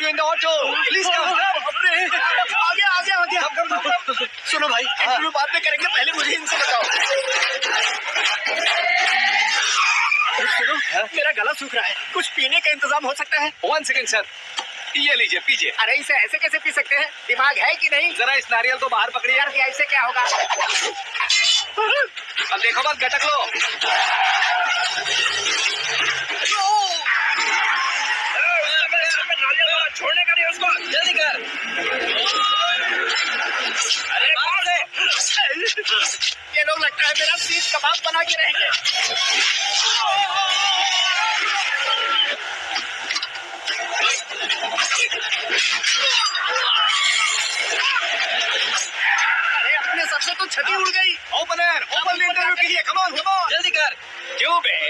you in the auto. Please come. आ गया। सुनो भाई, इंटरव्यू बाद में करेंगे, पहले मुझे इनसे बताओ। सुनो, मेरा गला सूख रहा है, कुछ पीने का इंतजाम हो सकता है? 1 second sir. ये लीजिए पीजिए। अरे इसे ऐसे कैसे पी सकते हैं? दिमाग है कि नहीं? जरा इस नारियल को बाहर पकड़िए। यार ऐसे क्या होगा? अब देखो मत, गटक लो। छोड़ने का नहीं उसको, जल्दी कर। अरे मार दे। ये लोग लगता है मेरा सीख कबाब बना के रहेंगे। अरे अपने सर से तो छठी उड़ गई। ओपनर, ओपन इंटरव्यू के लिए। कम ऑन, जल्दी कर। क्यों बे?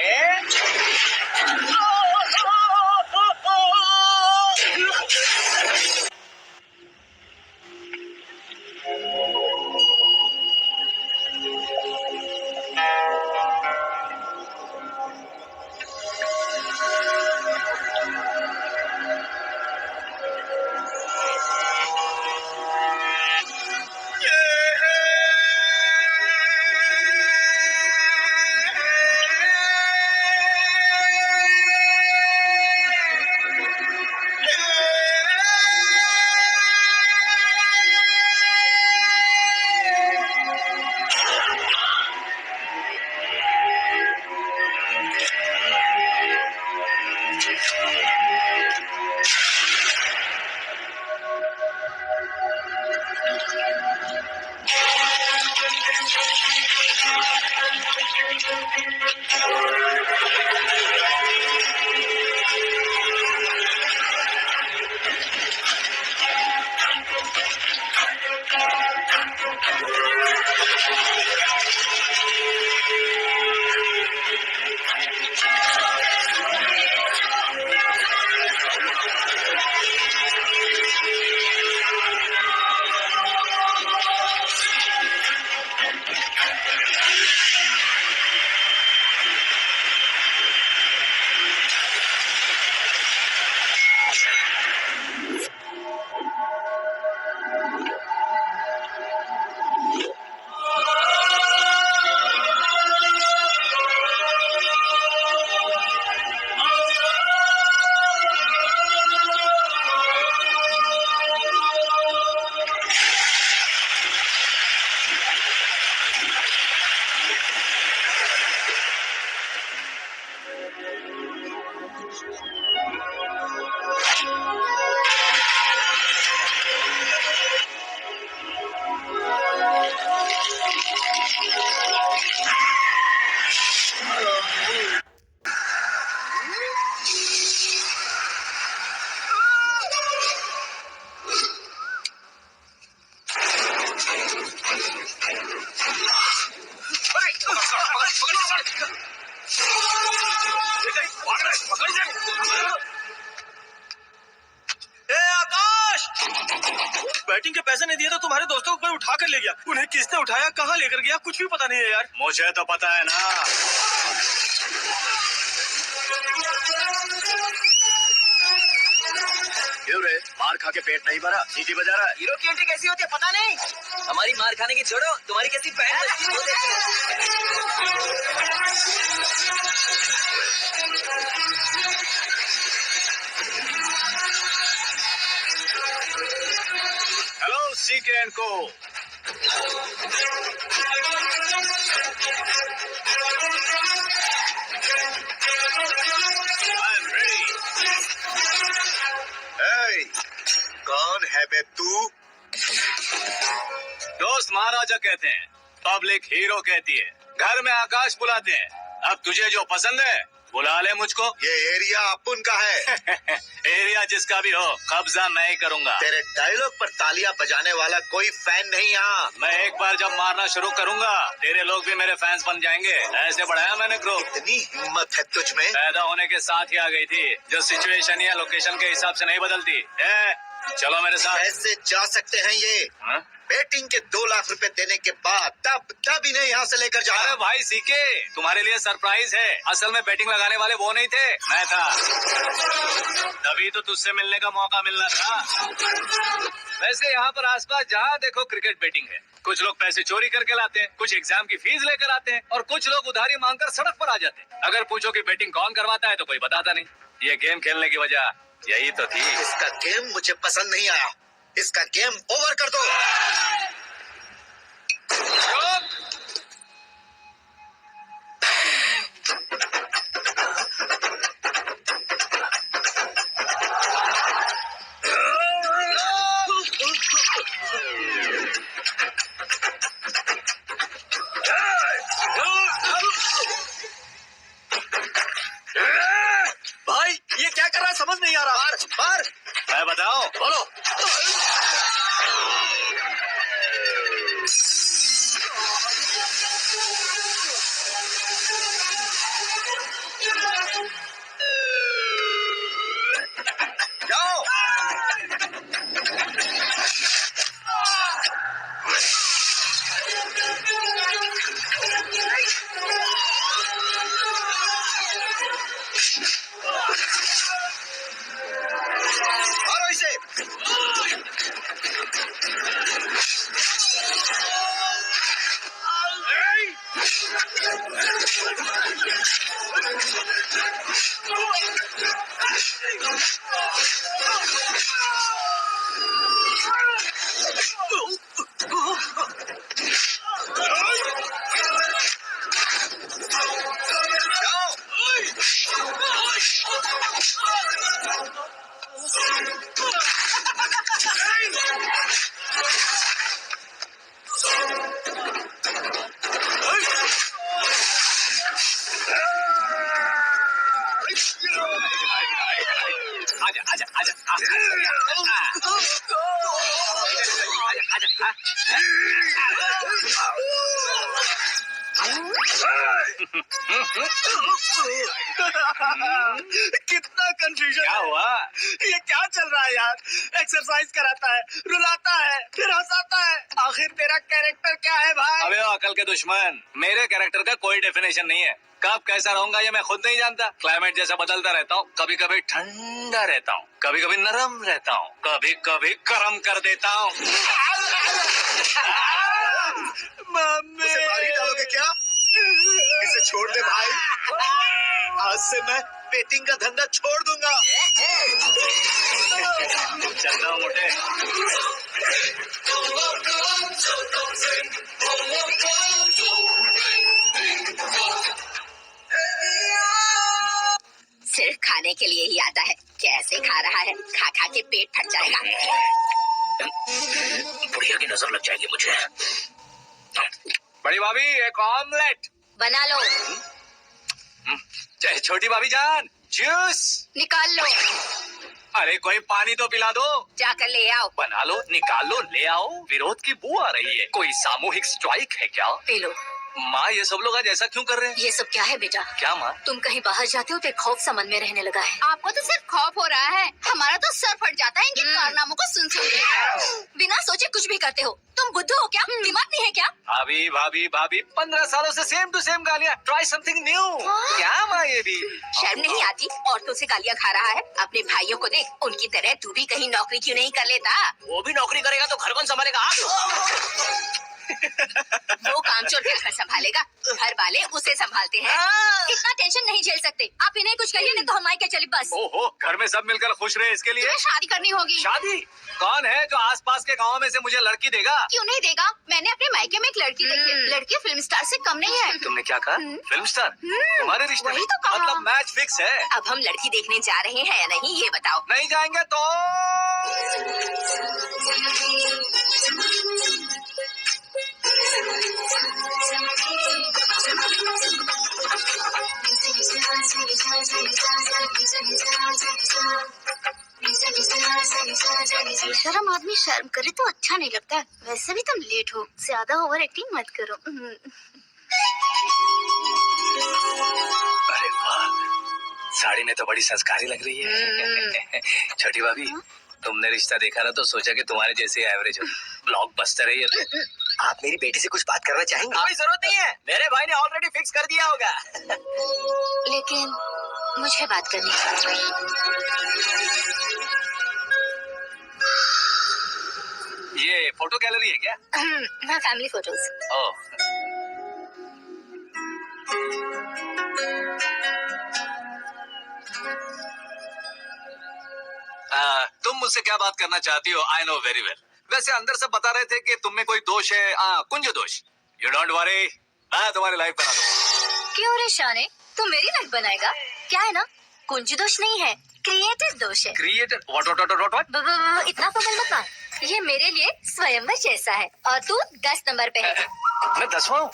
बैटिंग के पैसे नहीं दिए तो तुम्हारे दोस्तों को कोई उठा कर ले गया। उन्हें किसने उठाया, कहाँ लेकर गया, कुछ भी पता नहीं है यार। मुझे तो पता है ना। क्यों रे, मार खा के पेट नहीं भरा, सीटी बजा रहा है? हीरो की एंट्री कैसी होती है पता नहीं। हमारी मार खाने की छोड़ो, तुम्हारी कैसी पैंट बजती है वो देखो। हेलो सीके एंड को। कौन है बे तू? दोस्त महाराजा कहते हैं, पब्लिक हीरो कहती है, घर में आकाश बुलाते हैं। अब तुझे जो पसंद है बुला ले मुझको। ये एरिया अपुन का है। एरिया जिसका भी हो, कब्जा मैं ही करूंगा। तेरे डायलॉग पर तालियां बजाने वाला कोई फैन नहीं यहाँ। मैं एक बार जब मारना शुरू करूंगा, तेरे लोग भी मेरे फैंस बन जाएंगे। ऐसे बढ़ाया मैंने ग्रुप। इतनी हिम्मत है तुझ में? पैदा होने के साथ ही आ गई थी, जो सिचुएशन या लोकेशन के हिसाब से नहीं बदलती। चलो मेरे साथ। कैसे जा सकते हैं ये? हाँ? बेटिंग के 2 लाख रुपए देने के बाद तब इन्हें यहाँ से लेकर जा। अरे भाई सीके, तुम्हारे लिए सरप्राइज है। असल में बैटिंग लगाने वाले वो नहीं थे, मैं था। तभी तो तुझसे मिलने का मौका मिलना था। वैसे यहाँ पर आसपास जहाँ देखो क्रिकेट बैटिंग है। कुछ लोग पैसे चोरी करके लाते हैं, कुछ एग्जाम की फीस लेकर आते हैं और कुछ लोग उधारी मांगकर सड़क पर आ जाते हैं। अगर पूछो कि बैटिंग कौन करवाता है तो कोई बताता नहीं। ये गेम खेलने की वजह यही तो थी। इसका गेम मुझे पसंद नहीं आया। इसका गेम ओवर कर दो। भाई ये क्या कर रहा है समझ नहीं आ रहा। बार मैं बताओ, बोलो। जाओ। मारो इसे। आजा आजा आजा आजा। कितना कंफ्यूजन। क्या हुआ? ये क्या चल रहा है यार? एक्सरसाइज कराता है, रुलाता है, फिर हंसाता है। आखिर तेरा कैरेक्टर क्या है भाई? अबे ओ अकल के दुश्मन, मेरे कैरेक्टर का कोई डेफिनेशन नहीं है। कब कैसा रहूंगा ये मैं खुद नहीं जानता। क्लाइमेट जैसा बदलता रहता हूँ। कभी कभी ठंडा रहता हूँ, कभी कभी नरम रहता हूँ, कभी कभी गर्म कर देता हूँ। मम्मी उसे मार ही डालोगे क्या? इसे छोड़ दे भाई। आज से मैं बेटिंग का धंधा छोड़ दूंगा। चलता हूँ मोटे। सिर्फ खाने के लिए ही आता है। कैसे खा रहा है, खा खा के पेट फट जाएगा। बुढ़िया की नजर लग जाएगी मुझे। बड़ी भाभी एक ऑमलेट। बना लो। छोटी भाभी जान जूस निकाल लो। अरे कोई पानी तो पिला दो। जाकर ले आओ। बना लो, निकाल लो, ले आओ। विरोध की बू आ रही है। कोई सामूहिक स्ट्राइक है क्या? P low. माँ ये सब लोग आज ऐसा क्यों कर रहे हैं? ये सब क्या है बेटा? क्या माँ? तुम कहीं बाहर जाते हो तो एक खौफ सा मन में रहने लगा है। आपको तो सिर्फ खौफ हो रहा है, हमारा तो सर फट जाता है इनके कारनामों को सुन सुन के। बिना सोचे कुछ भी करते हो। तुम बुद्धू हो क्या? दिमाग नहीं है क्या? भाभी भाभी भाभी 15 सालों से सेम टू सेम गालियाँ। Try something new. क्या माँ ये भी? शर्म नहीं आती? औरतों से गालियाँ खा रहा है। अपने भाइयों को देख, उनकी तरह तू भी कहीं नौकरी क्यों नहीं कर लेता? वो भी नौकरी करेगा तो घर कौन संभालेगा? आप वो कामचोर क्या घर संभालेगा? घर वाले उसे संभालते हैं। इतना टेंशन नहीं झेल सकते। आप इन्हें कुछ करिए नहीं तो हम आए चले बस। ओहो, घर में सब मिलकर खुश रहे इसके लिए। तुम्हें शादी करनी होगी। शादी? कौन है जो आसपास के गाँव में से मुझे लड़की देगा? क्यों नहीं देगा? मैंने अपने मायके में एक लड़की देखी है। लड़की फिल्म स्टार से कम नहीं है। तुमने क्या कहा? Film star? तुम्हारे रिश्ते में? वही तो कहा। मतलब मैच फिक्स है। अब हम लड़की देखने जा रहे हैं या नहीं ये बताओ। नहीं जाएंगे तो? शर्म आदमी शर्म करे तो अच्छा नहीं लगता। वैसे भी तुम लेट हो, ज्यादा ओवर एक्टिंग मत करो। अरे वाह, साड़ी में तो बड़ी संस्कारी लग रही है। छोटी भाभी तुमने रिश्ता देखा ना तो सोचा कि तुम्हारे जैसे एवरेज हो। ब्लॉकबस्टर है ये तो। आप मेरी बेटी से कुछ बात करना चाहेंगे? कोई जरूरत नहीं है, मेरे भाई ने ऑलरेडी फिक्स कर दिया होगा। लेकिन मुझे बात करनी है। ये फोटो गैलरी है क्या? हाँ, फैमिली फोटोज। ओह, तुम मुझसे क्या बात करना चाहती हो? I know very well. वैसे अंदर से बता रहे थे कि तुम में कोई दोष है, कुंज दोष। यू डोंट वरी, मैं तुम्हारी लाइफ बना दूंगा। क्यों रे शाने, तू मेरी लाइफ बनाएगा? क्या है ना, कुंज दोष नहीं है, क्रिएटिव दोष है। Creator what? इतना फबल मत मार। ये मेरे लिए स्वयंवर जैसा है और तू 10 नंबर पे है। मैं 10वां हूँ।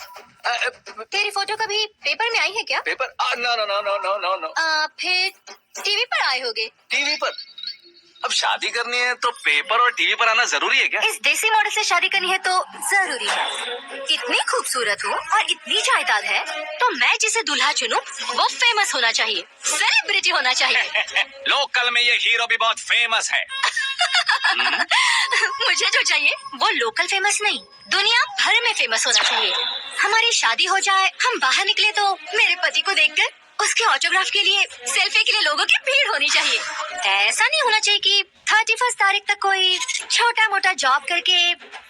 तेरी फोटो कभी पेपर में आई है क्या? Paper? No no no no no no no. फिर टीवी पर आए होगे। टीवी पर? अब शादी करनी है तो पेपर और टीवी पर आना जरूरी है क्या? इस देसी मॉडल से शादी करनी है तो जरूरी है। इतनी खूबसूरत हूँ और इतनी जायदाद है तो मैं जिसे दूल्हा चुनूं वो फेमस होना चाहिए, सेलिब्रिटी होना चाहिए। लोकल में ये हीरो भी बहुत फेमस है। मुझे जो चाहिए वो लोकल फेमस नहीं, दुनिया भर में फेमस होना चाहिए। हमारी शादी हो जाए, हम बाहर निकले तो मेरे पति को देखकर उसके ऑटोग्राफ के लिए, सेल्फी के लिए लोगों की भीड़ होनी चाहिए। ऐसा नहीं होना चाहिए कि 31 तारीख तक कोई छोटा मोटा जॉब करके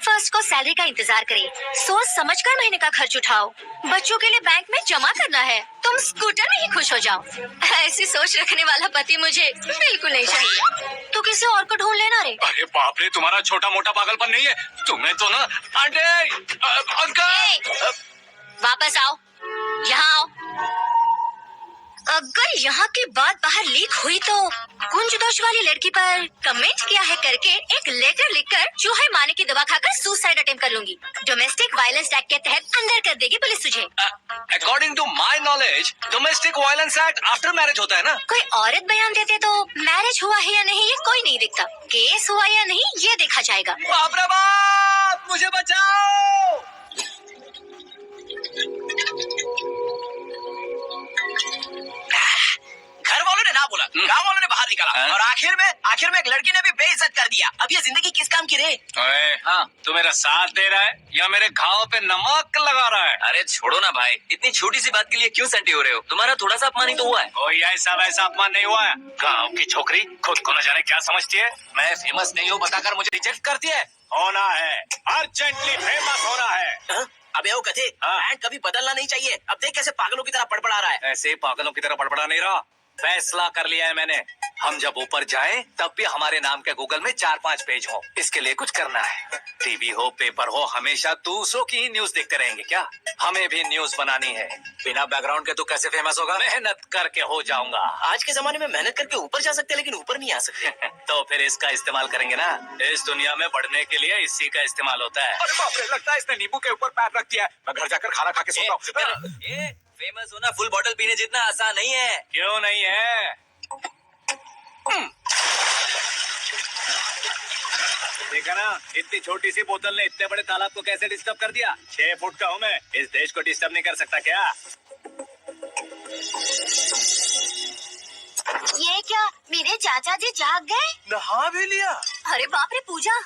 1 को सैलरी का इंतजार करे। सोच समझकर महीने का खर्च उठाओ। बच्चों के लिए बैंक में जमा करना है, तुम स्कूटर में ही खुश हो जाओ। ऐसी सोच रखने वाला पति मुझे बिल्कुल नहीं चाहिए। तू किसी और को ढूंढ लेना रे। अरे बाप रे, तुम्हारा छोटा मोटा पागलपन नहीं है। तुम्हें तो ना अंकल। वापस आओ, यहाँ आओ। अगर यहाँ की बात बाहर लीक हुई तो कुंज दोष वाली लड़की पर कमेंट किया है करके एक लेटर लिखकर चूहे मारने की दवा खाकर सुसाइड अटेम्प्ट कर लूंगी। डोमेस्टिक वायलेंस एक्ट के तहत अंदर कर देगी पुलिस तुझे। According to my knowledge domestic violence act after marriage होता है ना? कोई औरत बयान देते तो मैरिज हुआ है या नहीं ये कोई नहीं देखता, केस हुआ या नहीं ये देखा जाएगा। बाप रे बाप, मुझे बचाओ। घर वालों ने ना बोला, गाँव वालों ने बाहर निकाला और आखिर में एक लड़की ने भी बेइज्जत कर दिया। अब ये जिंदगी किस काम की रे? हाँ, तू मेरा साथ दे रहा है या मेरे घाव पे नमक लगा रहा है? अरे छोड़ो ना भाई, इतनी छोटी सी बात के लिए क्यों सेंटी हो रहे हो? तुम्हारा थोड़ा सा अपमान ही तो हुआ है। कोई ऐसा वैसा अपमान नहीं हुआ है। गाँव की छोकरी खुद को न जाने क्या समझती है। मैं फेमस नहीं हूँ बताकर मुझे रिजेक्ट करती है। होना है, अर्जेंटली फेमस होना है। अबे ओ गधे, हाँ। ब्रांड कभी बदलना नहीं चाहिए। अब देख कैसे पागलों की तरह पड़पड़ा रहा है। ऐसे पागलों की तरह बड़बड़ा नहीं रहा। फैसला कर लिया है मैंने, हम जब ऊपर जाएं तब भी हमारे नाम के गूगल में 4-5 पेज हो। इसके लिए कुछ करना है। टीवी हो, पेपर हो, हमेशा दूसरों की ही न्यूज देखते रहेंगे क्या? हमें भी न्यूज बनानी है। बिना बैकग्राउंड के तू कैसे फेमस होगा? मेहनत करके हो जाऊंगा। आज के जमाने में मेहनत करके ऊपर जा सकते हैं लेकिन ऊपर नहीं आ सकते। तो फिर इसका इस्तेमाल करेंगे ना। इस दुनिया में बढ़ने के लिए इसी का इस्तेमाल होता है। अरे बाप रे, लगता है इसने नींबू के ऊपर पैर रख दिया है। मैं घर जाकर खाना खा के सोता हूँ। फेमस होना फुल बॉटल पीने जितना आसान नहीं है। क्यों नहीं है? देखा ना, इतनी छोटी सी बोतल ने इतने बड़े तालाब को कैसे डिस्टर्ब कर दिया। 6 फुट का हूँ मैं, इस देश को डिस्टर्ब नहीं कर सकता क्या? ये क्या, मेरे चाचा जी जाग गए? नहा भी लिया? अरे बाप रे पूजा।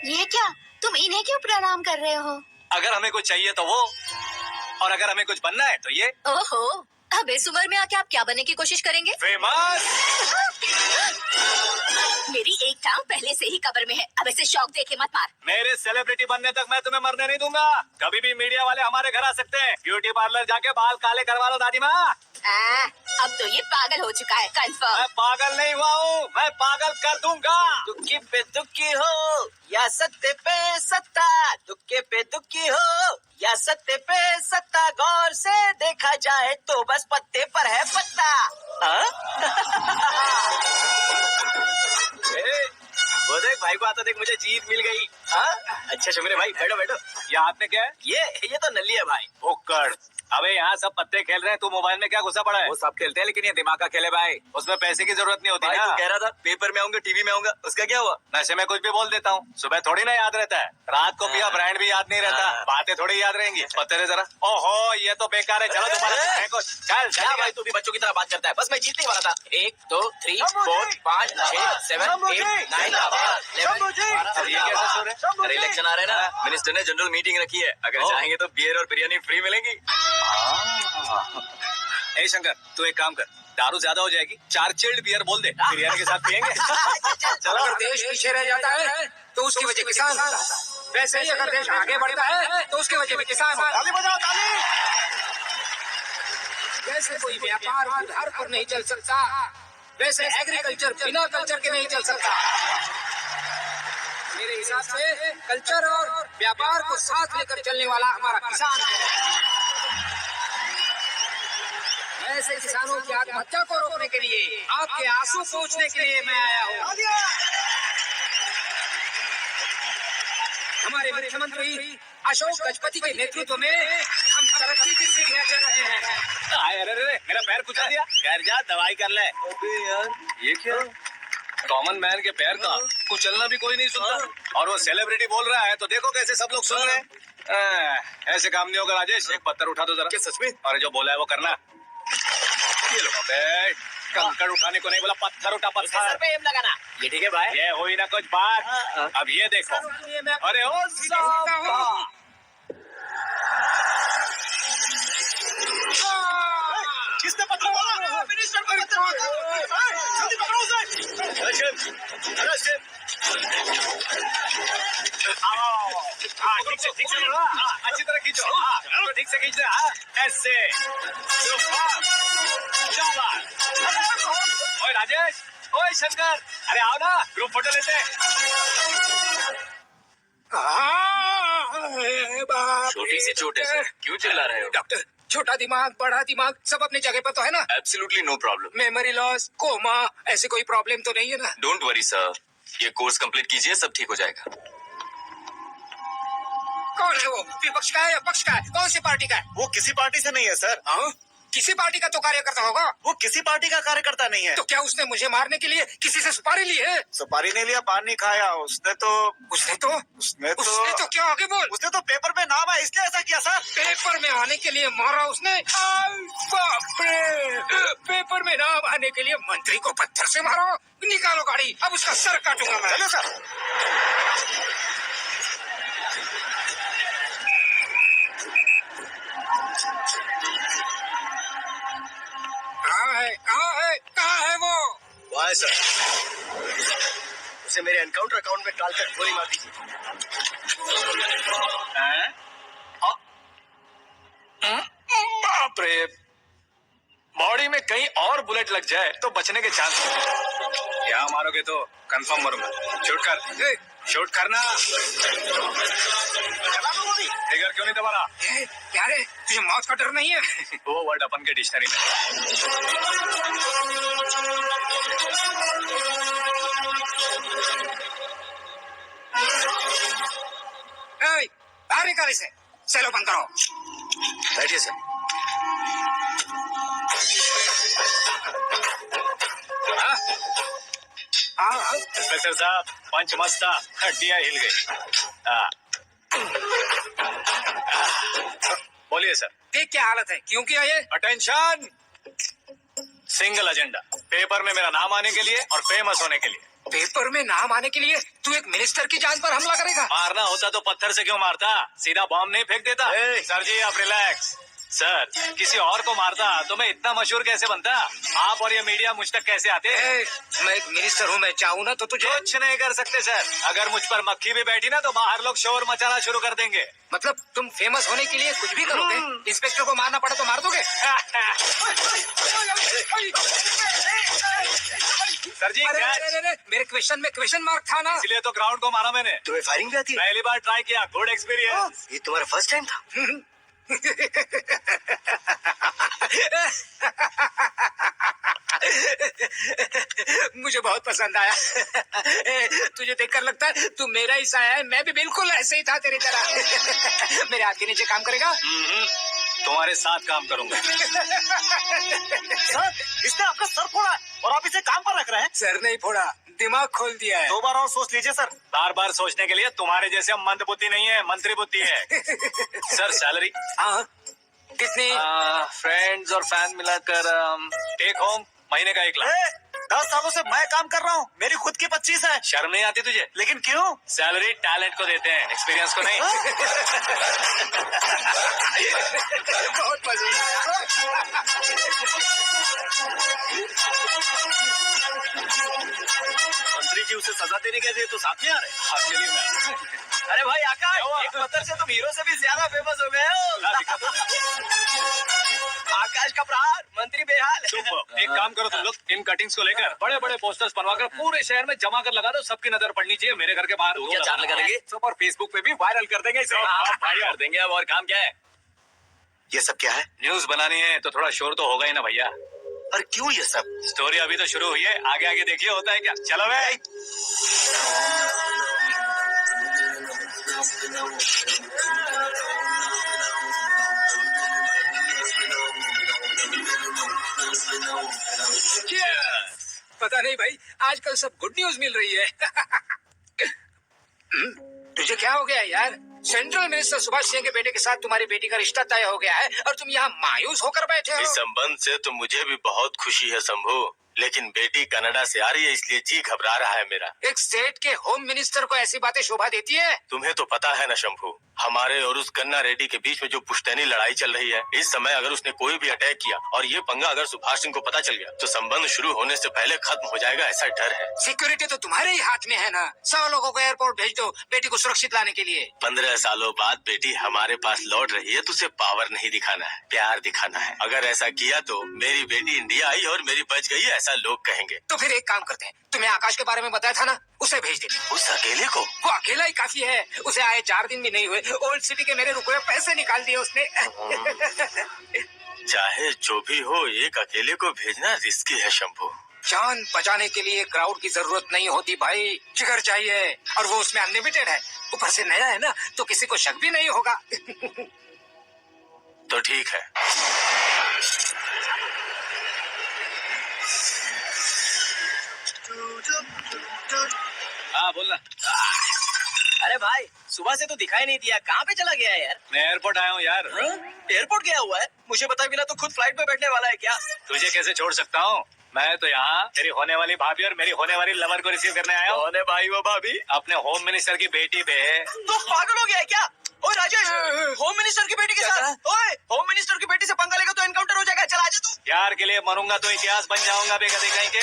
ये क्या, तुम इन्हें क्यों प्रणाम कर रहे हो? अगर हमें कुछ चाहिए तो वो, और अगर हमें कुछ बनना है तो ये। ओहो, अब इस उम्र में आके आप क्या बनने की कोशिश करेंगे? फेमस। मेरी एक टांग पहले से ही कब्र में है, अब इसे शौक देके मत मार। मेरे सेलिब्रिटी बनने तक मैं तुम्हें मरने नहीं दूंगा। कभी भी मीडिया वाले हमारे घर आ सकते हैं। ब्यूटी पार्लर जाके बाल काले करवा लो दादी माँ। अब तो ये पागल हो चुका है, कंफर्म। मैं पागल नहीं हुआ हूँ, मैं पागल कर दूंगा। दुखी पे दुखी हो या सत्य पे सत्ता, दुखे पे दुखी हो या सत्य पे सत्ता, गौर से देखा जाए तो बस पत्ते पर है पत्ता। वो देख भाई को आता देख, मुझे जीत मिल गई। अच्छा मेरे भाई, बैठो बैठो। ये हाथ में क्या है? ये तो नल्ली है भाई। भुक्कड़। अबे यहाँ सब पत्ते खेल रहे हैं, तू मोबाइल में क्या घुसा पड़ा है? वो सब खेलते हैं लेकिन ये दिमाग का खेल है भाई। उसमें पैसे की जरूरत नहीं होती भाई ना। तू कह रहा था पेपर में आऊंगा टीवी में आऊंगा, उसका क्या हुआ? नशे में कुछ भी बोल देता हूँ, सुबह थोड़ी ना याद रहता है, रात को पिया ब्रांड भी याद नहीं रहता, हाँ। बातें थोड़ी याद रहेंगी। पत्ते दे जरा। ओहो ये तो बेकार है, चलो दोबारा से फेंको। चल क्या चल भाई तू भी बच्चों की तरह बात करता है? बस मैं जीतने ही वाला था। 1 2 3 4 5 6 7 8 9 अब ये कैसे सो रहे? अरे इलेक्शन आ रहे हैं ना, मिनिस्टर ने जनरल मीटिंग रखी है, अगर जाएंगे तो बियर और बिरयानी फ्री मिलेगी। ए शंकर तू एक काम कर, दारू ज्यादा हो जाएगी, 4 चिल्ड बियर बोल दे, बिरयानी के साथ पियेंगे। चलो अगर देश पीछे रह जाता है तो उसकी वजह किसान होता है, वैसे ही अगर देश आगे बढ़ता है तो उसकी वजह भी किसान होता है। ताली बजाओ ताली। जैसे कोई व्यापार आधार पर नहीं चल सकता, वैसे एग्रीकल्चर बिना कल्चर के नहीं चल सकता। मेरे हिसाब से कल्चर और व्यापार को साथ लेकर चलने वाला हमारा किसान है। ऐसे किसानों की आत्महत्या को रोकने के लिए, आपके आंसू पोंछने के लिए मैं आया हूँ। हमारे मुख्यमंत्री अशोक गजपति के नेतृत्व में हम तरक्की की सीढ़ियां चढ़ रहे हैं। अरे अरे मेरा पैर कुचल दिया। खैर जा दवाई कर ले। अबे यार ये क्या? कॉमन मैन के पैर का कुचलना भी कोई नहीं सुनता, और वो सेलिब्रिटी बोल रहा है तो देखो कैसे सब लोग सुन रहे हैं। ऐसे काम नहीं होगा राजेश, एक पत्थर उठा दो जरा। क्या सच में? और जो बोला है वो करना। ये लो अबे, कंकड़ उठाने को नहीं बोला, पत्थर उठा उसके सर पत्थर। पे एम लगाना। ये ठीक है भाई? ये हुई ना कुछ बात। अब ये देखो। अरे ओ साहब, किसने पत्थर मारा? मिनिस्टर को पत्थर मारा। जल्दी पकड़ो उसे। ठीक से बोलो, अच्छी तरह खींचो। चलो ठीक से खींच रहे, ऐसे। ओए राजेश, ओए शंकर, अरे आओ ना, ग्रुप फोटो लेते हैं। छोटी सी चोट है सर, क्यों चिल्ला रहे हो? डॉक्टर, छोटा दिमाग बड़ा दिमाग सब अपनी जगह पर तो है ना? Absolutely no problem. Memory loss, coma, ऐसी कोई प्रॉब्लम तो नहीं है ना? डोंट वरी सर, ये कोर्स कंप्लीट कीजिए, सब ठीक हो जाएगा। कौन है वो? विपक्ष का है या पक्ष का है? कौन सी पार्टी का है? वो किसी पार्टी से नहीं है सर। हाँ? किसी पार्टी का तो कार्यकर्ता होगा। वो किसी पार्टी का कार्यकर्ता नहीं है। तो क्या उसने मुझे मारने के लिए किसी से सुपारी ली है? सुपारी नहीं लिया, पान नहीं खाया। उसने तो उसने तो क्या आगे बोल? उसने तो पेपर में नाम है इसलिए ऐसा किया सर। पेपर में आने के लिए मारा उसने? बाप रे! पेपर में नाम आने के लिए मंत्री को पत्थर से मारो? निकालो गाड़ी, अब उसका सर काटूंगा मैं। चलो सर। कहाँ है वो? वो है सर। उसे मेरे एनकाउंटर अकाउंट में डालकर गोली मार दीजिए। बाप रे, बॉडी में कहीं और बुलेट लग जाए तो बचने के चांस हैं। क्या मारोगे तो कंफर्म मरूंगा। शूट कर, शूट करना। फिगर क्यों नहीं दबा? क्या रे, तुझे मौत का डर नहीं है? वो वर्ड अपन के डिक्शनरी में। बाहर निकाल इसे, सेलो बंद करो। बैठिए सर। इंस्पेक्टर साहब, पंच मस्त था, हड्डियां हिल गई। बोलिए सर। देख क्या हालत है, क्यों किया ये? अटेंशन, सिंगल एजेंडा, पेपर में मेरा नाम आने के लिए और फेमस होने के लिए। पेपर में नाम आने के लिए तू एक मिनिस्टर की जान पर हमला करेगा? मारना होता तो पत्थर से क्यों मारता, सीधा बॉम्ब नहीं फेंक देता। सर जी आप रिलैक्स। सर, किसी और को मारता तो मैं इतना मशहूर कैसे बनता? आप और ये मीडिया मुझ तक कैसे आते? मैं एक मिनिस्टर हूँ, मैं चाहूँ ना तो तुझे कुछ नहीं कर सकते सर। अगर मुझ पर मक्खी भी बैठी ना तो बाहर लोग शोर मचाना शुरू कर देंगे। मतलब तुम फेमस होने के लिए कुछ भी करोगे? इंस्पेक्टर को मारना पड़ा तो मार दोगे? सर जी अरे, मेरे क्वेश्चन में क्वेश्चन मार्क था ना? इसलिए तो ग्राउंड को मारा मैंने। तुम्हें फायरिंग भी आती है? पहली बार ट्राई किया, गुड एक्सपीरियंस। ये तुम्हारा फर्स्ट टाइम था? मुझे बहुत पसंद आया। तुझे देखकर लगता है तू मेरा ही सा है। मैं भी बिल्कुल ऐसे ही था तेरी तरह। मेरे हाथ के नीचे काम करेगा? तुम्हारे साथ काम करूंगा। सर, इसने आपका सर फोड़ा है और आप इसे काम पर रख रहे हैं। सर नहीं फोड़ा, दिमाग खोल दिया है। 2 बार और सोच लीजिए सर। बार बार सोचने के लिए तुम्हारे जैसे मंद बुद्धि नहीं है, मंत्री बुद्धि है। सर सैलरी हाँ, कितनी? फ्रेंड्स और फैन मिलाकर टेक होम महीने का 1 लाख। 10 सालों से मैं काम कर रहा हूँ, मेरी खुद की 25 है। शर्म नहीं आती तुझे? लेकिन क्यों? सैलरी टैलेंट को देते हैं, एक्सपीरियंस को नहीं। बहुत मजा आया। मंत्री जी उसे सजा देने के लिए तो साथ में आ रहे हैं। हाँ, चलिए मैं। अरे भाई आकाश, क्या हुआ? एक पत्थर से तुम हीरो से भी ज्यादा फेमस हो गए ला हो। दिखा दो। आकाश का प्रहार, मंत्री बेहाल। सुपर। एक काम करो तुम लोग, इन कटिंग्स को लेकर बड़े बड़े पोस्टर्स बनवाकर पूरे शहर में जमा कर लगा दो, सबकी नजर पड़नी चाहिए। मेरे घर के बाहर दो क्या चार्ज लगा देंगे? और फेसबुक पे भी वायरल कर देंगे इसे। भाई कर देंगे अब, और काम क्या है? ये सब क्या है? न्यूज बनानी है तो थोड़ा शोर तो होगा ही ना भैया। और क्यों ये सब? स्टोरी अभी तो शुरू हुई है, आगे आगे देखिए होता है क्या। चलो भाई। पता नहीं भाई, आजकल सब गुड न्यूज मिल रही है। तुझे क्या हो गया यार? सेंट्रल मिनिस्टर सुभाष सिंह के बेटे के साथ तुम्हारी बेटी का रिश्ता तय हो गया है और तुम यहाँ मायूस होकर बैठे हो। इस संबंध से तो मुझे भी बहुत खुशी है शंभू, लेकिन बेटी कनाडा से आ रही है इसलिए जी घबरा रहा है मेरा। एक स्टेट के होम मिनिस्टर को ऐसी बातें शोभा देती है? तुम्हें तो पता है ना शंभू, हमारे और उस गन्ना रेड्डी के बीच में जो पुश्तैनी लड़ाई चल रही है, इस समय अगर उसने कोई भी अटैक किया और ये पंगा अगर सुभाष सिंह को पता चल गया तो संबंध शुरू होने से पहले खत्म हो जाएगा, ऐसा डर है। सिक्योरिटी तो तुम्हारे ही हाथ में है ना। 100 लोगों को एयरपोर्ट भेज दो बेटी को सुरक्षित लाने के लिए। 15 सालों बाद बेटी हमारे पास लौट रही है तो उसे पावर नहीं दिखाना है, प्यार दिखाना है। अगर ऐसा किया तो मेरी बेटी इंडिया आई और मेरी बच गई, ऐसा लोग कहेंगे। तो फिर एक काम करते हैं, तुम्हें आकाश के बारे में बताया था ना, उसे भेज देते। उस अकेले को? वो अकेला ही काफी है, उसे आए 4 दिन भी नहीं हुए, ओल्ड सिटी के मेरे रुपए पैसे निकाल दिए उसने। चाहे जो भी हो, एक अकेले को भेजना रिस्की है शंभू। जान बचाने के लिए क्राउड की जरूरत नहीं होती भाई, जिगर चाहिए, और वो उसमें अनलिमिटेड है। ऊपर से नया है ना, तो किसी को शक भी नहीं होगा। तो ठीक है। हाँ बोलना। अरे भाई, सुबह से तो दिखाई नहीं दिया, कहाँ पे चला गया है यार? मैं एयरपोर्ट आया हूँ यार। एयरपोर्ट गया हुआ है? मुझे बताए बिना तो खुद फ्लाइट में बैठने वाला है क्या? तुझे कैसे छोड़ सकता हूँ? मैं तो यहाँ तेरी होने वाली भाभी और मेरी होने वाली लवर को रिसीव करने आया हूँ। कौन है भाई वो भाभी? अपने होम मिनिस्टर की बेटी पे। तो पागल हो गया है क्या? ओए राजेश, होम मिनिस्टर की बेटी के साथ? ओए, होम मिनिस्टर की बेटी से पंगा लेगा तो एनकाउंटर हो जाएगा। चल आजा तू। प्यार के लिए मरूंगा तो इतिहास बन जाऊंगा बेगदे कहीं के।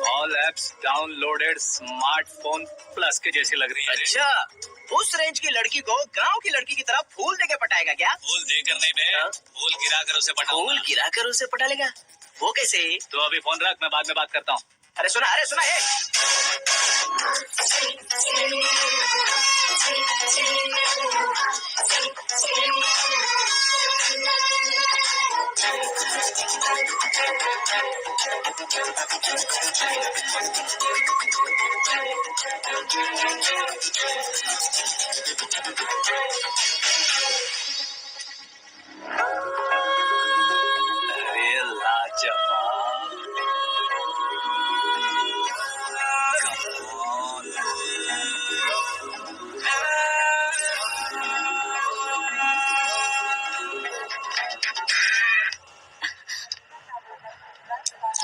All apps downloaded smartphone plus के जैसी लग रही है। अच्छा, उस रेंज की लड़की को गांव की लड़की की तरह फूल देके पटाएगा क्या? फूल देकर नहीं बे, फूल गिरा कर उसे पटाऊंगा। फूल गिरा कर उसे पटा लेगा? वो कैसे? तो अभी फोन रख, मैं बाद में बात करता हूँ। अरे सुना ये। अरे लाजवाब।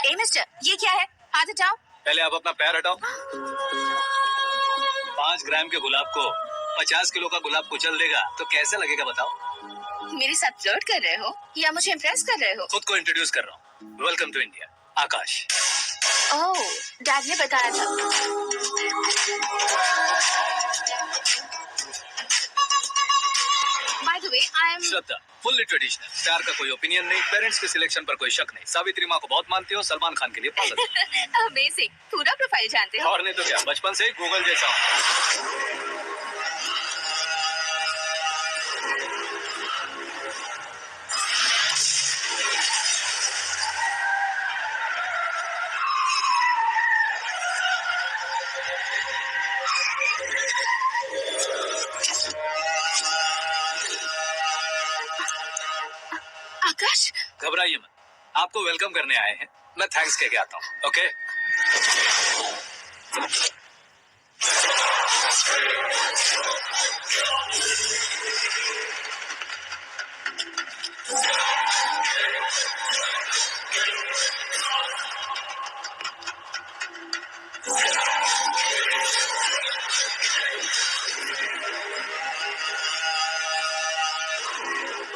ए मिस्टर, ये क्या है? हाथ हटाओ। पहले आप अपना पैर हटाओ। 5 ग्राम के गुलाब को 50 किलो का गुलाब कुचल देगा तो कैसे लगेगा बताओ? मेरे साथ फ्लर्ट कर रहे हो या मुझे इम्प्रेस कर रहे हो? खुद को इंट्रोड्यूस कर रहा हूँ। Welcome to India, Akash. Oh, dad ने बताया था। By the way, I am Shraddha, fully traditional. प्यार का कोई ओपिनियन नहीं, पेरेंट्स के सिलेक्शन पर कोई शक नहीं। सावित्री माँ को बहुत मानती हो, सलमान खान के लिए पागल हो। अमेजिंग, पूरा प्रोफाइल जानते हो। और नहीं तो क्या, बचपन से ही गूगल जैसा हूँ। घबराइए मत, आपको वेलकम करने आए हैं। मैं थैंक्स कह के आता हूँ। ओके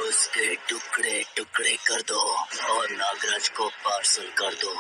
उसके टुकड़े टुकड़े कर दो और नागराज को पार्सल कर दो।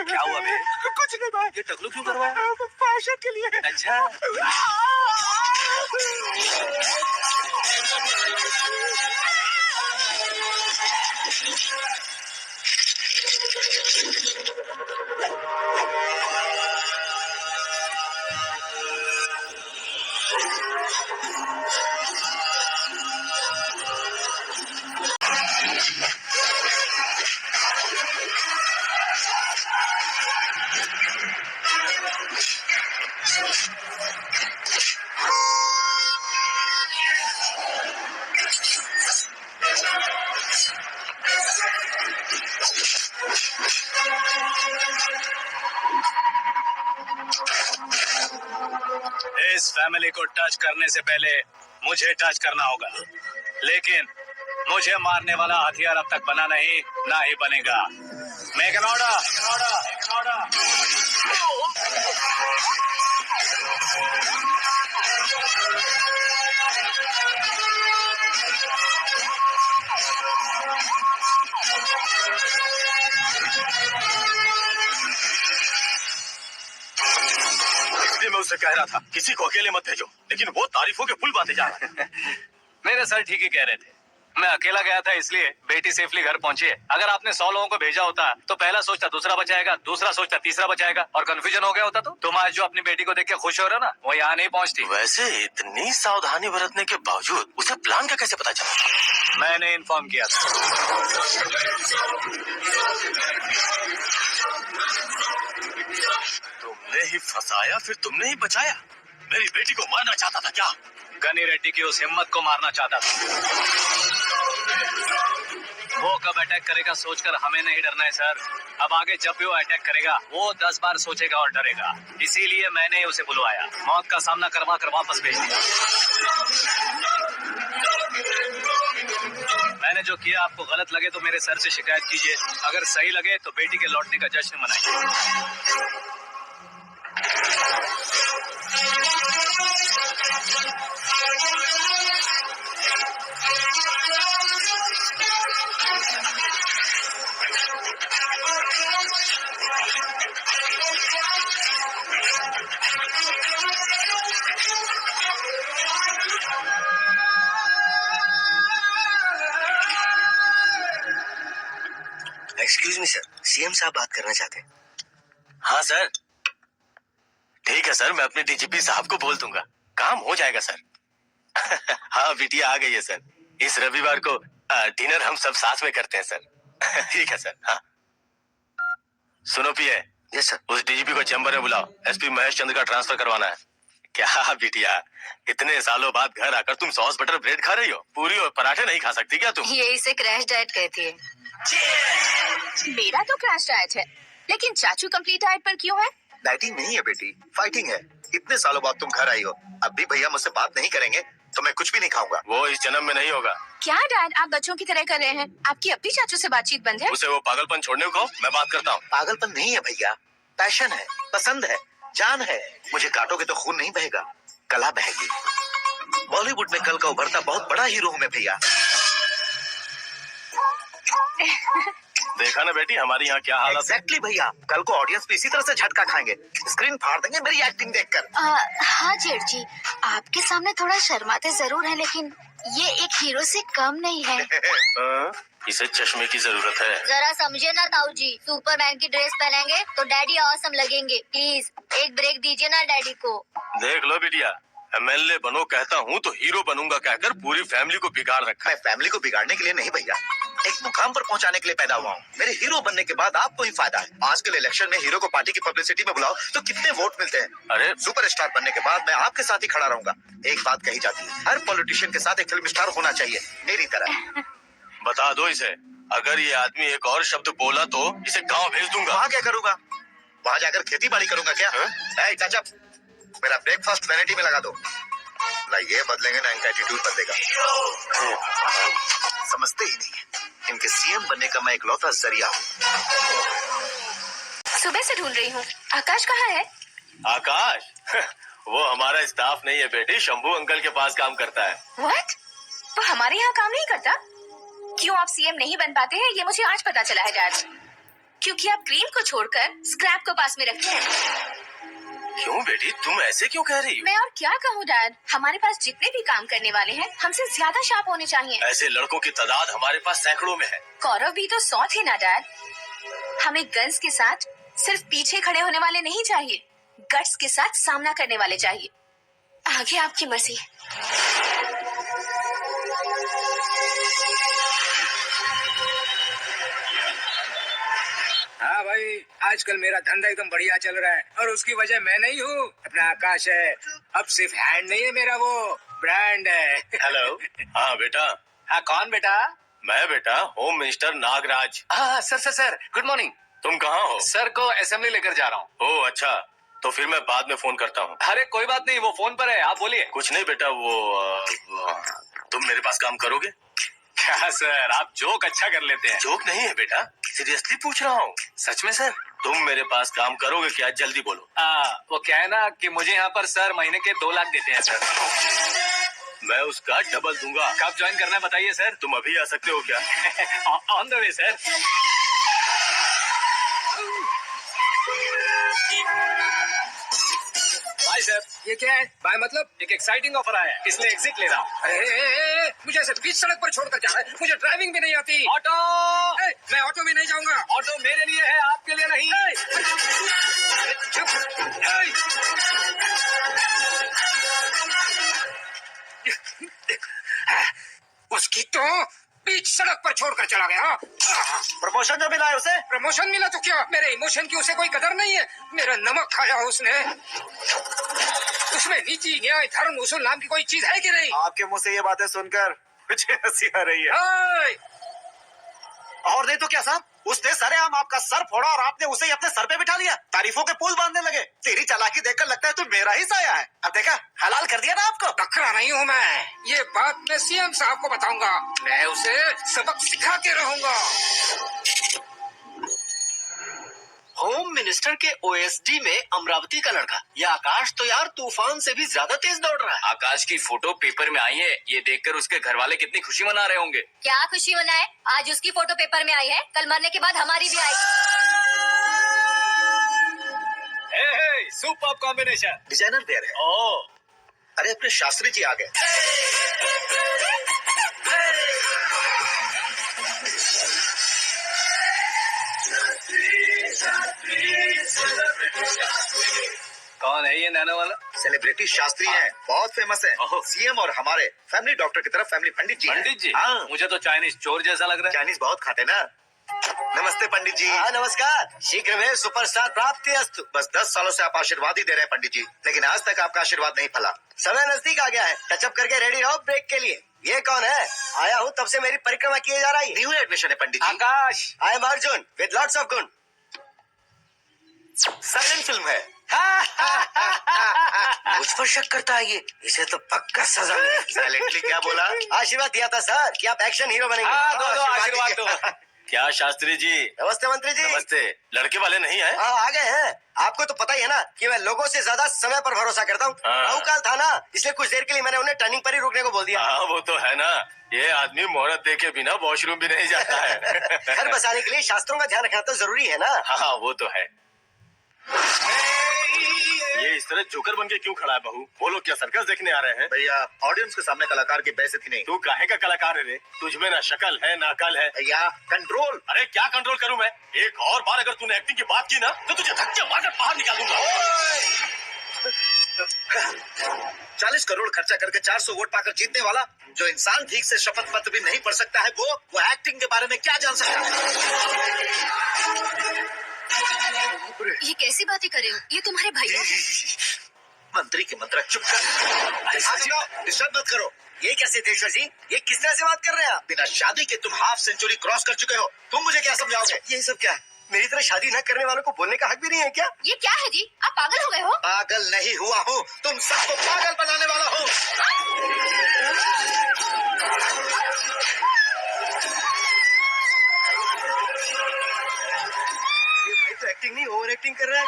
क्या हुआ बे? कुछ नहीं भाई, ये टकलू क्यों करवाया? फैशन के लिए। अच्छा इस फैमिली को टच करने से पहले मुझे टच करना होगा, लेकिन मुझे मारने वाला हथियार अब तक बना नहीं, ना ही बनेगा। Make an order. इसलिए मैं उससे कह रहा था किसी को अकेले मत भेजो, लेकिन वो तारीफों के पुल बांधे जा रहा है। मेरे सर ठीक ही कह रहे थे। मैं अकेला गया था इसलिए बेटी सेफली घर पहुंची है। अगर आपने 100 लोगों को भेजा होता तो पहला सोचता दूसरा बचाएगा, दूसरा सोचता तीसरा बचाएगा, और कंफ्यूजन हो गया होता। तो तुम आज जो अपनी बेटी को देख के खुश हो रहे हो ना, वो यहाँ नहीं पहुंचती। वैसे इतनी सावधानी बरतने के बावजूद उसे प्लान का कैसे पता चला? मैंने इन्फॉर्म किया था। तुमने ही फंसाया, फिर तुमने ही बचाया। मेरी बेटी को मारना चाहता था क्या? गनी रेड्डी की उस हिम्मत को मारना चाहता था। वो कब अटैक करेगा सोचकर हमें नहीं डरना है सर। अब आगे जब भी वो अटैक करेगा वो 10 बार सोचेगा और डरेगा। इसीलिए मैंने उसे बुलवाया, मौत का सामना करवा कर वापस भेज दिया। मैंने जो किया आपको गलत लगे तो मेरे सर से शिकायत कीजिए, अगर सही लगे तो बेटी के लौटने का जश्न मनाइए। एक्सक्यूज मी सर, सीएम साहब बात करना चाहते हैं। हाँ सर, ठीक है सर, मैं अपने डीजीपी साहब को बोल दूंगा, काम हो जाएगा सर। हाँ बिटिया आ गई है सर। इस रविवार को डिनर हम सब साथ में करते हैं सर। ठीक है सर। हाँ सुनो पिए, यस सर। उस डीजीपी को चैम्बर में बुलाओ, एसपी महेश चंद्र का ट्रांसफर करवाना है। क्या बिटिया, इतने सालों बाद घर आकर तुम सॉस बटर ब्रेड खा रही हो? पूरी और पराठे नहीं खा सकती क्या तुम? ये इसे क्रैश डाइट कहती है। मेरा तो क्रैश डाइट है, लेकिन चाचू कंप्लीट डाइट पर क्यों है? डाइटिंग नहीं है बेटी, फाइटिंग है। इतने सालों बाद तुम घर आई हो, अब भी भैया मुझसे बात नहीं करेंगे तो मैं कुछ भी नहीं खाऊंगा। वो इस जन्म में नहीं होगा। क्या डैड, आप बच्चों की तरह कर रहे हैं? आपकी अब भी चाचू से बातचीत बंद है? उसे वो पागलपन छोड़ने को कहो, मैं बात करता हूँ। पागलपन नहीं है भैया, पैशन है, पसंद है, जान है। मुझे काटोगे तो खून नहीं बहेगा, कला बहेगी। बॉलीवुड में कल का उभरता बहुत बड़ा हीरो हूँ मैं भैया। देखा ना बेटी, हमारी यहाँ क्या हालत है। एग्जैक्टली भैया, कल को ऑडियंस भी इसी तरह से झटका खाएंगे, स्क्रीन फाड़ देंगे मेरी एक्टिंग देखकर। हाँ जेठ जी, आपके सामने थोड़ा शर्माते जरूर है, लेकिन ये एक हीरो से कम नहीं है। हाँ, इसे चश्मे की जरूरत है। जरा समझे ना ताऊ जी, सुपरमैन की ड्रेस पहनेंगे तो डैडी ऑसम लगेंगे। प्लीज एक ब्रेक दीजिए ना डैडी को। देख लो बिटिया, एमएलए बनो कहता हूँ तो हीरो बनूंगा कहकर पूरी फैमिली को बिगाड़ रखा है। मैं फैमिली को बिगाड़ने के लिए नहीं भैया, एक मुकाम पर पहुंचाने के लिए पैदा हुआ हूँ। मेरे हीरो बनने के बाद आपको ही फायदा है। आजकल इलेक्शन में हीरो को पार्टी की पब्लिसिटी में बुलाओ तो कितने वोट मिलते हैं। अरे सुपरस्टार बनने के बाद मैं आपके साथ ही खड़ा रहूंगा। एक बात कही जाती है, हर पॉलिटिशियन के साथ एक फिल्म स्टार होना चाहिए, मेरी तरह। बता दो इसे, अगर ये आदमी एक और शब्द बोला तो इसे गांव भेज दूंगा। वहाँ क्या करूंगा? वहाँ जाकर खेती बाड़ी करूंगा क्या? ऐ चाचा, मेरा ब्रेकफास्ट वैनिटी में लगा दो। ना ये बदलेंगे ना इनका एटीट्यूड बदलेगा। समझते ही नहीं है, इनके सीएम बनने का मैं इकलौता जरिया हूँ। सुबह से ढूंढ रही हूँ, आकाश कहाँ है? आकाश वो हमारा स्टाफ नहीं है बेटी, शंभू अंकल के पास काम करता है। व्हाट? वो हमारे यहाँ काम नहीं करता? क्यों आप सीएम नहीं बन पाते हैं, ये मुझे आज पता चला है डैड। क्योंकि आप क्रीम को छोड़कर स्क्रैप को पास में रखते हैं। क्यों बेटी, तुम ऐसे क्यों कह रही हो? मैं और क्या कहूँ डैड, हमारे पास जितने भी काम करने वाले हैं हमसे ज्यादा शार्प होने चाहिए। ऐसे लड़कों की तादाद हमारे पास सैकड़ों में है। कौरव भी तो 100 थे ना डैड। हमें गन्स के साथ सिर्फ पीछे खड़े होने वाले नहीं चाहिए, गट्स के साथ सामना करने वाले चाहिए। आगे आपकी मर्जी। हाँ भाई, आजकल मेरा धंधा एकदम बढ़िया चल रहा है और उसकी वजह मैं नहीं हूँ, अपना आकाश है। अब सिर्फ हैंड नहीं है मेरा, वो ब्रांड है। हेलो। हाँ बेटा। हाँ कौन बेटा? मैं बेटा होम मिनिस्टर नागराज। हाँ sir sir sir, good morning. तुम कहाँ हो? सर को असेंबली लेकर जा रहा हूँ। ओह अच्छा, तो फिर मैं बाद में फोन करता हूँ। अरे कोई बात नहीं, वो फोन पर है, आप बोलिए। कुछ नहीं बेटा, तुम मेरे पास काम करोगे? क्या सर, आप जोक अच्छा कर लेते हैं। जोक नहीं है बेटा, सीरियसली पूछ रहा हूँ। सच में सर? तुम मेरे पास काम करोगे क्या? जल्दी बोलो। वो क्या है ना कि मुझे यहाँ पर सर महीने के 2 लाख देते हैं सर। मैं उसका डबल दूंगा। कब ज्वाइन करना है बताइए सर। तुम अभी आ सकते हो क्या? On the way sir. Bye sir. ये क्या है? बाय मतलब? एक एक्साइटिंग ऑफर आया है, इसलिए एग्जिट ले रहा हूँ। अरे मुझे ऐसे बीच सड़क पर छोड़कर जा रहा है, मुझे ड्राइविंग भी नहीं आती। ऑटो। मैं ऑटो में नहीं जाऊंगा। ऑटो मेरे लिए है, आपके लिए नहीं। उसकी तो बीच सड़क पर छोड़कर चला गया। प्रमोशन जो मिला है उसे? प्रमोशन मिला तो क्या, मेरे इमोशन की उसे कोई कदर नहीं है। मेरा नमक खाया उसने। उसमें नीति न्याय धर्म उसूल नाम की कोई चीज है कि नहीं? आपके मुंह से ये बातें सुनकर मुझे हंसी आ रही है। हाय! और नहीं तो क्या साहब, उसने सरेआम आपका सर फोड़ा और आपने उसे ही अपने सर पे बिठा लिया। तारीफों के पुल बांधने लगे। तेरी चालाकी देखकर लगता है तू मेरा ही साया है। अब देखा, हलाल कर दिया ना आपको। बकरा नहीं हूँ मैं, ये बात मैं सीएम साहब को बताऊंगा। मैं उसे सबक सिखा के रहूंगा। होम मिनिस्टर के ओएसडी में अमरावती का लड़का, ये आकाश तो यार तूफान से भी ज्यादा तेज दौड़ रहा है। आकाश की फोटो पेपर में आई है, ये देखकर उसके घर वाले कितनी खुशी मना रहे होंगे। क्या खुशी मनाए, आज उसकी फोटो पेपर में आई है, कल मरने के बाद हमारी भी आएगी। Super combination. डिजाइनर वेयर है। ओह, अरे अपने शास्त्री जी आ गए। कौन है ये नैनो वाला? सेलिब्रिटी शास्त्री हैं, बहुत फेमस है। ओह। सीएम और हमारे फैमिली डॉक्टर की तरफ फैमिली पंडित जी हैं। पंडित जी? हाँ, मुझे तो चाइनीज चोर जैसा लग रहा है। चाइनीज बहुत खाते ना। नमस्ते पंडित जी। हाँ नमस्कार, शीघ्र में सुपरस्टार प्राप्ति अस्तु। बस 10 सालों से आप आशीर्वाद ही दे रहे हैं पंडित जी, लेकिन आज तक आपका आशीर्वाद नहीं फला। समय नजदीक आ गया है, टचअप करके रेडी रहो ब्रेक के लिए। ये कौन है? आया हूँ तब से मेरी परिक्रमा किए जा रही है। न्यू एडमिशन है Pandit ji. Akash. I am Arjun with lots of गुण। साइलेंट फिल्म है। मुझ पर शक करता है ये, इसे तो पक्का सजा मिलेगी। साइलेंटली क्या बोला? आशीर्वाद दिया था सर कि आप एक्शन हीरो बनेंगे। हाँ, दो आशीर्वाद दो। क्या शास्त्री जी? नमस्ते मंत्री जी। नमस्ते। लड़के वाले नहीं है? हाँ आ गए हैं। आपको तो पता ही है ना कि मैं लोगों से ज्यादा समय पर भरोसा करता हूँ। हाँ। राहु काल था ना, इसलिए कुछ देर के लिए मैंने उन्हें टर्निंग पर ही रुकने को बोल दिया। हाँ वो तो है ना, ये आदमी मुहूर्त देखे बिना वॉशरूम भी नहीं जाता है। घर बसाने के लिए शास्त्रों का ध्यान रखना तो जरूरी है ना। हाँ वो तो है। ये इस तरह जोकर बन के क्यों खड़ा है बहू? वो लोग क्या सर्कस देखने आ रहे हैं? भैया ऑडियंस के सामने कलाकार की बेइज्जती नहीं। तू काहे का कलाकार है रे? तुझमें ना शक्ल है ना अकल है। भैया कंट्रोल। अरे क्या कंट्रोल करूं मैं? एक और बार अगर तूने एक्टिंग की बात की ना तो तुझे धक्के मारकर बाहर निकाल दूंगा। 40 करोड़ खर्चा करके 400 वोट पाकर जीतने वाला, जो इंसान ठीक से शपथ पत्र भी नहीं पढ़ सकता है, वो एक्टिंग के बारे में क्या जान सकता है? ये कैसी बातें कर रहे हो? ये तुम्हारे भैया हैं। मंत्री की मंत्रा चुप कर। डिस्टर्ब मत करो। ये क्या सिद्धेश्वर जी, ये किस तरह से बात कर रहे हैं आप? बिना शादी के तुम हाफ सेंचुरी क्रॉस कर चुके हो, तुम मुझे क्या समझाओगे? ये सब क्या है? मेरी तरह शादी न करने वालों को बोलने का हक भी नहीं है क्या? ये क्या है जी? आप पागल हो गए हो? पागल नहीं हुआ हूँ, तुम सबको पागल बनाने वाला हूँ। ये भाई तो एक्टिंग नहीं ओवर एक्टिंग कर रहा है।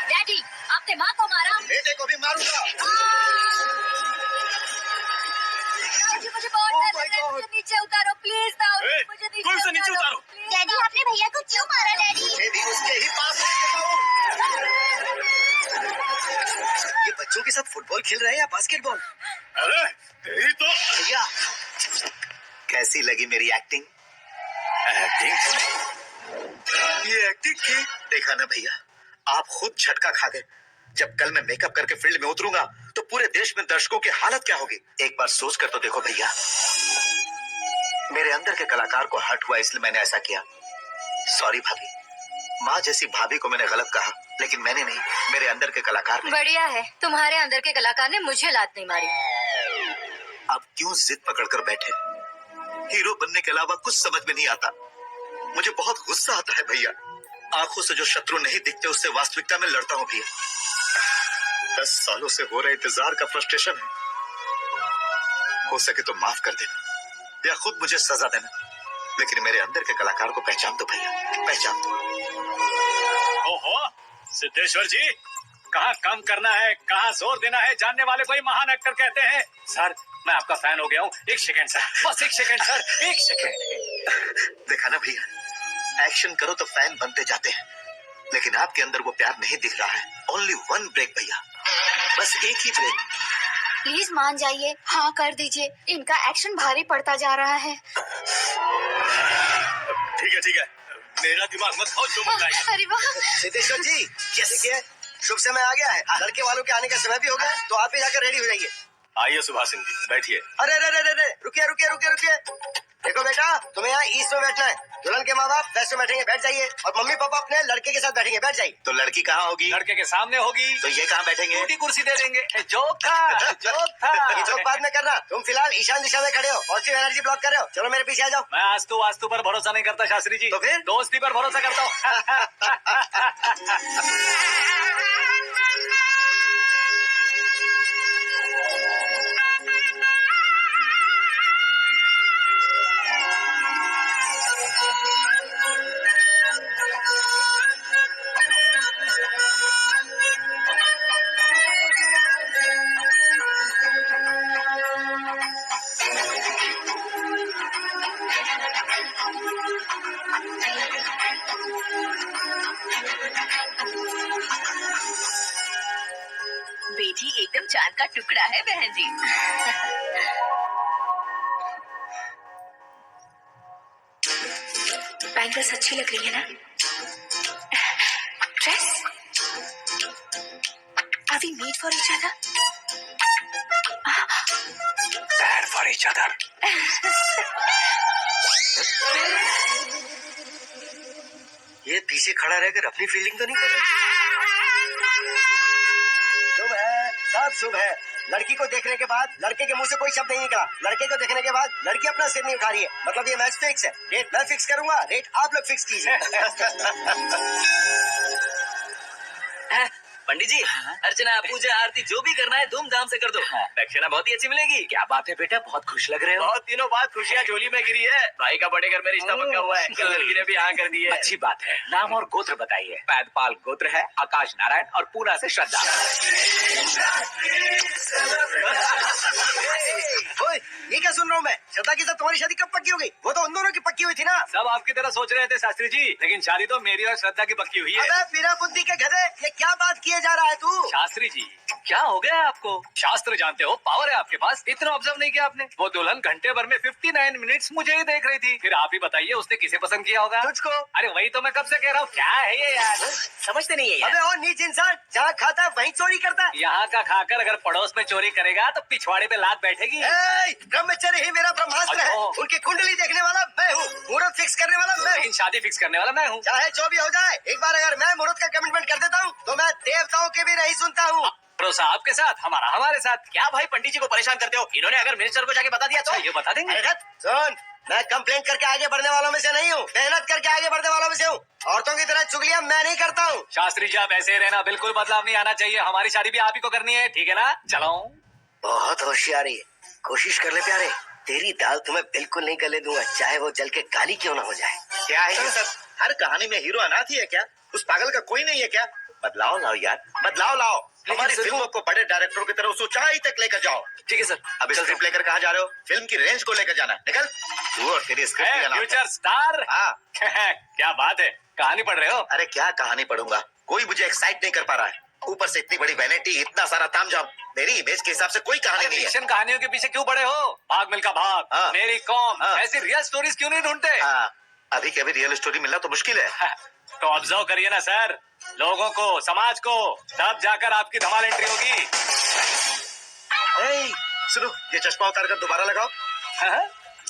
डैडी, आपने माँ को मारा। बेटे को भी मारूंगा। मुझे बहुत Oh डर my लग रहा है। God. मुझे नीचे उतारो प्लीज। ए, मुझे कौन सा नीचे उतारो? डैडी, आपने भैया को क्यों मारा डैडी? मैं भी उसके ही पास रहता हूँ। ये बच्चों के साथ फुटबॉल खेल रहे हैं या बास्केटबॉल? अरे तेरी तो भैया कैसी लगी मेरी एक्टिंग? ये एक्टिंग थी। देखा ना भैया, आप खुद झटका खा गए। जब कल मैं मेकअप करके फील्ड में उतरूंगा तो पूरे देश में दर्शकों की हालत क्या होगी? एक बार सोच कर तो देखो भैया। मेरे अंदर के कलाकार को हर्ट हुआ इसलिए मैंने ऐसा किया। सॉरी भाभी। माँ जैसी भाभी को मैंने गलत कहा, लेकिन मैंने नहीं, मेरे अंदर के कलाकार ने। बढ़िया है, तुम्हारे अंदर के कलाकार ने मुझे लात नहीं मारी। अब क्यों जिद पकड़कर बैठे? हीरो बनने के अलावा कुछ समझ में नहीं आता। मुझे बहुत गुस्सा आता है भैया। आंखों से जो शत्रु नहीं दिखते उससे वास्तविकता में लड़ता हूँ भैया। 10 सालों से हो रहे इंतजार का फ्रस्ट्रेशन है। हो सके तो माफ कर देना या खुद मुझे सजा देना, लेकिन मेरे अंदर के कलाकार को पहचान दो भैया, पहचान दो। ओहो सिद्धेश्वर जी, कहाँ कम करना है, कहाँ जोर देना है, जानने वाले को ही महान एक्टर कहते हैं। सर मैं आपका फैन हो गया हूँ। एक सेकंड सर, बस एक सेकंड सर, एक सेकंड। देखा ना भैया, एक्शन करो तो फैन बनते जाते हैं, लेकिन आपके अंदर वो प्यार नहीं दिख रहा है। ओनली वन ब्रेक भैया, बस एक ही ब्रेक। प्लीज मान जाइए, हाँ कर दीजिए। इनका एक्शन भारी पड़ता जा रहा है। ठीक है, मेरा दिमाग मत खाओ, जो मत खाइए। अरे वाह, सिद्धेश्वर जी देखिए, शुभ समय आ गया है। लड़के वालों के आने का समय भी हो गया, तो आप भी जाकर रेडी हो जाइए। आइए सुभाषिंद जी, बैठिए। अरे अरे अरे अरे, रुकिए रुकिए रुकिए रुकिए। देखो बेटा, तुम्हें यहाँ ईस्ट में बैठना है। दुल्हन के माँ बाप वेस्ट में बैठेंगे, बैठ जाइए। और मम्मी पापा अपने लड़के के साथ बैठेंगे, बैठ जाइए। तो लड़की कहाँ होगी? लड़के के सामने होगी। तो ये कहाँ बैठेंगे? छोटी कुर्सी दे देंगे। जोक था, जोक था। ये जोक बाद में करना। तुम फिलहाल ईशान दिशा में खड़े हो, पॉजिटिव एनर्जी ब्लॉक कर रहे हो। चलो मेरे पीछे आ जाओ। मैं वास्तु पर भरोसा नहीं करता शास्त्री जी। तो फिर? दोस्ती पर भरोसा करता हूँ। बेटी एकदम चांद का टुकड़ा है बहन जी। बैंगल्स अच्छी लग रही है ना? Dress? Are we made for each other? Bad for each other. ये पीछे खड़ा रहकर अपनी फील्डिंग तो नहीं कर रहा। शुभ है, सब शुभ है। लड़की को देखने के बाद लड़के के मुंह से कोई शब्द नहीं निकला। लड़के को देखने के बाद लड़की अपना सिर नहीं उठा रही है। मतलब ये मैच फिक्स है। रेट मैं फिक्स करूंगा, रेट आप लोग फिक्स कीजिए। पंडित जी, अर्चना पूजा आरती जो भी करना है धूमधाम से कर दो। दक्षिणा बहुत ही अच्छी मिलेगी। क्या बात है बेटा, बहुत खुश लग रहे हो। बहुत दिनों बाद खुशियाँ झोली में गिरी है। भाई का बड़े घर में रिश्ता पक्का हुआ है। कल लड़की ने भी हाँ कर दी है। अच्छी बात है। नाम और गोत्र बताइए। पैदपाल गोत्र है, आकाश नारायण और पूना से श्रद्धा। ओए, ये क्या सुन रहा हूँ मैं? श्रद्धा के साथ तुम्हारी शादी कब पक्की हो गई? वो तो उन दोनों की पक्की हुई थी ना। सब आपकी तरह सोच रहे थे शास्त्री जी, लेकिन शादी तो मेरी और श्रद्धा की पक्की हुई है। अबे बिना बुद्धि के गधे, ये क्या बात किए जा रहा है तू? शास्त्री जी, क्या हो गया आपको? शास्त्र जानते हो, पावर है आपके पास। इतना ऑब्जर्व नहीं किया आपने? वो दुल्हन घंटे भर में 59 मिनट्स मुझे ही देख रही थी। फिर आप ही बताइए उसने किसे पसंद किया होगा? तुझको। अरे वही तो मैं कब से कह रहा हूँ, क्या है ये यार? समझते नहीं है यार। अबे ओ नीच इंसान, जहाँ खाता है वहीं चोरी करता है। यहाँ का खाकर अगर पड़ोस में चोरी करेगा तो पिछवाड़े पे लात बैठेगी। ब्रह्मचर्य ही मेरा ब्रह्मास्त्र है। अच्छा। उनकी कुंडली देखने वाला मैं हूँ, मुहूर्त फिक्स करने वाला मैं हूँ। लेकिन शादी फिक्स करने वाला मैं हूँ। चाहे जो भी हो जाए, एक बार अगर मैं मुहूर्त का कमिटमेंट कर देता हूँ तो मैं देवताओं के भी नहीं सुनता हूँ। भरोसा आपके साथ, हमारा हमारे साथ। क्या भाई पंडित जी को परेशान करते हो? इन्होंने अगर मिनिस्टर को जाके बता दिया तो? अच्छा, ये बता देंगे? अरे रत, सुन, मैं कंप्लेंट करके आगे बढ़ने वालों में से नहीं हूँ, मेहनत करके आगे बढ़ने वालों में से हूँ। औरतों की तरह चुगलियाँ मैं नहीं करता हूँ। शास्त्री जी आप ऐसे ही रहना, बिल्कुल बदलाव नहीं आना चाहिए। हमारी शादी भी आप ही को करनी है, ठीक है ना? चलो। बहुत होशियारी है, कोशिश कर ले प्यारे। तेरी दाल तुम्हें बिल्कुल नहीं गले दूंगा, चाहे वो जल के काली क्यों ना हो जाए। क्या है ये सब? हर कहानी में हीरो अनाथ ही है क्या? उस पागल का कोई नहीं है क्या? बदलाव लाओ यार, बदलाव लाओ। हमारी फिल्मों को बड़े डायरेक्टरों की तरह उस ऊंचाई तक लेकर जाओ। ठीक है सर। अब स्क्रिप्ट लेकर कहाँ जा रहे हो? फिल्म की रेंज को लेकर जाना। निकल तू और तेरी स्क्रिप्ट। Future star. हाँ। क्या बात है, कहानी पढ़ रहे हो? अरे क्या कहानी पढ़ूंगा, कोई मुझे एक्साइट नहीं कर पा रहा है। ऊपर से इतनी बड़ी वैनिटी, इतना सारा तामझाम। मेरी इमेज के हिसाब से कोई कहानी नहीं है। फिक्शन कहानियों के पीछे क्यों पड़े हो? भाग मिल्खा भाग, हाँ। मेरी कॉम, हाँ। ऐसी रियल स्टोरीज क्यों नहीं ढूंढते? हाँ, अभी के अभी रियल स्टोरी मिलना तो मुश्किल है। तो ऑब्जर्व करिए ना सर, लोगों को, समाज को, तब जाकर आपकी धमाल एंट्री होगी। ए, सुनो, ये चश्मा उतार कर दोबारा लगाओ।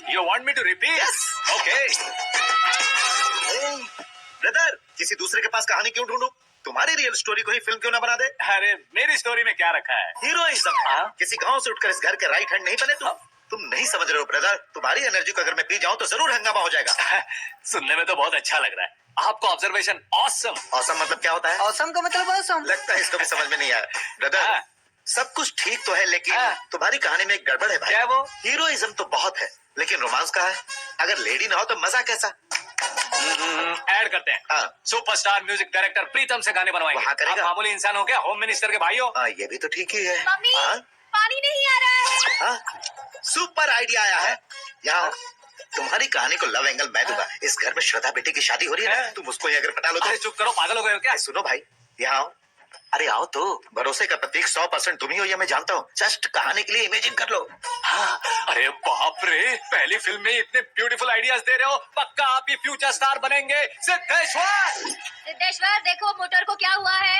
You want me to repeat? Okay. Brother, किसी दूसरे के पास कहानी क्यों ढूंढूं? तुम्हारी रियल स्टोरी को ही फिल्म क्यों ना बना दे? अरे मेरी स्टोरी में क्या रखा है? हीरोइज्म। किसी गांव से उठकर इस घर के राइट हैंड नहीं बने तुम नहीं समझ रहे हो ब्रदर। तुम्हारी एनर्जी को अगर मैं पी जाऊं तो जरूर हंगामा हो जाएगा। सुनने में तो बहुत अच्छा लग रहा है। आपको ऑब्जर्वेशन ऑसम। औसम मतलब क्या होता है? औसम का मतलब औसम। लगता है इसको भी समझ में नहीं आया। ब्रदर, हाँ। सब कुछ ठीक तो है, लेकिन हाँ। तुम्हारी कहानी में एक गड़बड़ है भाई। क्या है वो? हीरोइज्म तो बहुत है, लेकिन रोमांस कहाँ है? अगर लेडी ना हो तो मजा कैसा? ऐड करते हैं। हाँ। सुपरस्टार म्यूजिक डायरेक्टर प्रीतम से गाने बनवाएंगे। वहाँ करेगा? आप मामूली इंसान हो क्या, होम मिनिस्टर के भाई हो? हाँ, ये भी तो ठीक ही है। मम्मी, हाँ? पानी नहीं आ रहा है। हाँ? सुपर आइडिया आया है। यहाँ तुम्हारी कहानी को लव एंगल मैं दूंगा। इस घर में श्रद्धा बेटी की शादी हो रही है ना, तुम उसको ही अगर पटा लो तो। अरे चुप करो, पागल हो गए हो क्या? सुनो भाई, यहाँ आओ। अरे आओ तो, भरोसे का प्रतीक 100% तुम ही हो, ये मैं जानता हूँ। जस्ट कहानी के लिए इमेजिन कर लो। हाँ, अरे बाप रे, पहली फिल्म में इतने ब्यूटीफुल आइडियाज दे रहे हो। पक्का आप ही फ्यूचर स्टार बनेंगे। सिद्धेश्वर, सिद्धेश्वर देखो मोटर को क्या हुआ है।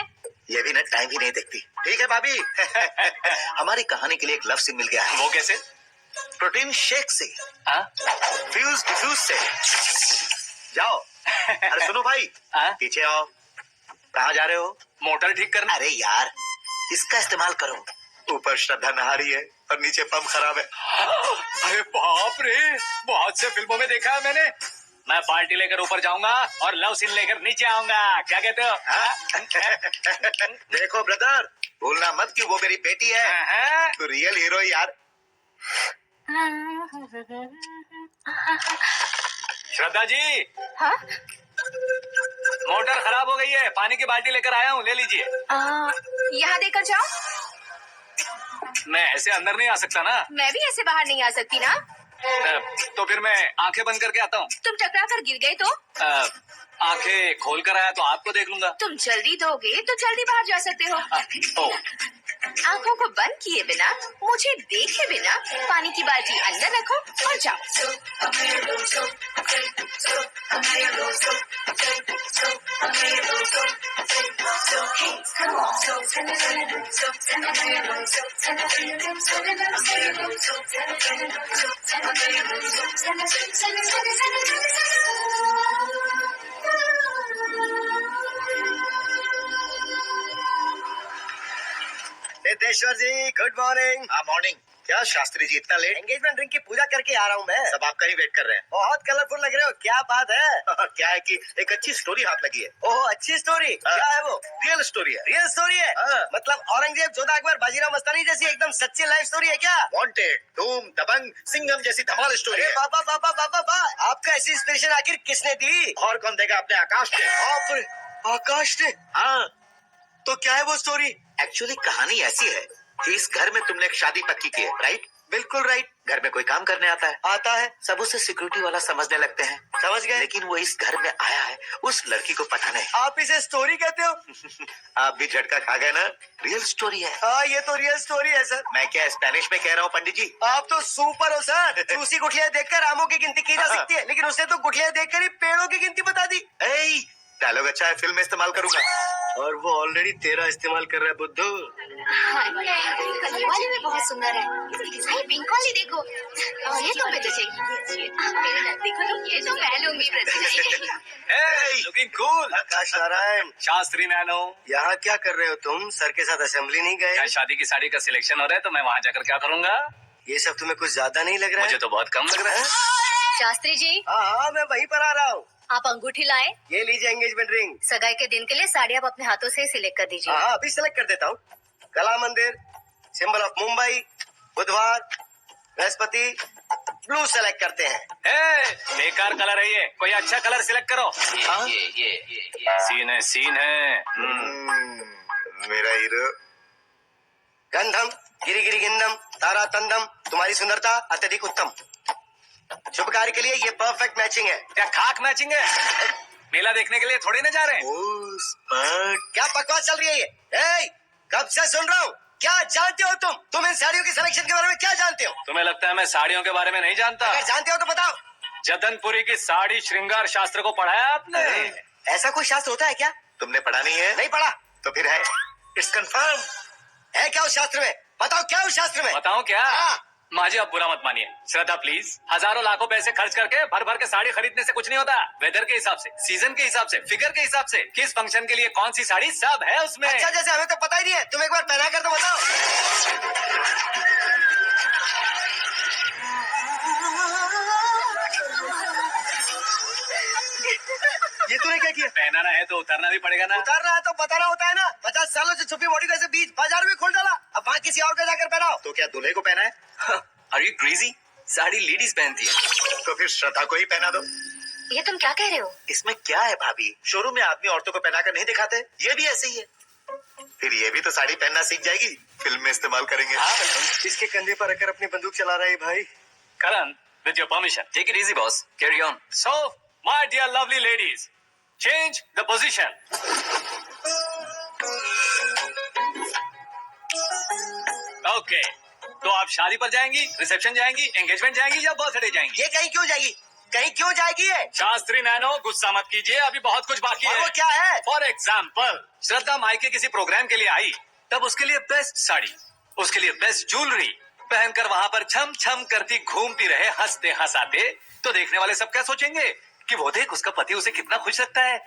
ये भी ना टाइम ही नहीं देखती। ठीक है भाभी। हमारी कहानी के लिए एक लव सीन मिल गया है। वो कैसे? प्रोटीन शेक से, हाँ? फ्यूज डिफ्यूज से। जाओ। अरे सुनो भाई, हाँ? पीछे आओ। कहाँ जा रहे हो? मोटर ठीक करना। अरे यार, इसका इस्तेमाल करो। ऊपर श्रद्धा नहा रही है और नीचे पंप खराब है। अरे बाप रे, बहुत से फिल्मों में देखा है मैंने। मैं पार्टी लेकर ऊपर जाऊंगा और लव सीन लेकर नीचे आऊंगा। क्या कहते हो? हाँ? देखो ब्रदर, भूलना मत कि वो मेरी बेटी है। हाँ? तो रियल हीरो यार। श्रद्धा जी, हाँ? मोटर खराब हो गई है, पानी की बाल्टी लेकर आया हूँ, ले लीजिए। यहाँ देकर जाओ। मैं ऐसे अंदर नहीं आ सकता ना। मैं भी ऐसे बाहर नहीं आ सकती ना। तो फिर मैं आंखें बंद करके आता हूँ। तुम टकरा कर गिर गए तो? आंखें खोल कर आया तो आपको देख लूंगा। तुम जल्दी दोगे तो जल्दी बाहर जा सकते हो। आंखों को बंद किए बिना, मुझे देखे बिना पानी की बाल्टी अंदर रखो और जाओ। सिद्धेश्वर जी गुड मॉर्निंग। हाँ मॉर्निंग। क्या शास्त्री जी इतना लेट? एंगेजमेंट रिंग की पूजा करके आ रहा हूँ मैं। सब आपका ही वेट कर रहे हैं। बहुत कलरफुल लग रहे हो, क्या बात है? क्या है कि एक अच्छी स्टोरी हाथ लगी है। ओह अच्छी स्टोरी, हाँ। क्या है वो? रियल स्टोरी है। रियल स्टोरी है? हाँ। मतलब औरंगजेब, जोधा अकबर, बाजीराव मस्तानी जैसी एकदम सच्ची लाइफ स्टोरी है क्या? वांटेड, धूम, दबंग, सिंघम जैसी धमाल स्टोरी अरे है। बाबा बाबा बाबा बाबा, आपको ऐसी इंस्पिरेशन आखिर किसने दी? और कौन देगा अपने आकाश ने? बाप रे, आकाश ने? हाँ, तो क्या है वो स्टोरी? एक्चुअली कहानी ऐसी है कि इस घर में तुमने एक शादी पक्की की है, राइट? बिल्कुल राइट। घर में कोई काम करने आता है, आता है, सब उसे सिक्योरिटी वाला समझने लगते हैं। समझ गए। लेकिन वो इस घर में आया है उस लड़की को पटाने। आप इसे स्टोरी कहते हो? आप भी झटका खा गए ना? रियल स्टोरी है। हाँ ये तो रियल स्टोरी है सर। मैं क्या स्पेनिश में कह रहा हूँ पंडित जी? आप तो सुपर हो सर। चूसी गुठलियां देखकर आमों की गिनती की जा हाँ। सकती है, लेकिन उसने तो गुठलियां देखकर ही पेड़ों की गिनती बता दी। डायलॉग अच्छा है, फिल्म में इस्तेमाल करूंगा। और वो ऑलरेडी तेरा इस्तेमाल कर रहा है बुद्धू। ये वाली भी बहुत सुंदर है। भाई पिंक वाली देखो, और ये तो मुझे चाहिए। देखो तो ये तो मैं लूंगी Pratibha. Looking cool. Akash Narayan, Shastri Nano, यहाँ क्या कर रहे हो तुम? सर के साथ असेंबली नहीं गए? क्या शादी की साड़ी का सिलेक्शन हो रहा है तो मैं वहाँ जाकर क्या करूँगा? ये सब तुम्हें कुछ ज्यादा नहीं लग रहा है? मुझे तो बहुत कम लग रहा है। शास्त्री जी, हाँ मैं वहीं पर आ रहा हूँ। आप अंगूठी लाए। ये लीजिए एंगेजमेंट रिंग। सगाई के दिन के लिए साड़ी आप अपने हाथों से सिलेक्ट कर दीजिए। हाँ अभी सेलेक्ट कर देता हूँ। कला मंदिर, सिंबल ऑफ मुंबई, बुधवार, बृहस्पति, ब्लू सेलेक्ट करते हैं। बेकार कलर है ये, कोई अच्छा कलर सिलेक्ट करो। ये सीन है। मेरा हीरो। गंधम, गिरी गिरी गिंदम, तारा तंदम, तुम्हारी सुंदरता अत्यधिक उत्तम। शुभ कार्य के लिए ये परफेक्ट मैचिंग है। क्या खाक मैचिंग है? मेला देखने के लिए थोड़ी ना जा रहे हैं। ओ, स्मार्ट। क्या बकवास चल रही है ये? कब से सुन रहा हूँ। क्या जानते हो तुम? तुम इन साड़ियों की सिलेक्शन के बारे में क्या जानते हो? तुम्हें लगता है मैं साड़ियों के बारे में नहीं जानता? अगर जानते हो तो बताओ। जतनपुरी की साड़ी श्रृंगार शास्त्र को पढ़ा है आपने? ऐसा कोई शास्त्र होता है क्या? तुमने पढ़ा नहीं है? नहीं पढ़ा। तो फिर है, इट्स कंफर्म। है क्या उस शास्त्र में? बताओ क्या उस शास्त्र में? बताऊं क्या? हाँ। माजी आप बुरा मत मानिए, श्रद्धा प्लीज। हजारों लाखों पैसे खर्च करके भर भर के साड़ी खरीदने से कुछ नहीं होता। वेदर के हिसाब से, सीजन के हिसाब से, फिगर के हिसाब से, किस फंक्शन के लिए कौन सी साड़ी, सब है उसमें। अच्छा जैसे हमें तो पता ही नहीं है, तुम एक बार पहना कर तो बताओ। ये तूने क्या किया? पहनाना है तो उतरना भी पड़ेगा ना। उतारना है तो बताना होता है ना। 50 सालों से छुपी बॉडी को ऐसे बीच बाजार में खोल डाला, अब वहाँ किसी और को जाकर पहनाओ। तो क्या दूल्हे को पहना है? Are you crazy? Sari ladies पहनती है। तो फिर श्रद्धा को ही पहना दो। ये तुम क्या कह रहे हो? इसमें क्या है भाभी? शोरूम में आदमी औरतों को पहनाकर नहीं दिखाते? ये भी ऐसे ही है। फिर ये भी तो साड़ी पहनना सीख जाएगी, फिल्म में इस्तेमाल करेंगे। इसके कंधे पर रखकर अपनी बंदूक चला रहा है भाई। Karan, with your permission. Take it easy boss, carry on. So, my dear lovely ladies, change the position. Okay. तो आप शादी पर जाएंगी, रिसेप्शन जाएंगी, एंगेजमेंट जाएंगी या बर्थडे जाएंगी? ये कहीं क्यों जाएगी? कहीं क्यों जाएगी ये? शास्त्री नैनो, गुस्सा मत कीजिए, अभी बहुत कुछ बाकी और है। वो क्या है? फॉर एग्जाम्पल, श्रद्धा मायके किसी प्रोग्राम के लिए आई, तब उसके लिए बेस्ट साड़ी, उसके लिए बेस्ट ज्वेलरी पहनकर वहाँ पर छम छम करती घूमती रहे हंसते हंसाते, तो देखने वाले सब क्या सोचेंगे कि वो देख उसका पति उसे कितना खुश रखता है।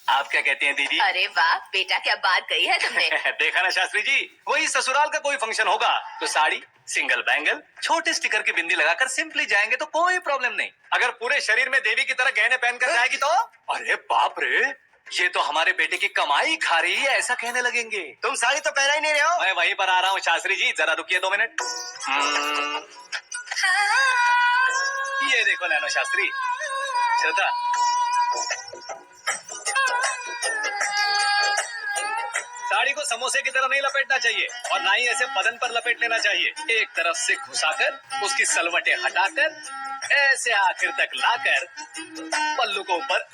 आप क्या कहती हैं दीदी? अरे वाह बेटा, क्या बात कही है तुमने। देखा ना शास्त्री जी, वही ससुराल का कोई फंक्शन होगा तो साड़ी, सिंगल बैंगल, छोटे स्टिकर की बिंदी लगाकर सिंपली जाएंगे तो कोई प्रॉब्लम नहीं। अगर पूरे शरीर में देवी की तरह गहने पहनकर जाएगी तो अरे बाप रे, ये तो हमारे बेटे की कमाई खा रही है, ऐसा कहने लगेंगे। तुम साड़ी तो पहना ही नहीं रहे हो। मैं वहीं पर आ रहा हूँ शास्त्री जी, जरा रुकिए 2 मिनट। ये देखो नैनो शास्त्री, श्रद्धा, साड़ी को समोसे की तरह नहीं लपेटना चाहिए और ना ही ऐसे बदन पर लपेट लेना चाहिए। एक तरफ से घुसाकर उसकी सलवटें हटाकर ऐसे आखिर तक लाकर पल्लू को ऊपर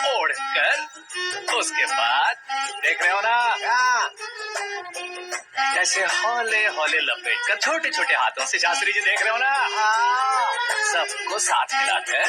ओढ़कर उसके बाद देख रहे हो ना, ऐसे हौले हौले लपेट कर छोटे छोटे हाथों से, शास्त्री जी देख रहे हो ना, सबको साथ मिलाकर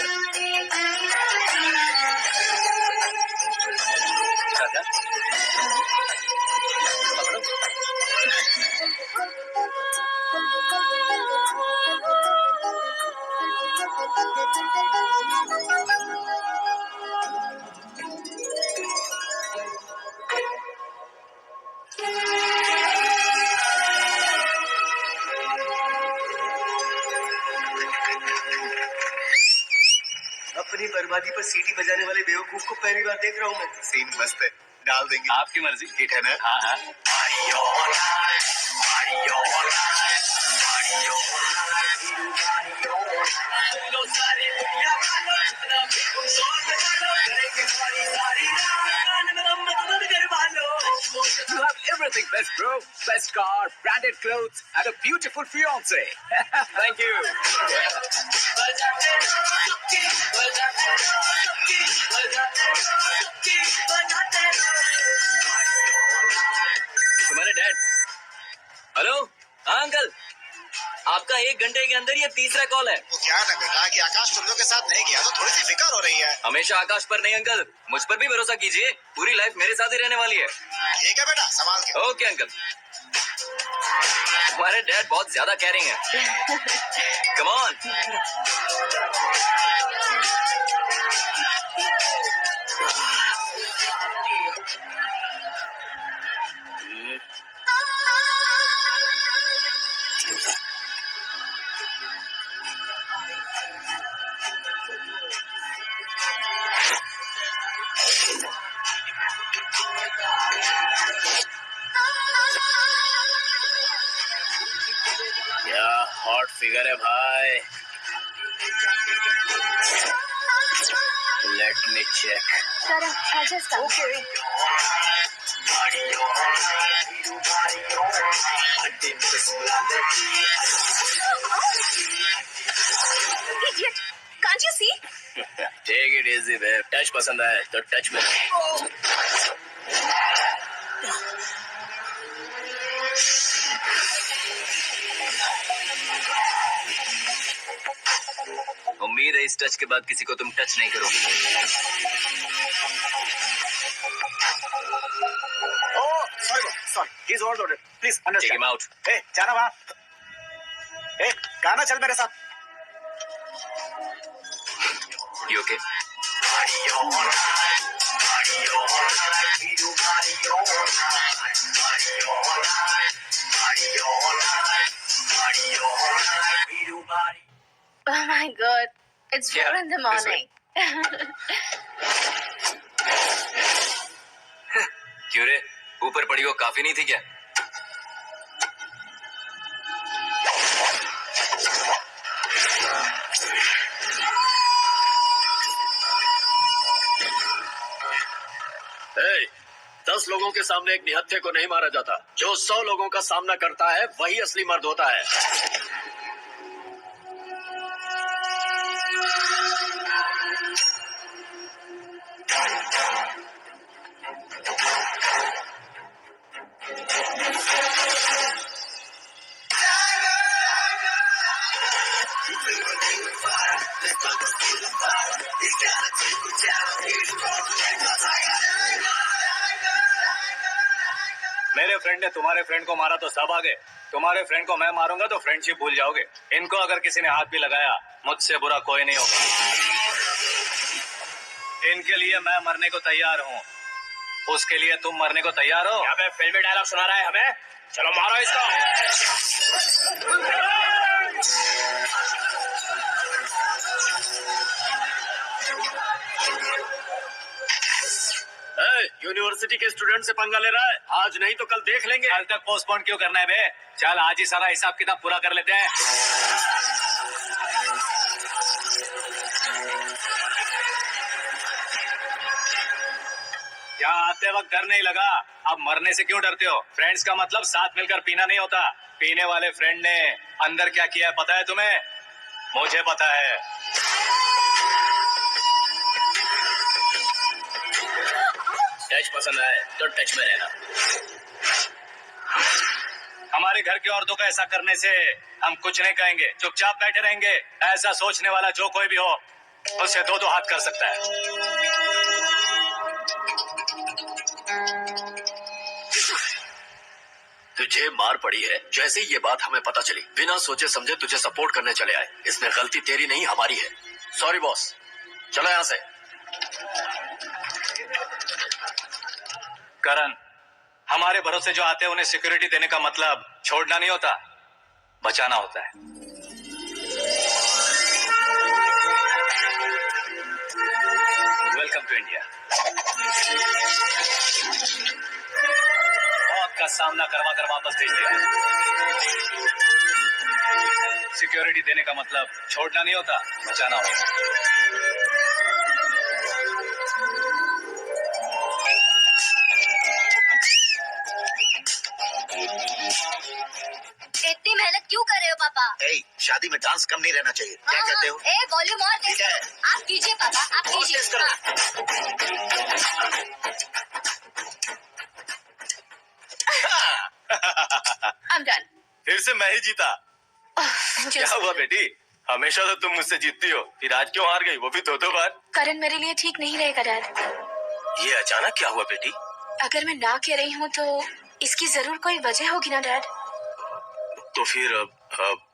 दरवाजे पर सीटी बजाने वाले बेवकूफ को पहली बार देख रहा हूँ मैं। सीन मस्त है, डाल देंगे। आपकी मर्जी। हिट है ना? हाँ हाँ। You have everything best, bro. Best car, branded clothes, and a beautiful fiance. Thank you. तुम्हारे डैड। हेलो, हाँ अंकल, आपका 1 घंटे के अंदर ये तीसरा कॉल है। वो क्या ना बेटा कि आकाश तुम लोग के साथ नहीं गया तो थोड़ी सी फिक्र हो रही है। हमेशा आकाश पर नहीं अंकल, मुझ पर भी भरोसा कीजिए, पूरी लाइफ मेरे साथ ही रहने वाली है। ठीक है बेटा, संभाल के। Okay uncle. तुम्हारे डैड बहुत ज्यादा केयरिंग है। Come on. क्या हॉट फिगर है भाई। Let me check. Karan, I'll just come. Okay. Idiot! Can't you see? Take it easy babe. Touch पसंद आए तो टच में। उम्मीद है इस टच के बाद किसी को तुम टच नहीं करोगे। Oh, sorry. He's overloaded. Please take understand. Him out. Hey, जाना वहाँ। Hey, गाना चल मेरे साथ। You okay? Oh my God! It's 4 in the this way. morning. क्यों रे, ऊपर पड़ी हो काफी नहीं थी क्या? Hey, 10 लोगों के सामने एक निहत्थे को नहीं मारा जाता। जो 100 लोगों का सामना करता है वही असली मर्द होता है। मेरे फ्रेंड ने तुम्हारे फ्रेंड को मारा तो सब आ गए। तुम्हारे फ्रेंड को मैं मारूंगा तो फ्रेंडशिप भूल जाओगे। इनको अगर किसी ने हाथ भी लगाया, मुझसे बुरा कोई नहीं होगा। इनके लिए मैं मरने को तैयार हूँ। उसके लिए तुम मरने को तैयार हो? क्या बे फिल्मी डायलॉग सुना रहा है हमें? चलो मारो इसको। यूनिवर्सिटी के स्टूडेंट से पंगा ले रहा है। आज नहीं तो कल देख लेंगे। कल तक पोस्टपोन क्यों करना है बे? चल आज ही सारा हिसाब किताब पूरा कर लेते हैं। क्या आते वक्त डर नहीं लगा? अब मरने से क्यों डरते हो? फ्रेंड्स का मतलब साथ मिलकर पीना नहीं होता। पीने वाले फ्रेंड ने अंदर क्या किया है पता है तुम्हें? मुझे पता है। टच पसंद आए तो टच में रहना। हमारे घर की औरतों को ऐसा करने से हम कुछ नहीं कहेंगे, चुपचाप बैठे रहेंगे। ऐसा सोचने वाला जो कोई भी हो, उससे दो दो हाथ कर सकता है। तुझे मार पड़ी है। जैसे ही ये बात हमें पता चली, बिना सोचे समझे तुझे सपोर्ट करने चले आए। इसमें गलती तेरी नहीं हमारी है। सॉरी बॉस, चलो यहाँ से। करण, हमारे भरोसे जो आते हैं उन्हें सिक्योरिटी देने का मतलब छोड़ना नहीं होता, बचाना होता है। To India. मौत का सामना करवा कर वापस भेज दिया। सिक्योरिटी देने का मतलब छोड़ना नहीं होता, बचाना होता। इतनी मेहनत क्यों कर रहे हो पापा? ए, शादी में डांस कम नहीं रहना चाहिए, क्या कहते हो? ए वॉल्यूम और तेज ठीक है। करो। आप कीजिए पापा, आप और कीजिए। तेज करो। हाँ। I'm done. फिर से मैं ही जीता। क्या हुआ बेटी? हमेशा तो तुम मुझसे जीतती हो, फिर आज क्यों हार गई, वो भी दो बार? करण मेरे लिए ठीक नहीं रहेगा डैड। ये अचानक क्या हुआ बेटी? अगर मैं ना कह रही हूँ तो इसकी जरूर कोई वजह होगी ना डैड। तो फिर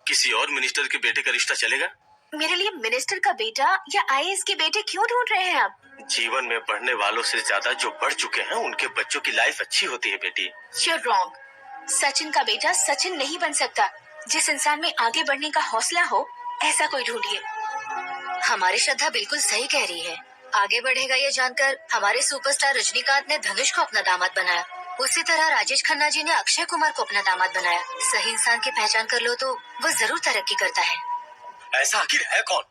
किसी और मिनिस्टर के बेटे का रिश्ता चलेगा? मेरे लिए मिनिस्टर का बेटा या आईएएस के बेटे क्यों ढूंढ रहे हैं आप? जीवन में पढ़ने वालों से ज्यादा जो बढ़ चुके हैं उनके बच्चों की लाइफ अच्छी होती है बेटी। You're wrong. सचिन का बेटा सचिन नहीं बन सकता। जिस इंसान में आगे बढ़ने का हौसला हो ऐसा कोई ढूंढिए। हमारी श्रद्धा बिल्कुल सही कह रही है। आगे बढ़ेगा ये जानकर हमारे सुपरस्टार रजनीकांत ने धनुष को अपना दामाद बनाया। उसी तरह राजेश खन्ना जी ने अक्षय कुमार को अपना दामाद बनाया। सही इंसान की पहचान कर लो तो वो जरूर तरक्की करता है। ऐसा आखिर है कौन?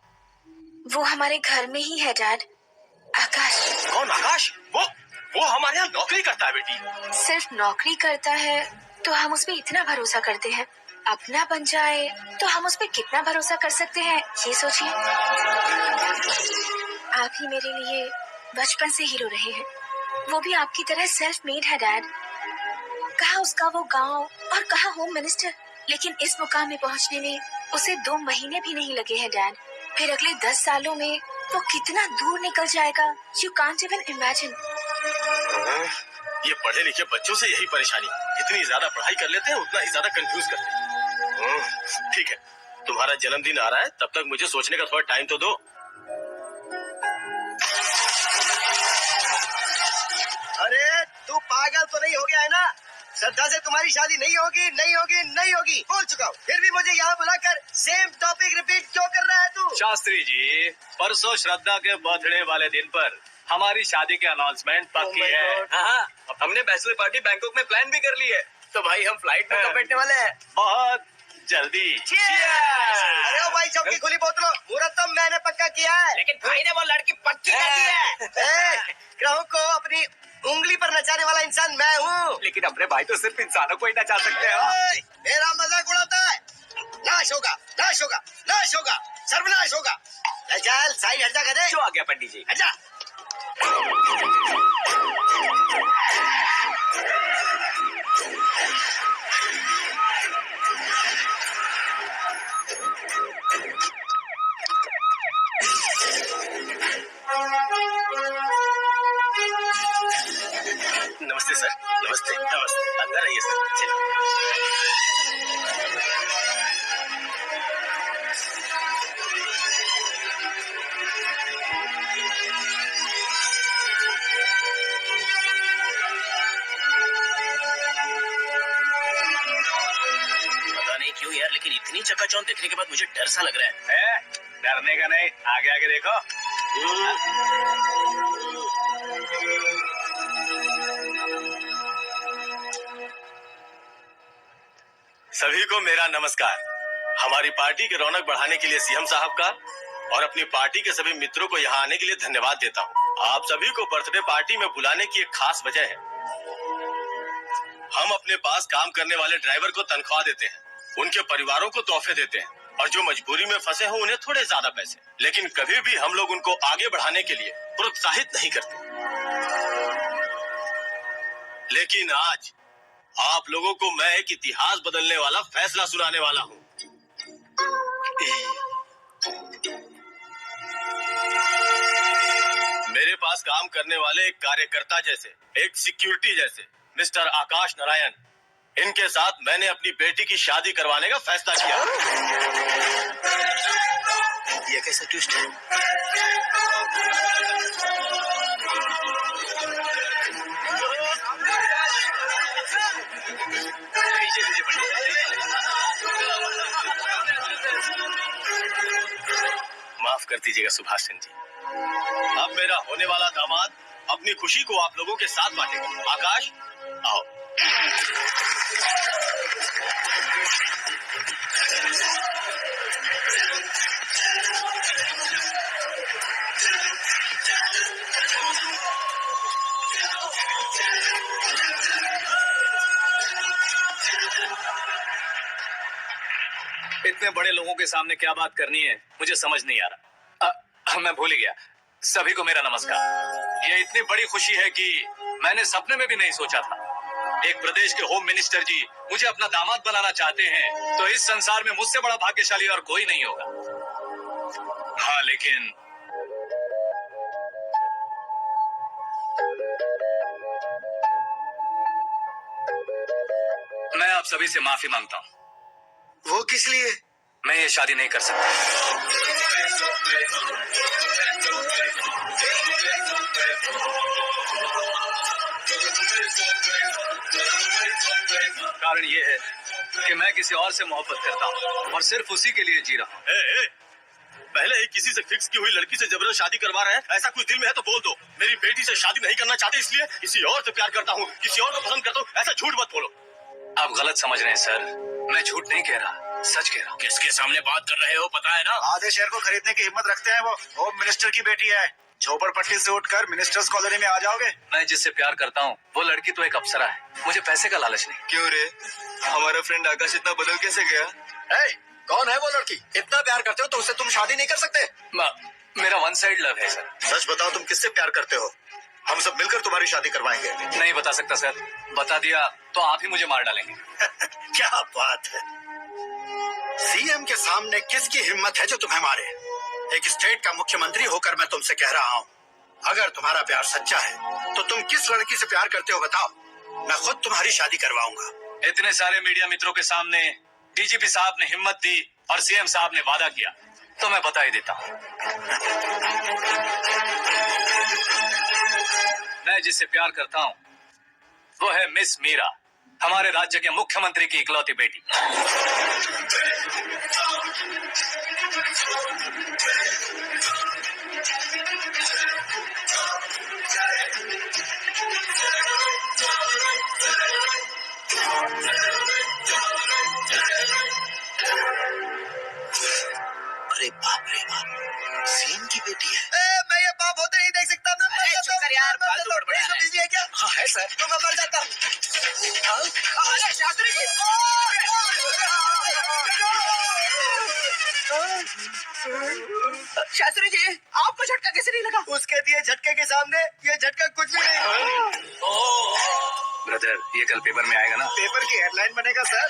वो हमारे घर में ही है डैड। आकाश। कौन आकाश? वो हमारे यहाँ नौकरी करता है बेटी। सिर्फ नौकरी करता है तो हम उस पर इतना भरोसा करते हैं। अपना बन जाए तो हम उस पर कितना भरोसा कर सकते हैं ये सोचिए। आप ही मेरे लिए बचपन से हीरो रहे हैं। वो भी आपकी तरह सेल्फ मेड है डैड। कहा उसका वो गांव और कहा होम मिनिस्टर, लेकिन इस मुकाम में पहुंचने में उसे 2 महीने भी नहीं लगे हैं डैड। फिर अगले 10 सालों में वो कितना दूर निकल जाएगा, यू कांट इवन इमेजिन। ये पढ़े लिखे बच्चों से यही परेशानी, जितनी ज्यादा पढ़ाई कर लेते हैं उतना ही ज्यादा कंफ्यूज करते हैं। ठीक है, तुम्हारा जन्मदिन आ रहा है, तब तक मुझे सोचने का थोड़ा टाइम तो दो। अरे तू पागल तो नहीं हो गया है ना? श्रद्धा से तुम्हारी शादी नहीं होगी, नहीं होगी, नहीं होगी, बोल चुका हूँ। फिर भी मुझे यहाँ बुलाकर सेम टॉपिक रिपीट क्यों कर रहा है तू? शास्त्री जी, परसों श्रद्धा के बर्थडे वाले दिन पर हमारी शादी की अनाउंसमेंट पक्की Oh my है। God. हाँ, हमने बैचलर पार्टी बैंकॉक में प्लान भी कर ली है। तो भाई हम फ्लाइट में कब बैठने वाले हैं? बहुत जल्दी। अरे ओ भाई सबकी खुली बोतलों, मुहूर्त तो मैंने पक्का किया है। लेकिन भाई ने वो लड़की पक्की कर दी है। ग्राहक को अपनी उंगली पर नचाने वाला इंसान मैं हूँ। लेकिन अपने भाई तो सिर्फ इंसानों को ही नचा सकते हैं। मेरा मजाक उड़ाता है। नाश होगा, नाश होगा, नाश होगा, सर्वनाश होगा। चल साइड हट जा गधे। जो आ गया पंडित जी। हट जा। नमस्ते सर। नमस्ते नमस्ते, अंदर आइए सर। पता नहीं क्यों यार, लेकिन इतनी चकाचौंध देखने के बाद मुझे डर सा लग रहा है। डरने का नहीं, आगे आगे देखो। सभी को मेरा नमस्कार। हमारी पार्टी की रौनक बढ़ाने के लिए सीएम साहब का और अपनी पार्टी के सभी मित्रों को यहाँ आने के लिए धन्यवाद देता हूँ। आप सभी को बर्थडे पार्टी में बुलाने की एक खास वजह है। हम अपने पास काम करने वाले ड्राइवर को तनख्वाह देते हैं, उनके परिवारों को तोहफे देते हैं और जो मजबूरी में फंसे हो उन्हें थोड़े ज्यादा पैसे। लेकिन कभी भी हम लोग उनको आगे बढ़ाने के लिए प्रोत्साहित नहीं करते। लेकिन आज आप लोगों को मैं एक इतिहास बदलने वाला फैसला सुनाने वाला हूँ। मेरे पास काम करने वाले एक कार्यकर्ता जैसे, एक सिक्योरिटी जैसे मिस्टर आकाश नारायण, इनके साथ मैंने अपनी बेटी की शादी करवाने का फैसला किया। ये कैसा ट्विस्ट है? माफ कर दीजिएगा सुभाष सिंह जी, अब मेरा होने वाला दामाद अपनी खुशी को आप लोगों के साथ बांटेगा। आकाश, आओ। इतने बड़े लोगों के सामने क्या बात करनी है मुझे समझ नहीं आ रहा। मैं भूल ही गया। सभी को मेरा नमस्कार। ये इतनी बड़ी खुशी है कि मैंने सपने में भी नहीं सोचा था। एक प्रदेश के होम मिनिस्टर जी मुझे अपना दामाद बनाना चाहते हैं, तो इस संसार में मुझसे बड़ा भाग्यशाली और कोई नहीं होगा। हाँ, लेकिन मैं आप सभी से माफी मांगता हूँ। वो किस लिए? मैं ये शादी नहीं कर सकता। कारण ये है कि मैं किसी और से मोहब्बत करता हूँ और सिर्फ उसी के लिए जी रहा हूँ। पहले ही किसी से फिक्स की हुई लड़की से जबरदस्त शादी करवा रहे हैं। ऐसा कुछ दिल में है तो बोल दो। मेरी बेटी से शादी नहीं करना चाहते इसलिए किसी और से प्यार करता हूँ, किसी और को पसंद करता हूँ, ऐसा झूठ मत बोलो। आप गलत समझ रहे हैं सर। मैं झूठ नहीं कह रहा, सच कह रहा हूँ। किसके सामने बात कर रहे हो पता है ना? आधे शहर को खरीदने की हिम्मत रखते हैं वो। होम मिनिस्टर की बेटी है। झोपड़पट्टी से उठकर मिनिस्टर्स कॉलोनी में आ जाओगे। मैं जिससे प्यार करता हूँ वो लड़की तो एक अप्सरा है। मुझे पैसे का लालच नहीं। क्यों रे? हमारा फ्रेंड आकाश इतना बदल कैसे गया? कौन है वो लड़की? इतना प्यार करते हो तो उससे तुम शादी नहीं कर सकते? मेरा वन साइड लव है सर। सच बताओ, तुम किससे प्यार करते हो? हम सब मिलकर तुम्हारी शादी करवाएंगे। नहीं बता सकता सर। बता दिया तो आप ही मुझे मार डालेंगे। क्या बात है। सीएम के सामने किसकी हिम्मत है जो तुम्हें मारे? एक स्टेट का मुख्यमंत्री होकर मैं तुमसे कह रहा हूँ, अगर तुम्हारा प्यार सच्चा है तो तुम किस लड़की से प्यार करते हो बताओ। मैं खुद तुम्हारी शादी करवाऊंगा। इतने सारे मीडिया मित्रों के सामने डीजीपी साहब ने हिम्मत दी और सीएम साहब ने वादा किया, तो मैं बता ही देता हूँ। मैं जिससे प्यार करता हूँ वो है मिस मीरा, हमारे राज्य के मुख्यमंत्री की इकलौती बेटी। अरे बाप रे बाप, सीएम की बेटी है। मैं ये पाप होते नहीं देख सकता। मैं मर जाता चुप कर यार, हूँ। फालतू बड़बड़ा रहा है। बिजली है क्या? हाँ है सर। तो मैं मर जाता हूँ। अरे शास्त्री जी! शास्त्री जी, आपको झटका कैसे नहीं लगा? उसके दिए झटके के सामने ये झटका कुछ भी नहीं। ब्रदर, ये कल पेपर में आएगा ना? पेपर की हेडलाइन बनेगा सर।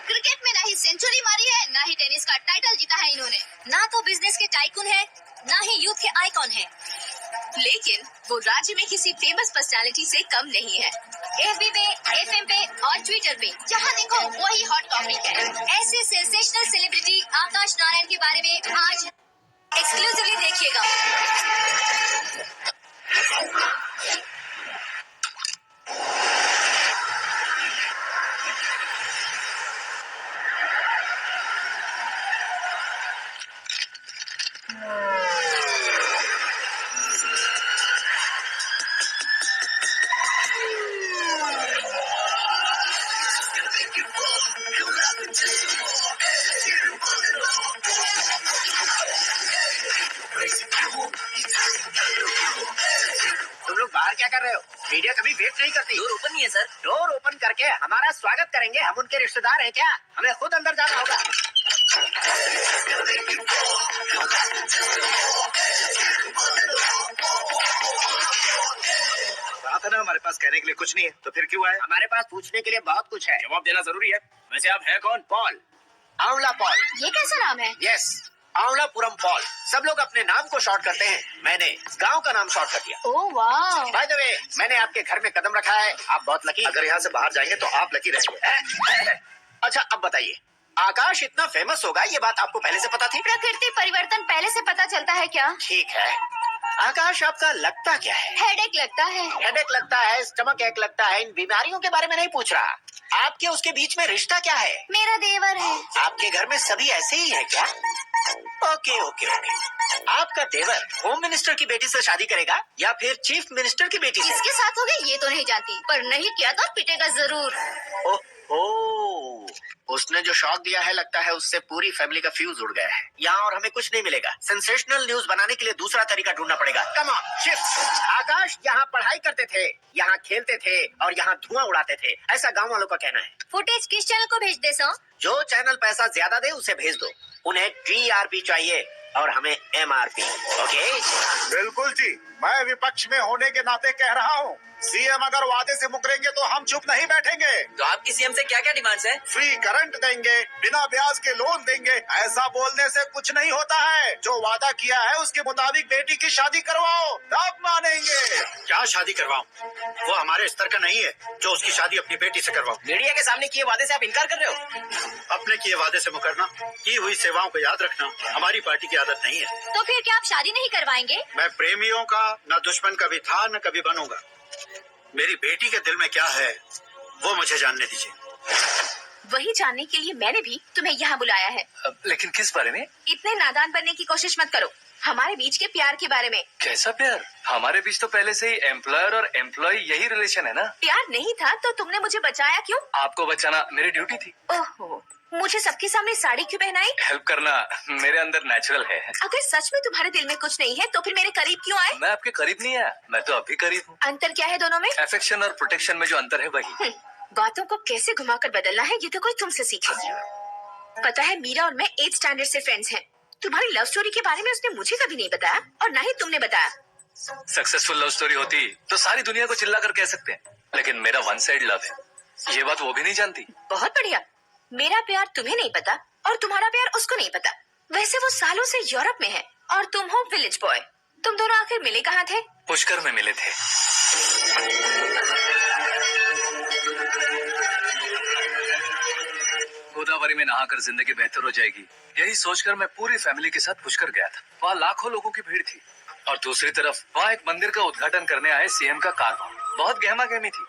क्रिकेट में ना ही सेंचुरी मारी है, ना ही टेनिस का टाइटल जीता है इन्होंने। ना तो बिजनेस के टाइकून है, ना ही यूथ के आइकॉन है। लेकिन वो राज्य में किसी फेमस पर्सनालिटी से कम नहीं है। एफबी पे, एफएम पे और ट्विटर पे जहाँ देखो वही हॉट टॉपिक है। ऐसे सेंसेशनल सेलिब्रिटी आकाश नारायण के बारे में आज एक्सक्लूसिवली देखिएगा। तुम लोग बाहर क्या कर रहे हो? मीडिया कभी वेट नहीं करती। डोर ओपन नहीं है सर। डोर ओपन करके हमारा स्वागत करेंगे। हम उनके रिश्तेदार हैं क्या? हमें खुद अंदर जाना होगा। कहा था ना हमारे पास कहने के लिए कुछ नहीं है, तो फिर क्यों आए? हमारे पास पूछने के लिए बहुत कुछ है। जवाब देना जरूरी है। वैसे आप हैं कौन? पॉल, आंवला पॉल। ये कैसा नाम है? Yes, Amvalapuram Paul. सब लोग अपने नाम को शॉर्ट करते हैं, मैंने गांव का नाम शॉर्ट कर दिया। ओह वाह। बाय द वे, मैंने आपके घर में कदम रखा है। आप बहुत लकी। अगर यहाँ से बाहर जाएंगे तो आप लकी रहेंगे। अच्छा अब बताइए, आकाश इतना फेमस होगा ये बात आपको पहले से पता थी? प्रकृति परिवर्तन पहले से पता चलता है क्या? ठीक है, आकाश आपका लगता क्या है? हेडेक लगता है। हेडेक लगता है, स्टमक एक लगता है, इन बीमारियों के बारे में नहीं पूछ रहा। आपके उसके बीच में रिश्ता क्या है? मेरा देवर है। आपके घर में सभी ऐसे ही है क्या? Okay okay okay. आपका देवर होम मिनिस्टर की बेटी से शादी करेगा या फिर चीफ मिनिस्टर की बेटी से? किसके साथ होगा ये तो नहीं जानती, पर नहीं किया तो पिटेगा जरूर। ओह, उसने जो शॉक दिया है लगता है उससे पूरी फैमिली का फ्यूज उड़ गया है। यहाँ और हमें कुछ नहीं मिलेगा। सेंसेशनल न्यूज बनाने के लिए दूसरा तरीका ढूंढना पड़ेगा। Come on, shift. आकाश यहाँ पढ़ाई करते थे, यहाँ खेलते थे और यहाँ धुआं उड़ाते थे, ऐसा गांव वालों का कहना है। फुटेज किस चैनल को भेज दे सो? जो चैनल पैसा ज्यादा दे उसे भेज दो। उन्हें TRP चाहिए और हमें MRP। ओके? बिल्कुल जी, मैं विपक्ष में होने के नाते कह रहा हूँ, सीएम अगर वादे से मुकरेंगे तो हम चुप नहीं बैठेंगे। तो आपकी सीएम से क्या क्या डिमांड्स है? फ्री करंट देंगे, बिना ब्याज के लोन देंगे। ऐसा बोलने से कुछ नहीं होता है। जो वादा किया है उसके मुताबिक बेटी की शादी करवाओ, तब मानेंगे। क्या शादी करवाऊं? वो हमारे स्तर का नहीं है जो उसकी शादी अपनी बेटी से करवाऊं। मीडिया के सामने किए वादे से आप इनकार कर रहे हो? अपने किए वादे से मुकरना, की हुई सेवाओं को याद रखना हमारी पार्टी की आदत नहीं है। तो फिर क्या आप शादी नहीं करवाएंगे? मैं प्रेमियों का न दुश्मन कभी था न कभी बनूंगा। मेरी बेटी के दिल में क्या है वो मुझे जानने दीजिए। वही जानने के लिए मैंने भी तुम्हें यहाँ बुलाया है। लेकिन किस बारे में? इतने नादान बनने की कोशिश मत करो। हमारे बीच के प्यार के बारे में। कैसा प्यार? हमारे बीच तो पहले से ही एम्प्लॉयर और एम्प्लॉय यही रिलेशन है ना। प्यार नहीं था तो तुमने मुझे बचाया क्यों? आपको बचाना मेरी ड्यूटी थी। ओहो, मुझे सबके सामने साड़ी क्यों पहनाई? हेल्प करना मेरे अंदर नेचुरल है। अगर सच में तुम्हारे दिल में कुछ नहीं है तो फिर मेरे करीब क्यों आए? मैं आपके करीब नहीं आया, मैं तो अभी करीब हूँ। अंतर क्या है दोनों में? अफेक्शन और प्रोटेक्शन में जो अंतर है वही। बातों को कैसे घुमाकर बदलना है ये तो कोई तुमसे सीखे। पता है मीरा और मैं 8th स्टैंडर्ड से फ्रेंड्स हैं। तुम्हारी लव स्टोरी के बारे में उसने मुझे कभी नहीं बताया और ना ही तुमने बताया। सक्सेसफुल लव स्टोरी होती तो सारी दुनिया को चिल्ला कर कह सकते हैं, लेकिन मेरा वन साइड लव है। ये बात वो भी नहीं जानती। बहुत बढ़िया। मेरा प्यार तुम्हें नहीं पता और तुम्हारा प्यार उसको नहीं पता। वैसे वो सालों से यूरोप में है और तुम हो विलेज बॉय। तुम दोनों आखिर मिले कहाँ थे? पुष्कर में मिले थे। गोदावरी में नहाकर जिंदगी बेहतर हो जाएगी, यही सोचकर मैं पूरी फैमिली के साथ पुष्कर गया था। वहाँ लाखों लोगों की भीड़ थी और दूसरी तरफ वहाँ एक मंदिर का उद्घाटन करने आए सीएम का कारवां। बहुत गहमा गहमी थी।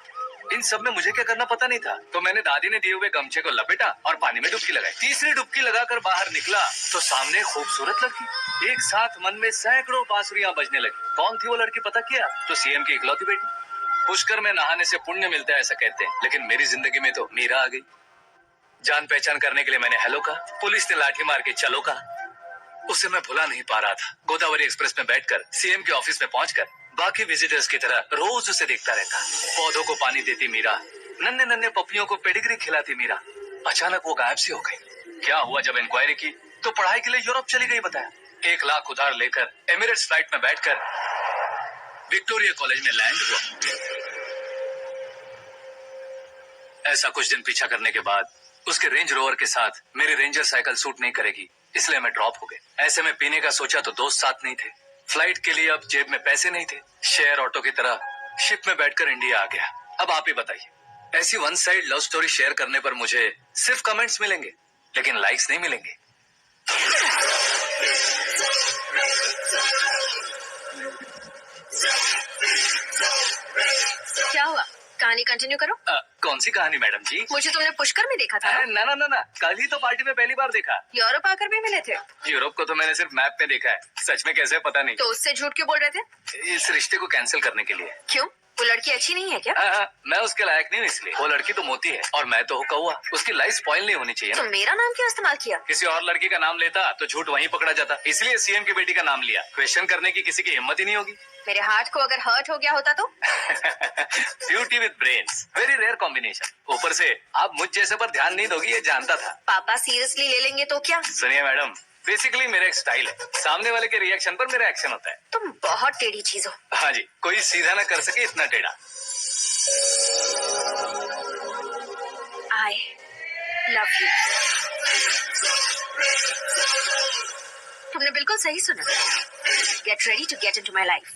इन सब में मुझे क्या करना पता नहीं था, तो मैंने दादी ने दिए हुए गमछे को लपेटा और पानी में डुबकी लगाई। तीसरी डुबकी लगाकर बाहर निकला तो सामने खूबसूरत लड़की। एक साथ मन में सैकड़ों बांसुरियां बजने लगी। कौन थी वो लड़की पता किया? तो सीएम की इकलौती बेटी। पुष्कर में नहाने से पुण्य मिलता है ऐसा कहते हैं, लेकिन मेरी जिंदगी में तो मीरा आ गई। जान पहचान करने के लिए मैंने हेलो कहा, पुलिस ने लाठी मार के चलो कहा। उसे मैं भुला नहीं पा रहा था। गोदावरी एक्सप्रेस में बैठकर सीएम के ऑफिस में पहुंचकर बाकी विजिटर्स की तरह रोज उसे देखता रहता। पौधों को पानी देती मीरा, नन्हे नन्हे पपियों को पेडिग्री खिलाती मीरा। अचानक वो गायब सी हो गई। क्या हुआ? जब इंक्वायरी की तो पढ़ाई के लिए यूरोप चली गई बताया। 1 लाख उधार लेकर एमिरेट्स फ्लाइट में बैठकर विक्टोरिया कॉलेज में लैंड हुआ। ऐसा कुछ दिन पीछा करने के बाद उसके रेंज रोवर के साथ मेरी रेंजर साइकिल सूट नहीं करेगी, इसलिए मैं ड्रॉप हो गए। ऐसे में पीने का सोचा तो दोस्त साथ नहीं थे। फ्लाइट के लिए अब जेब में पैसे नहीं थे। शेयर ऑटो की तरह शिप में बैठकर इंडिया आ गया। अब आप ही बताइए, ऐसी one side love story share करने पर मुझे सिर्फ कमेंट्स मिलेंगे, लेकिन लाइक्स नहीं मिलेंगे। क्या हुआ? कहानी कंटिन्यू करो। कौन सी कहानी मैडम जी? मुझे तुमने पुष्कर में देखा था। ना ना ना ना, कल ही तो पार्टी में पहली बार देखा। यूरोप आकर भी मिले थे। यूरोप को तो मैंने सिर्फ मैप में देखा है, सच में कैसे पता नहीं। तो उससे झूठ क्यों बोल रहे थे? इस रिश्ते को कैंसिल करने के लिए। क्यों? वो लड़की अच्छी नहीं है क्या? मैं उसके लायक नहीं हूँ इसलिए। वो लड़की तो मोती है और मैं तो हूँ कौवा। उसकी लाइफ स्पॉइल नहीं होनी चाहिए तो ना। मेरा नाम क्यों इस्तेमाल किया? किसी और लड़की का नाम लेता तो झूठ वहीं पकड़ा जाता, इसलिए सीएम की बेटी का नाम लिया। क्वेश्चन करने की किसी की हिम्मत ही नहीं होगी। मेरे हार्ट को अगर हर्ट हो गया होता तो? Beauty with brains, very rare combination. ऊपर से आप मुझ जैसे पर ध्यान नहीं दोगी ये जानता था। पापा सीरियसली ले लेंगे तो क्या? सुनिए मैडम, बेसिकली मेरा एक स्टाइल है, सामने वाले के रिएक्शन पर मेरा एक्शन होता है। तुम बहुत टेढ़ी चीज हो। हाँ जी, कोई सीधा ना कर सके इतना टेढ़ा। I love you. तुमने बिल्कुल सही सुना। Get ready to get into my life.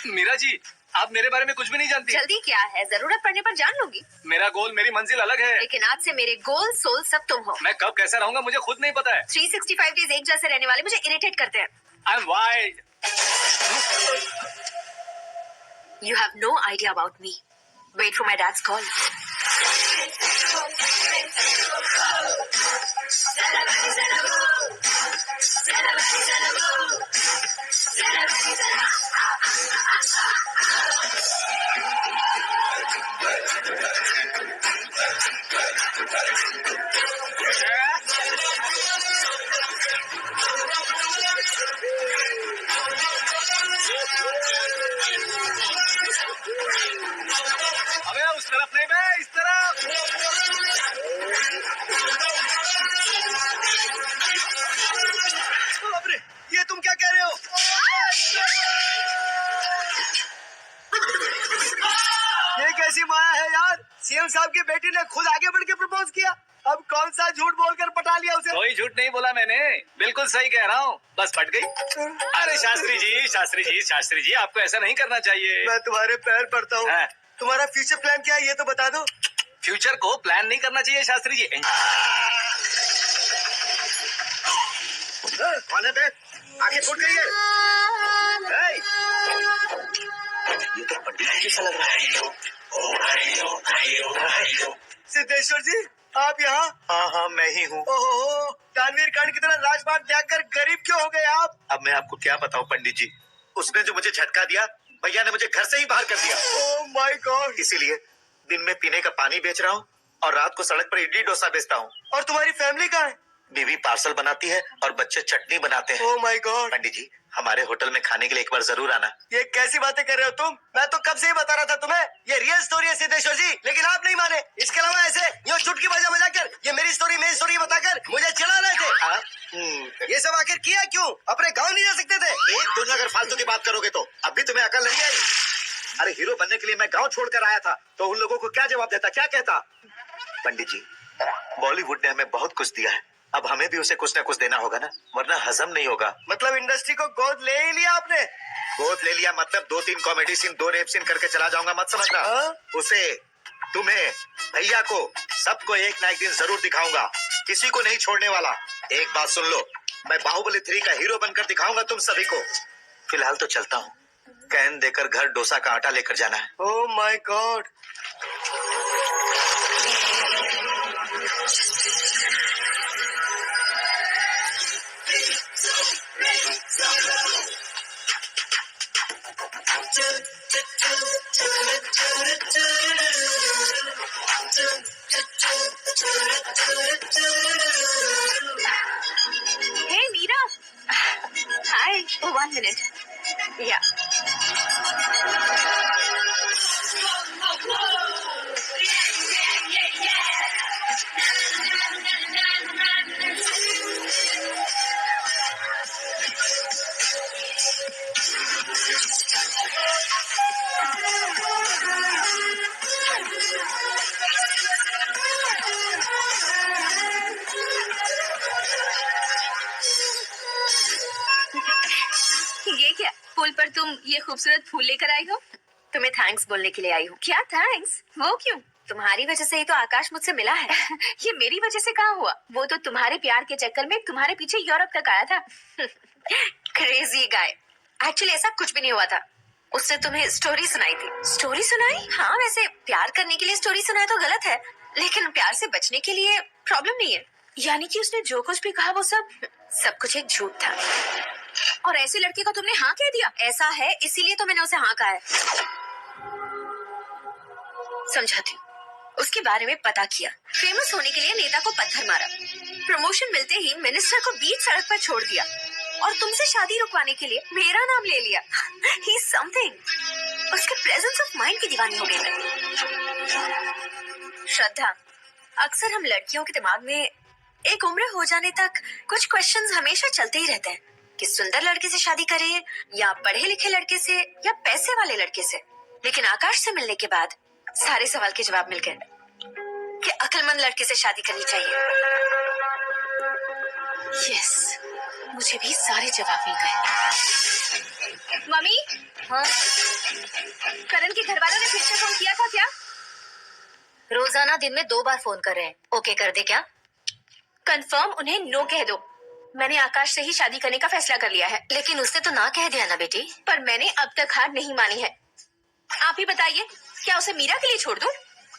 Meera ji, आप मेरे बारे में कुछ भी नहीं जानती। जल्दी क्या है, जरूरत पड़ने पर जान लूंगी। मेरा गोल, मेरी मंजिल अलग है। लेकिन आज से मेरे गोल सोल सब तुम हो। मैं कब कैसा रहूंगा मुझे खुद नहीं पता है। 365 डेज एक जैसे रहने वाले मुझे इरिटेट करते हैं। I am wild. You have no idea about me. Wait for my dad's call. अबे उस तरफ नहीं, मैं इस तरफ। बाप रे, ये तुम क्या कह रहे हो? ये कैसी माया है यार? सीएम साहब की बेटी ने खुद आगे बढ़ के प्रपोज किया। अब कौन सा झूठ बोलकर पटा लिया उसे? कोई झूठ नहीं बोला मैंने, बिल्कुल सही कह रहा हूँ, बस फट गई। अरे शास्त्री जी, शास्त्री जी, शास्त्री जी, आपको ऐसा नहीं करना चाहिए। मैं तुम्हारे पैर पड़ता हूँ। हाँ। तुम्हारा फ्यूचर प्लान क्या है ये तो बता दो। फ्यूचर को प्लान नहीं करना चाहिए शास्त्री जी। कौन है बे? आगे फूट गई है। ए! ये तो पंडित जी जैसा लग रहा है। सिद्धेश्वर जी, आप यहाँ? हाँ हाँ, मैं ही हूँ। ओहो, दानवीर कांड की तरह राजपाट त्याग कर गरीब क्यों हो गए आप? अब मैं आपको क्या बताऊँ पंडित जी, उसने जो मुझे झटका दिया, भैया ने मुझे घर से ही बाहर कर दिया। Oh my God. इसीलिए दिन में पीने का पानी बेच रहा हूँ और रात को सड़क पर इडली डोसा बेचता हूँ। और तुम्हारी फैमिली कहाँ है? बीवी पार्सल बनाती है और बच्चे चटनी बनाते हैं। Oh my God. पंडित जी, हमारे होटल में खाने के लिए एक बार जरूर आना। ये कैसी बातें कर रहे हो तुम? मैं तो कब से ही बता रहा था तुम्हें, ये रियल स्टोरी है सिद्धेश्वर जी, लेकिन आप नहीं माने। इसके अलावा ऐसे यूं चुटकी बजा कर ये मेरी स्टोरी बताकर मुझे चिढ़ा रहे थे। ये सब आखिर किया क्यों? अपने गाँव नहीं जा सकते थे? एक दुनिया अगर फालतू की बात करोगे तो अभी तुम्हें अकल नहीं आई। अरे हीरो बनने के लिए मैं गांव छोड़कर आया था, तो उन लोगों को क्या जवाब देता, क्या कहता? पंडित जी, बॉलीवुड ने हमें बहुत कुछ दिया है, अब हमें भी उसे कुछ न कुछ देना होगा ना, वरना हजम नहीं होगा। मतलब इंडस्ट्री को गोद ले ही लिया आपने? गोद ले लिया मतलब 2-3 कॉमेडी सीन, 2 रेप सीन करके चला जाऊंगा मत समझना। हाँ? उसे, तुम्हें, भैया को, सबको एक ना एक दिन जरूर दिखाऊंगा, किसी को नहीं छोड़ने वाला। एक बात सुन लो, मैं बाहुबली 3 का हीरो बनकर दिखाऊंगा तुम सभी को। फिलहाल तो चलता हूँ, कैन देकर घर डोसा का आटा लेकर जाना है। Oh my God. Hey, Meera. Hi. Oh, 1 minute. Yeah. ये क्या, पुल पर तुम ये खूबसूरत फूल लेकर आई हो? तुम्हें थैंक्स बोलने के लिए आई हूँ। क्या थैंक्स? वो क्यों? तुम्हारी वजह से ही तो आकाश मुझसे मिला है। ये मेरी वजह से कहाँ हुआ? वो तो तुम्हारे प्यार के चक्कर में तुम्हारे पीछे यूरोप तक आया था। Crazy guy. एक्चुअली ऐसा कुछ भी नहीं हुआ था। उसने तुम्हें स्टोरी सुनाई थी। स्टोरी सुनाई? हाँ, वैसे प्यार करने के लिए स्टोरी सुनाए तो गलत है, लेकिन प्यार से बचने के लिए प्रॉब्लम नहीं है। यानी कि उसने जो कुछ भी कहा वो सब कुछ एक झूठ था। और ऐसे लड़के को तुमने हाँ कह दिया? ऐसा है, इसीलिए तो मैंने उसे हाँ कहा है। समझाती हूँ। उसके बारे में पता किया, फेमस होने के लिए नेता को पत्थर मारा, प्रमोशन मिलते ही मिनिस्टर को बीच सड़क पर छोड़ दिया और तुमसे शादी रुकवाने के लिए मेरा नाम ले लिया। He is something. उसके प्रेजेंस ऑफ माइंड की दीवानी हो गई मैं। श्रद्धा, अक्सर हम लड़कियों के दिमाग में एक उम्र हो जाने तक कुछ क्वेश्चंस हमेशा चलते ही रहते हैं कि सुंदर लड़के से शादी करें या पढ़े लिखे लड़के से या पैसे वाले लड़के से। लेकिन आकाश से मिलने के बाद सारे सवाल के जवाब मिल गए कि अक्लमंद लड़के से शादी करनी चाहिए। यस, मुझे भी सारे जवाब मिल गए। मम्मी, हाँ, करण के घर वालों ने फिर से फोन किया था क्या? रोजाना दिन में 2 बार फोन कर रहे हैं। ओके कर दे क्या? कंफर्म उन्हें नो कह दो। मैंने आकाश से ही शादी करने का फैसला कर लिया है, लेकिन उसने तो ना कह दिया ना बेटी। पर मैंने अब तक हार नहीं मानी है। आप ही बताइए, क्या उसे मीरा के लिए छोड़ दूं?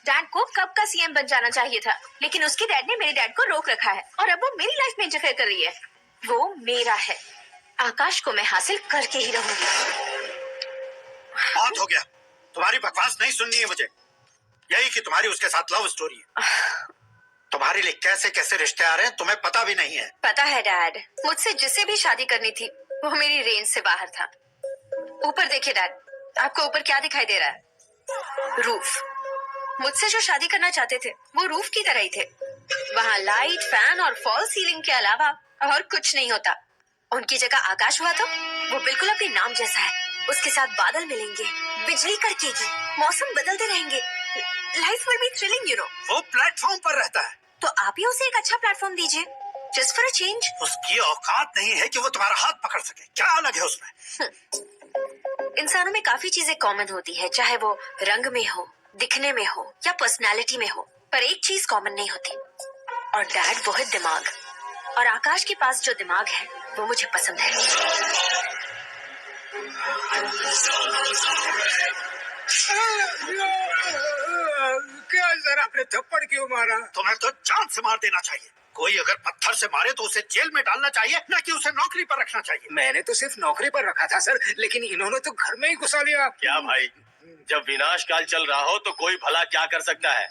डैड को कब का सीएम बन जाना चाहिए था, लेकिन उसके डैड ने मेरे डैड को रोक रखा है और अब वो मेरी लाइफ में इंटरफेयर कर रही है। वो मेरा है, आकाश को मैं हासिल करके ही रहूंगी। बहुत हो गया, तुम्हारी बकवास नहीं सुननी है मुझे। यही कि तुम्हारी उसके साथ लव स्टोरी है। तुम्हारे लिए कैसे कैसे रिश्ते आ रहे हैं तुम्हें पता भी नहीं है। पता है डैड, मुझसे जिससे भी शादी करनी थी वो मेरी रेंज से बाहर था। ऊपर देखिए डैड, आपको ऊपर क्या दिखाई दे रहा है? रूफ। मुझसे जो शादी करना चाहते थे वो रूफ की तरह ही थे। वहाँ लाइट, फैन और फॉल सीलिंग के अलावा और कुछ नहीं होता। उनकी जगह आकाश हुआ तो वो बिल्कुल अपने नाम जैसा है। उसके साथ बादल मिलेंगे, बिजली कड़केगी, मौसम बदलते रहेंगे। Life will be thrilling, you know. वो प्लेटफॉर्म पर रहता है। तो आप ही उसे एक अच्छा प्लेटफॉर्म दीजिए, जस्ट फॉर अ चेंज। उसकी औकात नहीं है कि वो तुम्हारा हाथ पकड़ सके। क्या अलग है उसमें? इंसानों में काफी चीजें कॉमन होती है, चाहे वो रंग में हो, दिखने में हो या पर्सनालिटी में हो, पर एक चीज कॉमन नहीं होती, और डैड वो है दिमाग। और आकाश के पास जो दिमाग है वो मुझे पसंद है। क्या सर, आपने थप्पड़ क्यों मारा? तुम्हें तो जान से मार देना चाहिए। कोई अगर पत्थर से मारे तो उसे जेल में डालना चाहिए, न कि उसे नौकरी पर रखना चाहिए। मैंने तो सिर्फ नौकरी पर रखा था सर, लेकिन इन्होंने तो घर में ही घुसा लिया। क्या भाई, जब विनाश काल चल रहा हो तो कोई भला क्या कर सकता है?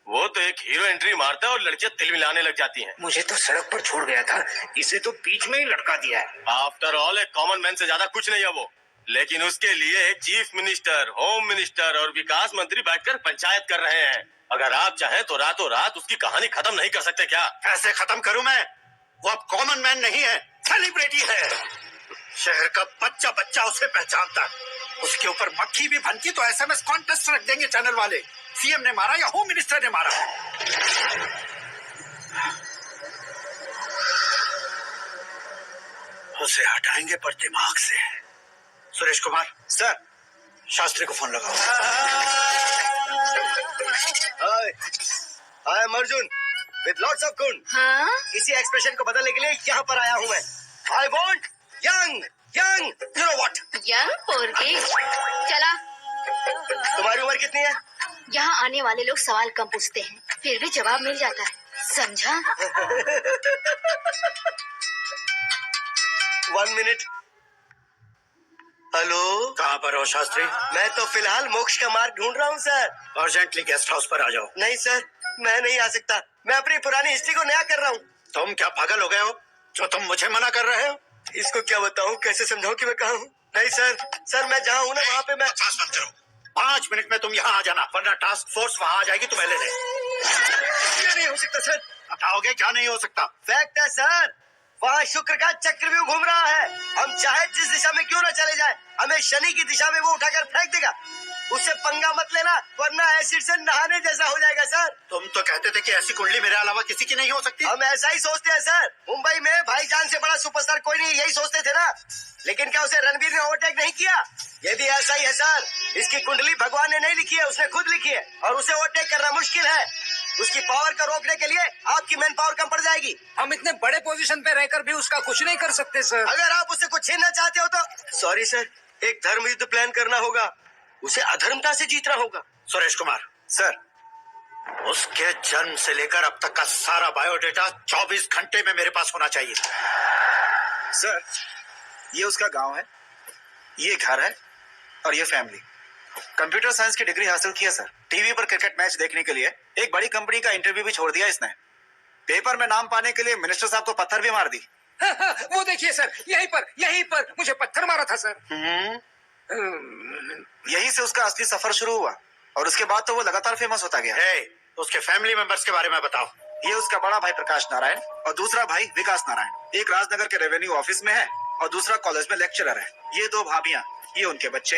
वो तो एक हीरो एंट्री मारता है और लड़कियां तिल मिलाने लग जाती हैं। मुझे तो सड़क पर छोड़ गया था, इसे तो बीच में ही लटका दिया है। आफ्टर ऑल एक कॉमन मैन से ज्यादा कुछ नहीं है वो, लेकिन उसके लिए एक चीफ मिनिस्टर, होम मिनिस्टर और विकास मंत्री बैठकर पंचायत कर रहे हैं। अगर आप चाहें तो रातों रात उसकी कहानी खत्म नहीं कर सकते क्या? कैसे खत्म करूं मैं? वो अब कॉमन मैन नहीं है, सेलिब्रिटी है। शहर का बच्चा बच्चा उसे पहचानता है। उसके ऊपर मक्खी भी भनकी तो एसएमएस कॉन्टेस्ट रख देंगे चैनल वाले। सीएम ने मारा या होम मिनिस्टर ने मारा। उसे हटाएंगे पर दिमाग से। सुरेश कुमार सर, शास्त्री को फोन लगाओ। आई am Arjun with lots of गुण। हाँ, इसी एक्सप्रेशन को बदलने के लिए यहाँ पर आया हूँ मैं। I want young young, you know what. Young पोरगे। चला, तुम्हारी उम्र कितनी है? यहाँ आने वाले लोग सवाल कम पूछते हैं, फिर भी जवाब मिल जाता है, समझा? 1 मिनट। हेलो, कहाँ पर हो शास्त्री? मैं तो फिलहाल मोक्ष का मार्ग ढूंढ रहा हूँ सर। अर्जेंटली गेस्ट हाउस पर आ जाओ। नहीं सर, मैं नहीं आ सकता। मैं अपनी पुरानी हिस्ट्री को नया कर रहा हूँ। तुम क्या पागल हो गए हो जो तुम मुझे मना कर रहे हो? इसको क्या बताऊँ, कैसे समझाऊँ कि मैं कहाँ हूँ? नहीं सर, सर मैं जहाँ हूँ ना वहाँ पे मैं। 5 मिनट में तुम यहाँ आ जाना, वरना टास्क फोर्स वहाँ आ जाएगी तुम्हें लेने। ये नहीं हो सकता सर। बताओगे क्या नहीं हो सकता? फैक्ट है सर, वहाँ शुक्र का चक्रव्यूह घूम रहा है। हम चाहे जिस दिशा में क्यों ना चले जाए, हमें शनि की दिशा में वो उठाकर फेंक देगा। उससे पंगा मत लेना, वरना एसिड से नहाने जैसा हो जाएगा सर। तुम तो कहते थे कि ऐसी कुंडली मेरे अलावा किसी की नहीं हो सकती। हम ऐसा ही सोचते हैं सर। मुंबई में भाईजान से बड़ा सुपरस्टार कोई नहीं, यही सोचते थे ना। लेकिन क्या उसे रणबीर ने ओवरटेक नहीं किया? ये भी ऐसा ही है सर। इसकी कुंडली भगवान ने नहीं लिखी है, उसने खुद लिखी है, और उसे ओवरटेक करना मुश्किल है। उसकी पावर को रोकने के लिए आपकी मैन पावर कम पड़ जाएगी। हम इतने बड़े पोजीशन पे रहकर भी उसका कुछ नहीं कर सकते सर। अगर आप उससे कुछ छीनना चाहते हो तो सॉरी सर, एक धर्म युद्ध प्लान करना होगा। उसे अधर्मता से जीतना होगा। सुरेश कुमार सर, उसके जन्म से लेकर अब तक का सारा बायोडेटा 24 घंटे में मेरे पास होना चाहिए। सर, ये उसका गांव है, ये घर है और ये फैमिली। कंप्यूटर साइंस की डिग्री हासिल की है सर। टीवी पर क्रिकेट मैच देखने के लिए एक बड़ी कंपनी का इंटरव्यू भी छोड़ दिया इसने। पेपर में नाम पाने के लिए मिनिस्टर साहब को पत्थर भी मार दी। वो देखिए सर, यहीं पर मुझे पत्थर मारा था सर। यहीं से उसका असली सफर शुरू हुआ और उसके बाद तो वो लगातार फेमस होता गया। उसके फैमिली मेंबर्स के बारे में बताओ। ये उसका बड़ा भाई प्रकाश नारायण और दूसरा भाई विकास नारायण। एक राजनगर के रेवेन्यू ऑफिस में है और दूसरा कॉलेज में लेक्चरर है। ये 2 भाभियां, ये उनके बच्चे,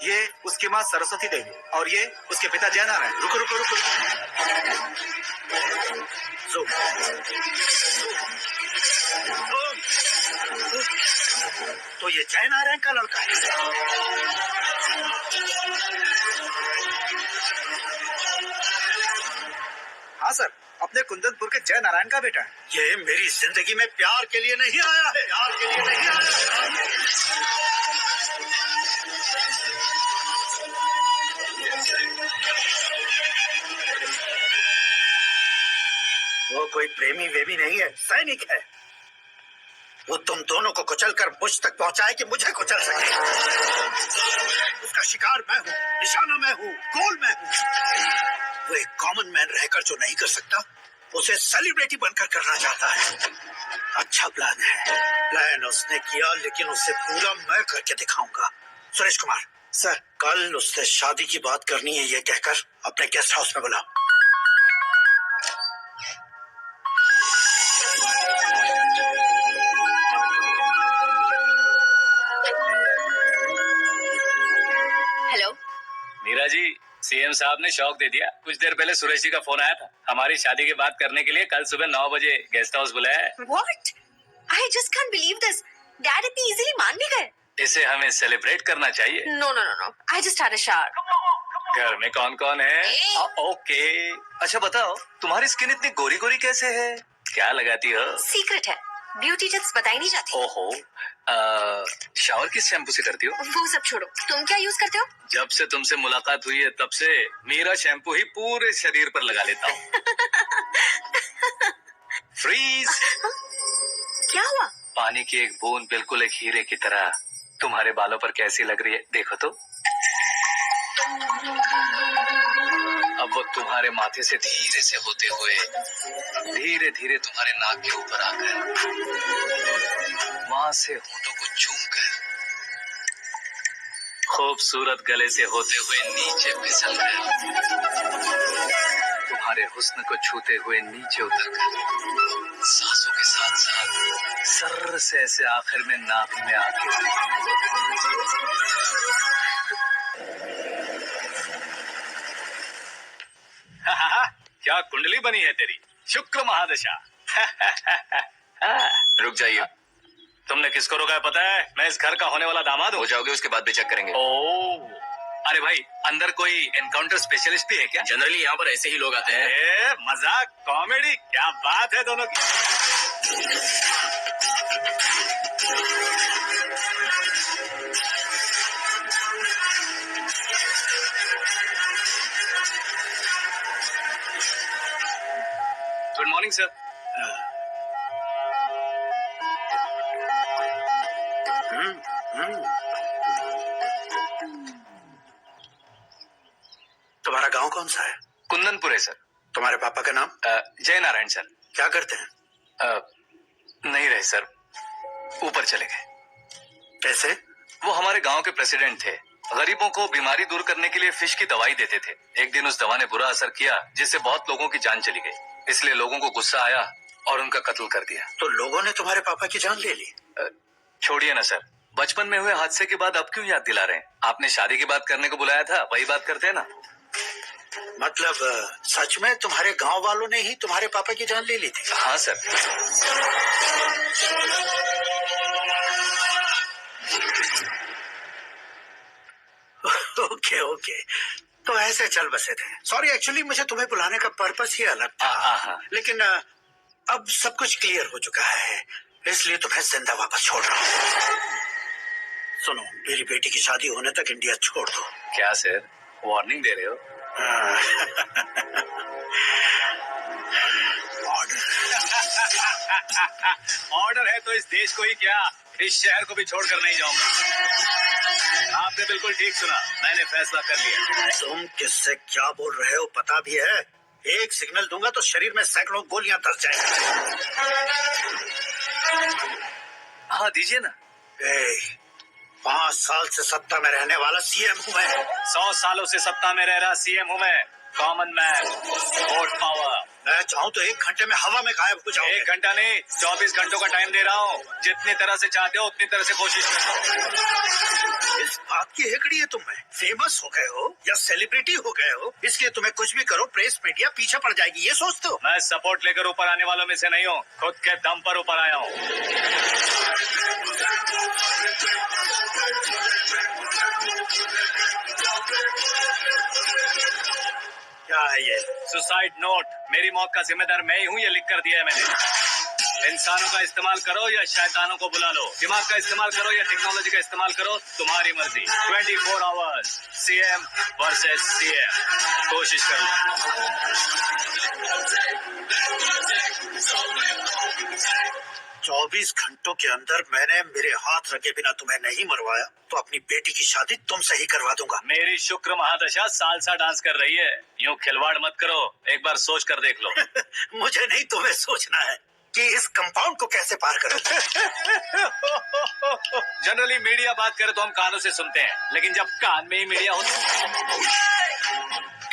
ये उसकी माँ सरस्वती देवी और ये उसके पिता जय नारायण। रुको रुको रुको, तो ये जय नारायण का लड़का है। हाँ सर, अपने कुंदनपुर के जय नारायण का बेटा है। ये मेरी जिंदगी में प्यार के लिए नहीं आया है, प्यार के लिए नहीं आया वो कोई प्रेमी वेमी नहीं है, सैनिक है। वो तुम दोनों को कुचलकर मुझ तक पहुंचाए कि मुझे कुचल सके। उसका शिकार मैं हूँ, निशाना मैं हूँ, गोल मैं हूँ। वो एक कॉमन मैन रहकर जो नहीं कर सकता, उसे सेलिब्रिटी बनकर करना चाहता है। अच्छा प्लान है, प्लान उसने किया, लेकिन उसे पूरा मैं करके दिखाऊंगा। सुरेश कुमार सर, कल उससे शादी की बात करनी है, ये कहकर अपने गेस्ट हाउस में बुलाओ। हेलो। मीरा जी, सीएम साहब ने शौक दे दिया। कुछ देर पहले सुरेश जी का फोन आया था, हमारी शादी की बात करने के लिए कल सुबह 9 बजे गेस्ट हाउस बुलाया है। What? I just can't believe this. Dad इतनी easily मान भी गए। इसे हमें सेलिब्रेट करना चाहिए। No, no, no, no. I just had a shower. घर में कौन कौन है? Hey. ओके। अच्छा बताओ, तुम्हारी स्किन इतनी गोरी गोरी कैसे है? क्या लगाती हो? Secret है। ब्यूटी टिप्स बताई नहीं जाती। ओहो, शावर किस शैम्पू से करती हो? वो सब छोड़ो, तुम क्या यूज करते हो? जब से तुमसे मुलाकात हुई है तब से मेरा शैम्पू ही पूरे शरीर पर लगा लेता हूँ। फ्रीज। क्या हुआ? पानी की एक बूंद बिल्कुल एक हीरे की तरह तुम्हारे बालों पर कैसी लग रही है, देखो तो। अब वो तुम्हारे माथे से धीरे से होते हुए धीरे धीरे तुम्हारे नाक के ऊपर आकर वहां से होठों को चूमकर खूबसूरत गले से होते हुए नीचे फिसलकर तुम्हारे हुस्न को छूते हुए नीचे उतरकर सांसों के साथ साथ सर्र से ऐसे आखिर में नाभि में आके क्या कुंडली बनी है तेरी, शुक्र महादशा। रुक जाइए, तुमने किसको रोका है पता है? मैं इस घर का होने वाला दामाद हूँ। हो जाओगे उसके बाद भी चेक करेंगे। ओ, अरे भाई, अंदर कोई एनकाउंटर स्पेशलिस्ट भी है क्या? जनरली यहाँ पर ऐसे ही लोग आते हैं। मजाक, कॉमेडी, क्या बात है दोनों की। Good morning sir. तुम्हारा गांव कौन सा है? कुंदनपुर है सर। तुम्हारे पापा का नाम? जय नारायण सर। क्या करते हैं? नहीं रहे सर, ऊपर चले गए। कैसे? वो हमारे गांव के प्रेसिडेंट थे। गरीबों को बीमारी दूर करने के लिए फिश की दवाई देते थे। एक दिन उस दवा ने बुरा असर किया, जिससे बहुत लोगों की जान चली गई। इसलिए लोगों को गुस्सा आया और उनका कत्ल कर दिया। तो लोगों ने तुम्हारे पापा की जान ले ली? छोड़िए ना सर, बचपन में हुए हादसे की बात अब क्यों याद दिला रहे हैं? आपने शादी की बात करने को बुलाया था, वही बात करते हैं ना। मतलब सच में तुम्हारे गांव वालों ने ही तुम्हारे पापा की जान ले ली थी? हाँ सर। ओके ओके, तो ऐसे चल बसे थे। सॉरी, एक्चुअली मुझे तुम्हें बुलाने का पर्पस ही अलग था। लेकिन अब सब कुछ क्लियर हो चुका है, इसलिए तुम्हें जिंदा वापस छोड़ रहा हूँ। सुनो, मेरी बेटी की शादी होने तक इंडिया छोड़ दो। क्या सर, वार्निंग दे रहे हो? ऑर्डर है तो इस देश को ही क्या, इस शहर को भी छोड़कर नहीं जाऊंगा। आपने बिल्कुल ठीक सुना, मैंने फैसला कर लिया। तुम किससे क्या बोल रहे हो पता भी है? एक सिग्नल दूंगा तो शरीर में सैकड़ों गोलियां धस जाएंगी। हाँ दीजिए ना। 5 साल से सत्ता में रहने वाला सीएम हूँ मैं। 100 सालों से सत्ता में रह रहा सीएम हूँ मैं। Common man, vote power. मैं चाहूँ तो 1 घंटे में हवा में गायब हो जाऊँ। 1 घंटा नहीं, 24 घंटों का टाइम दे रहा हूँ। जितनी तरह से चाहते हो उतनी तरह से कोशिश करो। इस बात की हेकड़ी है तुम्हें? फेमस हो गए हो या सेलिब्रिटी हो गए हो, इसलिए तुम्हें कुछ भी करो प्रेस मीडिया पीछे पड़ जाएगी, ये सोचते हो? मैं सपोर्ट लेकर ऊपर आने वालों में से नहीं हूँ, खुद के दम पर ऊपर आया हूँ। रहा है ये? Suicide note. मेरी मौत का जिम्मेदार मैं ही हूँ, ये लिख कर दिया है मैंने। इंसानों का इस्तेमाल करो या शैतानों को बुला लो, दिमाग का इस्तेमाल करो या टेक्नोलॉजी का इस्तेमाल करो, तुम्हारी मर्जी। 24 आवर्स सीएम वर्सेस सीएम, कोशिश कर लो। 24 घंटों के अंदर मैंने मेरे हाथ रखे बिना तुम्हें नहीं मरवाया तो अपनी बेटी की शादी तुमसे ही करवा दूंगा। मेरी शुक्र महादशा सालसा डांस कर रही है, यूं खिलवाड़ मत करो, एक बार सोच कर देख लो। मुझे नहीं, तुम्हें सोचना है कि इस कंपाउंड को कैसे पार करूं। जनरली मीडिया बात करे तो हम कानों से सुनते हैं, लेकिन जब कान में ही मीडिया होता है।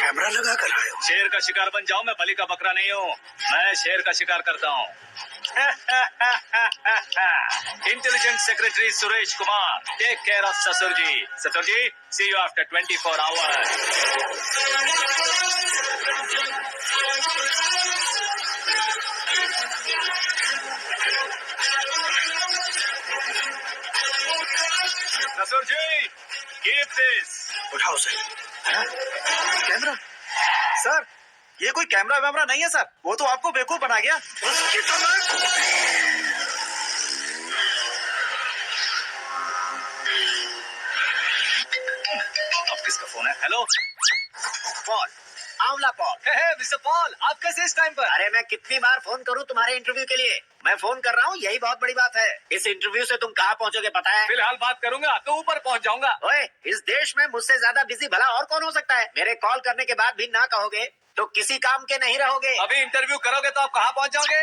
कैमरा लगा कर आए हो? शेर का शिकार बन जाओ, मैं बलि का बकरा नहीं हूँ, मैं शेर का शिकार करता हूँ। Intelligent secretary Suresh Kumar, take care of ससुर जी। ससुर जी, सी यू आफ्टर 24 आवर्स। ससुर जी, कीप दिस। उठाओ सही। कैमरा सर, ये कोई कैमरा वैमरा नहीं है सर, वो तो आपको बेवकूफ बना गया। उसकी तो मैं... अब किसका फोन है? हेलो पॉल, आंवला पॉल। मिस्टर पॉल, आप कैसे इस टाइम पर? अरे मैं कितनी बार फोन करूं तुम्हारे इंटरव्यू के लिए? मैं फोन कर रहा हूं, यही बहुत बड़ी बात है। इस इंटरव्यू से तुम कहाँ पहुंचोगे पता है? फिलहाल बात करूंगा तो ऊपर पहुंच जाऊंगा। ओए, इस देश में मुझसे ज्यादा बिजी भला और कौन हो सकता है? मेरे कॉल करने के बाद भी ना कहोगे तो किसी काम के नहीं रहोगे। अभी इंटरव्यू करोगे तो आप कहाँ पहुंच जाओगे?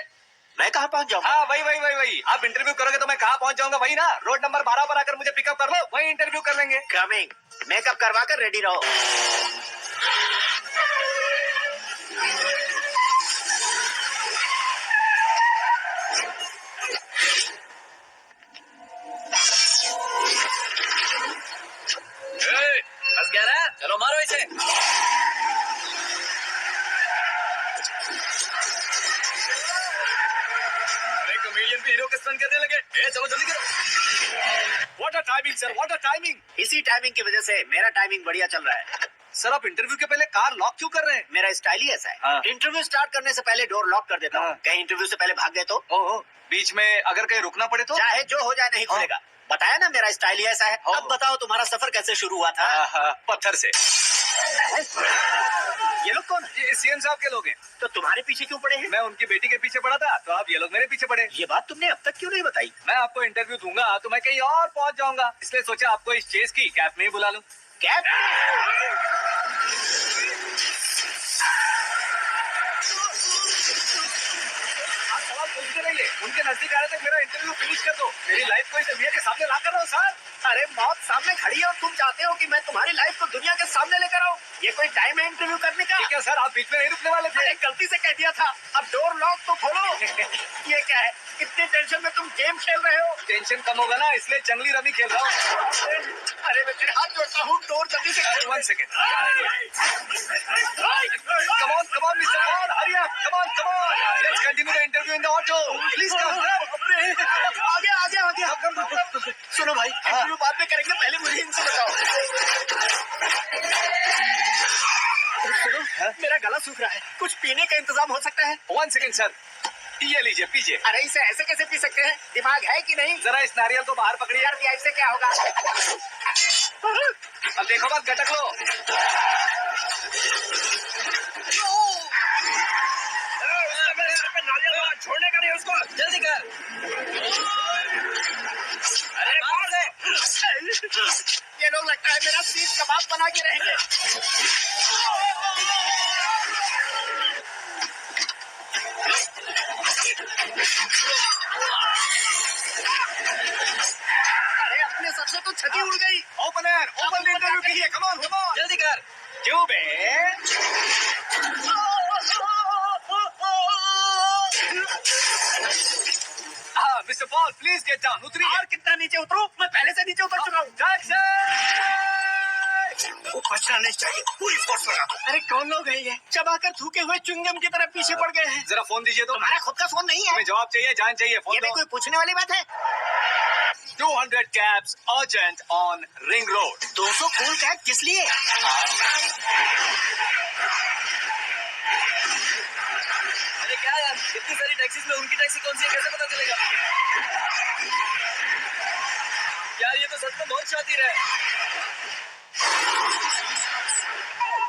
मैं कहाँ पहुंच जाऊंगा? हाँ, वही। आप इंटरव्यू करोगे तो मैं कहाँ पहुंच जाऊंगा? वही ना, रोड नंबर 12 पर आकर मुझे पिकअप कर लो, वही इंटरव्यू कर लेंगे। कमिंग। मेकअप करवा कर रेडी रहो। बस 11, चलो मारो इसे। अरे कॉमेडियन भी हीरो के स्टंट करने लगे। चलो जल्दी करो। What a timing sir, what a timing. इसी टाइमिंग की वजह से मेरा टाइमिंग बढ़िया चल रहा है। सर, आप इंटरव्यू के पहले कार लॉक क्यों कर रहे हैं? मेरा स्टाइल ही ऐसा है। हाँ। इंटरव्यू स्टार्ट करने से पहले डोर लॉक कर देता हूँ। हाँ। कहीं इंटरव्यू से पहले भाग गए तो? ओहो, बीच में अगर कहीं रुकना पड़े तो? चाहे जो हो जाए नहीं खुलेगा। बताया ना, मेरा स्टाइल ही ऐसा है। ओह। अब बताओ, तुम्हारा सफर कैसे शुरू हुआ था? पत्थर से। ये लोग कौन है? ये सीएम साहब के लोग हैं। तो तुम्हारे पीछे क्यों पड़े हैं? मैं उनकी बेटी के पीछे पड़ा था, तो आप ये लोग मेरे पीछे पड़े। ये बात तुमने अब तक क्यों नहीं बताई? मैं आपको इंटरव्यू दूंगा तो मैं कहीं और पहुंच जाऊंगा, इसलिए सोचा आपको इस चेस की कैब में ही बुला लूं। कैब? आप सवाल पूछते रहिए, उनके नजदीक आने तक मेरा इंटरव्यू फिनिश कर दो। मेरी लाइफ को इस दुनिया के सामने ला कर रहा हूँ सर। अरे मौत सामने खड़ी है और तुम चाहते हो कि मैं तुम्हारी लाइफ को दुनिया के सामने लेकर आऊं? ये कोई टाइम है इंटरव्यू करने का? ठीक है सर, आप बीच में नहीं रुकने वाले थे। अरे गलती से कह दिया था। अब डोर लॉक तो खोलो। ये क्या है? इतने टेंशन में तुम गेम खेल रहे हो? टेंशन कम होगा ना, इसलिए जंगली रमी खेल रहा हूँ। अरे मैं तेरे हाथ जोड़ता हूँ, डोर जल्दी से खोल। 1 second. Come on, Mr. Paul, hurry up. Come on. Let's continue the interview in the auto. Please come. आगे। सुनो भाई, इंटरव्यू बाद में करेंगे, पहले मुझे इनसे बताओ। सुनो, मेरा गला सूख रहा है, कुछ पीने का इंतजाम हो सकता है? 1 सेकेंड सर, ये लीजिए, पीजिए। अरे इसे ऐसे कैसे पी सकते हैं? दिमाग है कि नहीं? जरा इस नारियल को बाहर पकड़िए। यार दिया, इससे क्या होगा? अब देखो मत, गटक लो। मेरे सर पे नारियल मारा, छोड़ने का नहीं उसको। जल्दी कर। अरे कौन है? ये लोग लगता है मेरा सीख कबाब बना के रहेंगे। अरे अपने सर से तो छठी उड़ गई। ओपनर, ओपन इंटरव्यू के लिए। Come on. जल्दी कर। क्यों बे? हाँ, mister Paul, please get down. उतरिए। और कितना नीचे उतरूं? मैं पहले से नीचे उतर चुका हूँ। टैक्सी! वो बचना नहीं चाहिए, पूरी फोर्स लगा दो। अरे कौन लोग हैं ये? चबाकर थूके हुए च्युइंगम की तरह पीछे पड़ गए हैं। जरा फोन दीजिए तो। तुम्हारा खुद का फोन नहीं है? हमें जवाब चाहिए, जान चाहिए। फोन ये भी दो। कोई पूछने वाली बात है? 200 cabs urgent on Ring Road. 200 cool cab किस लिए? अरे क्या यार, इतनी सारी टैक्सीज में उनकी टैक्सी कौन सी है, कैसे पता चलेगा? यार ये तो सच में बहुत शातिर है।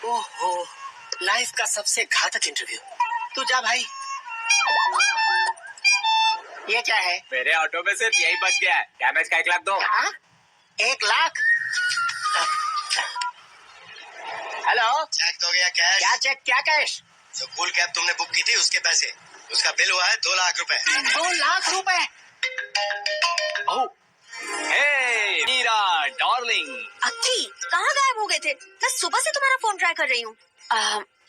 ओहो, लाइफ का सबसे घातक इंटरव्यू। तू जा भाई। ये क्या है? मेरे ऑटो में सिर्फ यही बच गया है, डैमेज का 1 लाख दो। हाँ? 1 लाख? हेलो, चेक तो गया कैश। क्या चेक, क्या कैश? जो कूल कैब तुमने बुक की थी उसके पैसे, उसका बिल हुआ है 2 लाख रुपए। 2 लाख रुपए? ओह, हे मीरा डार्लिंग, अक्की, कहाँ गायब हो गए थे? मैं सुबह से तुम्हारा फोन ट्राई कर रही हूँ।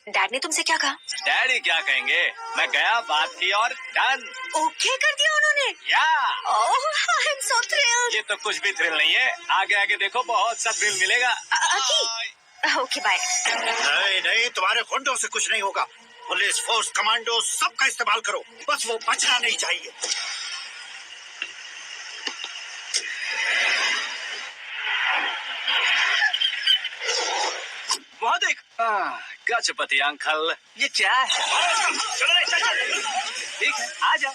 डैड ने तुमसे क्या कहा? डैडी क्या कहेंगे, मैं गया, बात की और डन। ओके कर दिया उन्होंने? या ओह, आई एम सो थ्रिल्ड। ये तो कुछ भी थ्रिल नहीं है, आगे आगे देखो बहुत सा थ्रिल मिलेगा। अक्की, ओके बाय। नहीं नहीं, तुम्हारे गुंडों से कुछ नहीं होगा। पुलिस फोर्स, कमांडो, सबका इस्तेमाल करो, बस वो बचना नहीं चाहिए। वहाँ देख, गजपति अंकल, ये क्या है? चलो रे, चल चल। ठीक है, आ जाओ।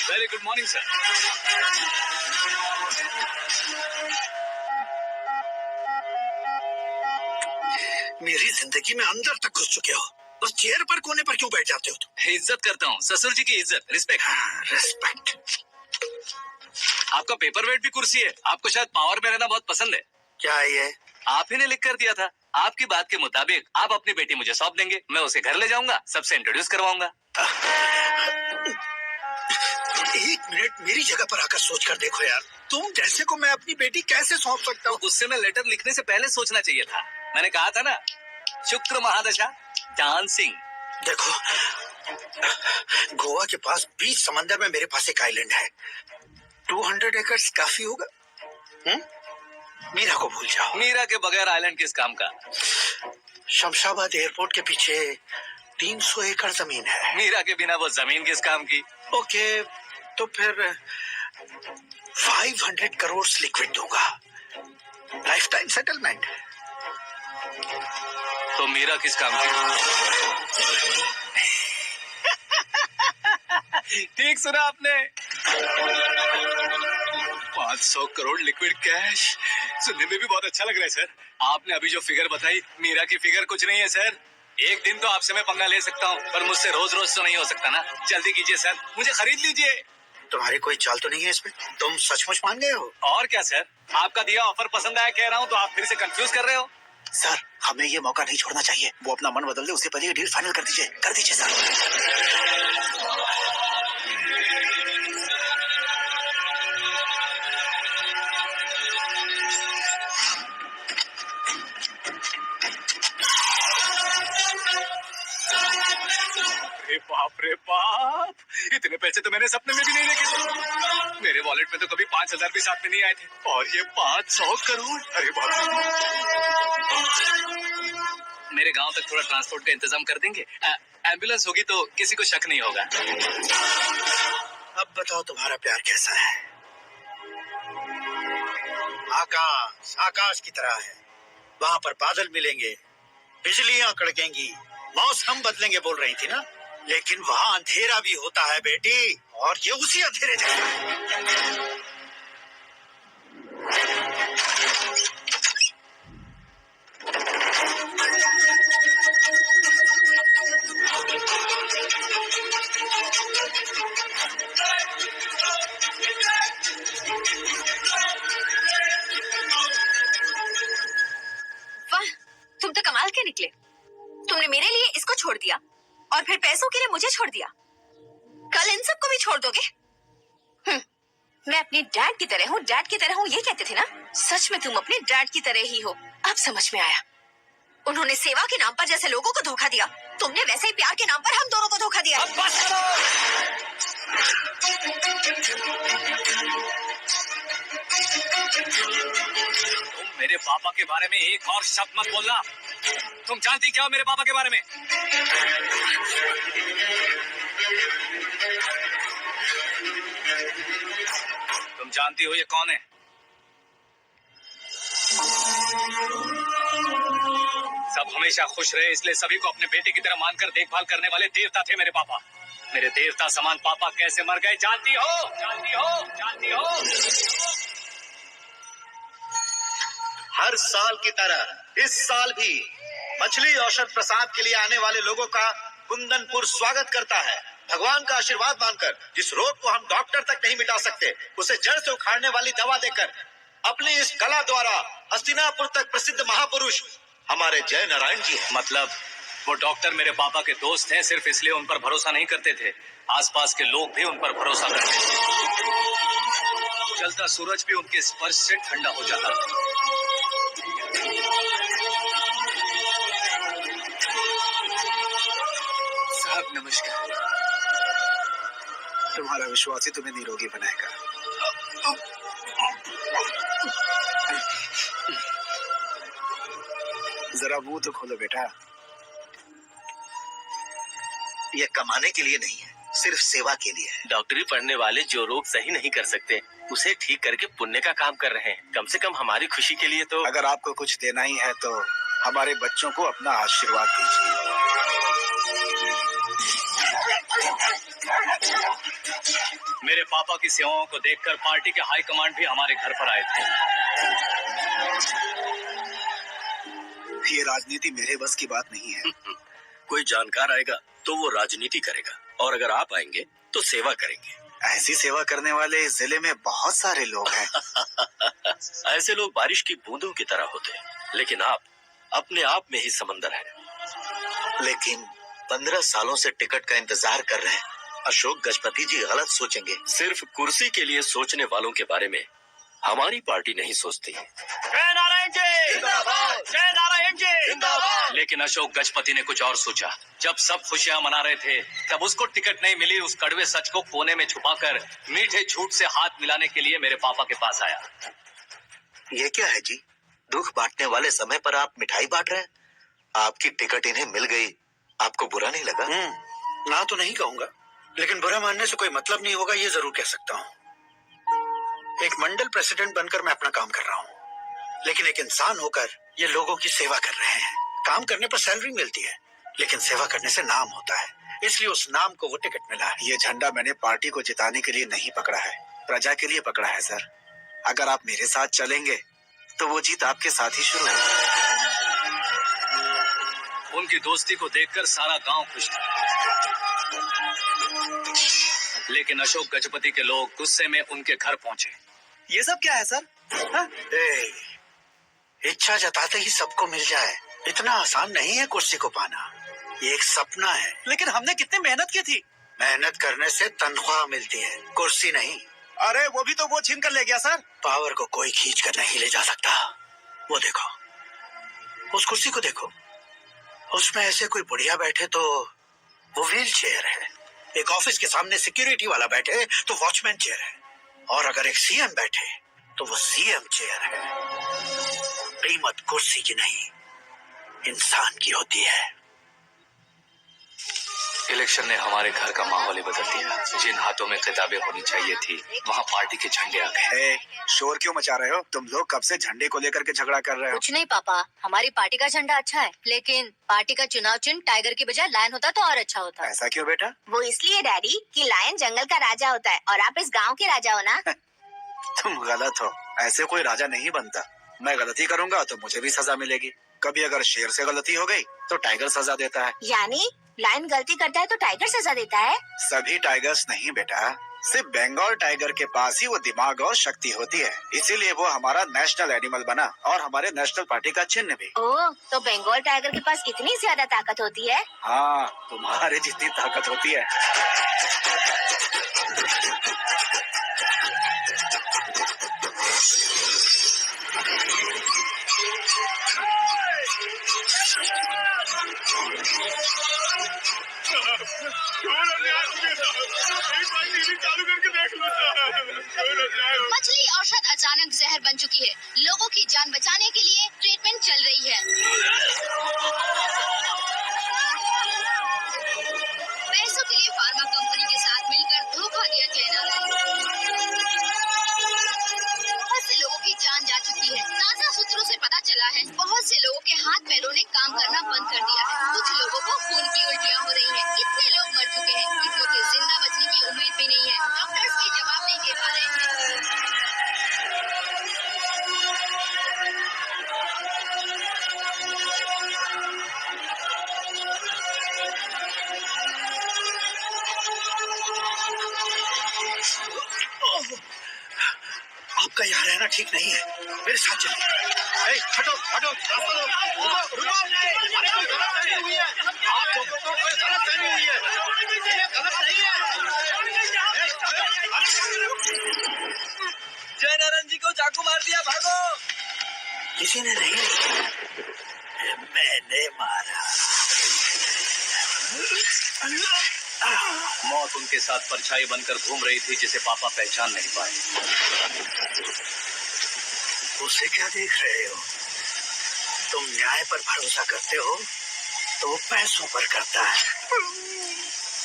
Very good morning sir. मेरी जिंदगी में अंदर तक घुस चुके हो, बस चेयर पर कोने पर क्यों बैठ जाते हो तुम? इज्जत करता हूँ, ससुर जी की इज्जत, रिस्पेक्ट। रिस्पेक्ट? आपका पेपर वेट भी कुर्सी है, आपको शायद पावर में रहना बहुत पसंद है। क्या है ये? आप ही ने लिख कर दिया था, आपकी बात के मुताबिक आप अपनी बेटी मुझे सौंप देंगे, मैं उसे घर ले जाऊंगा, सबसे इंट्रोड्यूस करवाऊंगा। 1 मिनट मेरी जगह पर आकर सोच कर देखो यार, तुम जैसे को मैं अपनी बेटी कैसे सौंप सकता हूँ? उससे मैं लेटर लिखने से पहले सोचना चाहिए था। मैंने कहा था ना, शुक्र महादशा डांसिंग। देखो, गोवा के पास बीच समंदर में मेरे पास एक आइलैंड है, 200 एकर्स काफी होगा। मीरा को भूल जाओ। मीरा के बगैर आइलैंड किस काम का? शमशाबाद एयरपोर्ट के पीछे 300 एकड़ जमीन है। मीरा के बिना वो जमीन किस काम की? ओके, तो फिर 500 करोड़ लिक्विड दूंगा, लाइफ टाइम सेटलमेंट। तो मीरा किस काम की? ठीक सुना आपने, 500 करोड़ लिक्विड कैश, सुनने में भी बहुत अच्छा लग रहा है सर। आपने अभी जो फिगर बताई, मीरा की फिगर कुछ नहीं है सर। एक दिन तो आपसे मैं पंगा ले सकता हूँ, पर मुझसे रोज रोज तो नहीं हो सकता ना। जल्दी कीजिए सर, मुझे खरीद लीजिए। तुम्हारी कोई चाल तो नहीं है इसमें? तुम सचमुच मान गए हो? और क्या सर, आपका दिया ऑफर पसंद आया कह रहा हूँ, तो आप फिर से कंफ्यूज कर रहे हो। सर, हमें ये मौका नहीं छोड़ना चाहिए। वो अपना मन बदल दे, उससे पहले ये डील फाइनल कर दीजिए सर। अरे बाप रे बाप, इतने पैसे तो मैंने सपने में भी नहीं देखे थे। मेरे वॉलेट में तो कभी 5,000 भी साथ में नहीं आए थे, और ये 500 करोड़। अरे बाप रे। मेरे गांव तक थोड़ा ट्रांसपोर्ट का इंतजाम कर देंगे? एम्बुलेंस होगी तो किसी को शक नहीं होगा। अब बताओ तुम्हारा प्यार कैसा है? आकाश की तरह है। वहाँ पर बादल मिलेंगे, बिजलियां कड़केंगी, मौसम बदलेंगे बोल रही थी ना। लेकिन वहाँ अंधेरा भी होता है बेटी, और ये उसी अंधेरे जैसा है। वाह, तुम तो कमाल के निकले। तुमने मेरे लिए इसको छोड़ दिया और फिर पैसों के लिए मुझे छोड़ दिया। कल इन सबको भी छोड़ दोगे? मैं अपने डैड की तरह हूँ, ये कहते थे ना। सच में तुम अपने डैड की तरह ही हो। अब समझ में आया। उन्होंने सेवा के नाम पर जैसे लोगों को धोखा दिया, तुमने वैसे ही प्यार के नाम पर हम दोनों को धोखा दिया। अब बस करो। तुम मेरे पापा के बारे में एक और शब्द मत बोलना। तुम जानती क्या हो मेरे पापा के बारे में? तुम जानती हो ये कौन है? सब हमेशा खुश रहे, इसलिए सभी को अपने बेटे की तरह मानकर देखभाल करने वाले देवता थे मेरे पापा। मेरे देवता समान पापा कैसे मर गए जानती हो? हर साल की तरह इस साल भी मछली औषध प्रसाद के लिए आने वाले लोगों का कुंदनपुर स्वागत करता है। भगवान का आशीर्वाद मानकर जिस रोग को हम डॉक्टर तक नहीं मिटा सकते, उसे जड़ से उखाड़ने वाली दवा देकर अपनी इस कला द्वारा हस्तिनापुर तक प्रसिद्ध महापुरुष हमारे जय नारायण जी हैं। मतलब वो डॉक्टर मेरे पापा के दोस्त हैं, सिर्फ इसलिए उन पर भरोसा नहीं करते थे, आसपास के लोग भी उन पर भरोसा करते थे। जलता सूरज भी उनके स्पर्श से ठंडा हो जाता था। साहब नमस्कार। तुम्हारा विश्वास ही तुम्हें निरोगी बनाएगा। जरा मुंह तो खोलो बेटा। ये कमाने के लिए नहीं है, सिर्फ सेवा के लिए है। डॉक्टरी पढ़ने वाले जो रोग सही नहीं कर सकते, उसे ठीक करके पुण्य का काम कर रहे हैं। कम से कम हमारी खुशी के लिए तो। अगर आपको कुछ देना ही है तो हमारे बच्चों को अपना आशीर्वाद दीजिए। मेरे पापा की सेवाओं को देखकर पार्टी के हाई कमांड भी हमारे घर पर आए थे। ये राजनीति मेरे बस की बात नहीं है। कोई जानकार आएगा तो वो राजनीति करेगा, और अगर आप आएंगे तो सेवा करेंगे। ऐसी सेवा करने वाले इस जिले में बहुत सारे लोग हैं। ऐसे लोग बारिश की बूंदों की तरह होते हैं, लेकिन आप अपने आप में ही समंदर हैं। लेकिन 15 सालों से टिकट का इंतजार कर रहे हैं। अशोक गजपति जी गलत सोचेंगे। सिर्फ कुर्सी के लिए सोचने वालों के बारे में हमारी पार्टी नहीं सोचती। जय नारायण जी जिंदाबाद, जय नारायण जी जिंदाबाद। लेकिन अशोक गजपति ने कुछ और सोचा। जब सब खुशियां मना रहे थे, तब उसको टिकट नहीं मिली। उस कड़वे सच को कोने में छुपाकर मीठे झूठ से हाथ मिलाने के लिए मेरे पापा के पास आया। ये क्या है जी? दुख बांटने वाले समय पर आप मिठाई बांट रहे हैं। आपकी टिकट इन्हें मिल गई, आपको बुरा नहीं लगा? ना तो नहीं कहूंगा, लेकिन बुरा मानने से कोई मतलब नहीं होगा, ये जरूर कह सकता हूँ। एक मंडल प्रेसिडेंट बनकर मैं अपना काम कर रहा हूँ, लेकिन एक इंसान होकर ये लोगों की सेवा कर रहे हैं। काम करने पर सैलरी मिलती है, लेकिन सेवा करने से नाम होता है, इसलिए उस नाम को वो टिकट मिला है। ये झंडा मैंने पार्टी को जिताने के लिए नहीं पकड़ा है, प्रजा के लिए पकड़ा है सर। अगर आप मेरे साथ चलेंगे तो वो जीत आपके साथ ही शुरू हुई। उनकी दोस्ती को देखकर सारा गांव खुश था, लेकिन अशोक गजपति के लोग गुस्से में उनके घर पहुंचे। ये सब क्या है सर? हाँ? इच्छा जताते ही सबको मिल जाए, इतना आसान नहीं है कुर्सी को पाना। ये एक सपना है। लेकिन हमने कितनी मेहनत की थी। मेहनत करने से तनख्वाह मिलती है, कुर्सी नहीं। अरे वो भी तो वो छीन कर ले गया सर। पावर को कोई खींच कर नहीं ले जा सकता। वो देखो, उस कुर्सी को देखो, उसमें ऐसे कोई बुढ़िया बैठे तो वो व्हील चेयर है। एक ऑफिस के सामने सिक्योरिटी वाला बैठे तो वॉचमैन चेयर है, और अगर एक सीएम बैठे तो वो सीएम चेयर है। कीमत कुर्सी की नहीं, इंसान की होती है। इलेक्शन ने हमारे घर का माहौल ही बदल दिया। जिन हाथों में किताबें होनी चाहिए थी, वहाँ पार्टी के झंडे आ गए। शोर क्यों मचा रहे हो? तुम लोग कब से झंडे को लेकर के झगड़ा कर रहे हो? कुछ नहीं पापा, हमारी पार्टी का झंडा अच्छा है, लेकिन पार्टी का चुनाव चिन्ह टाइगर की बजाय लायन होता तो और अच्छा होता। ऐसा क्यों बेटा? वो इसलिए डैडी कि लायन जंगल का राजा होता है और आप इस गांव के राजा हो ना। तुम गलत हो, ऐसे कोई राजा नहीं बनता। मैं गलती करूंगा तो मुझे भी सजा मिलेगी। कभी अगर शेर से गलती हो गई तो टाइगर सजा देता है। यानी लायन गलती करता है तो टाइगर सजा देता है? सभी टाइगर्स नहीं बेटा, सिर्फ बंगाल टाइगर के पास ही वो दिमाग और शक्ति होती है, इसीलिए वो हमारा नेशनल एनिमल बना और हमारे नेशनल पार्टी का चिन्ह भी। ओह, तो बंगाल टाइगर के पास इतनी ज्यादा ताकत होती है? हाँ, तुम्हारे जितनी ताकत होती है। मछली औषध अचानक जहर बन चुकी है। लोगों की जान बचाने के लिए ट्रीटमेंट चल रही है। पैसों के लिए फार्मा कंपनी के साथ मिलकर धोखा दिया ग्लेनार। बहुत से लोगों की जान जा चुकी है। ताजा सूत्रों से पता चला है बहुत से लोगों के हाथ पैरों ने काम करना बंद कर दिया है। कुछ लोगों को खून की उल्टियां हो रही हैं। कितने लोग मर चुके हैं, कितनों के जिंदा बचने की उम्मीद भी नहीं है। डॉक्टर्स भी जवाब नहीं दे पा रहे हैं। आपका यहाँ रहना ठीक नहीं है, मेरे साथ चलिए। हटो हटो, रास्ता दो, रुको रुको। अरे कोई गलतफहमी हुई है, आप लोगों को कोई गलतफहमी हुई है, ये गलत नहीं है। जय नारायण जी को चाकू मार दिया, भागो। किसी ने नहीं, मैंने मारा। मौत उनके साथ परछाई बनकर घूम रही थी, जिसे पापा पहचान नहीं पाए। उसे क्या देख रहे हो? तुम न्याय पर भरोसा करते हो तो वो पैसों पर करता है।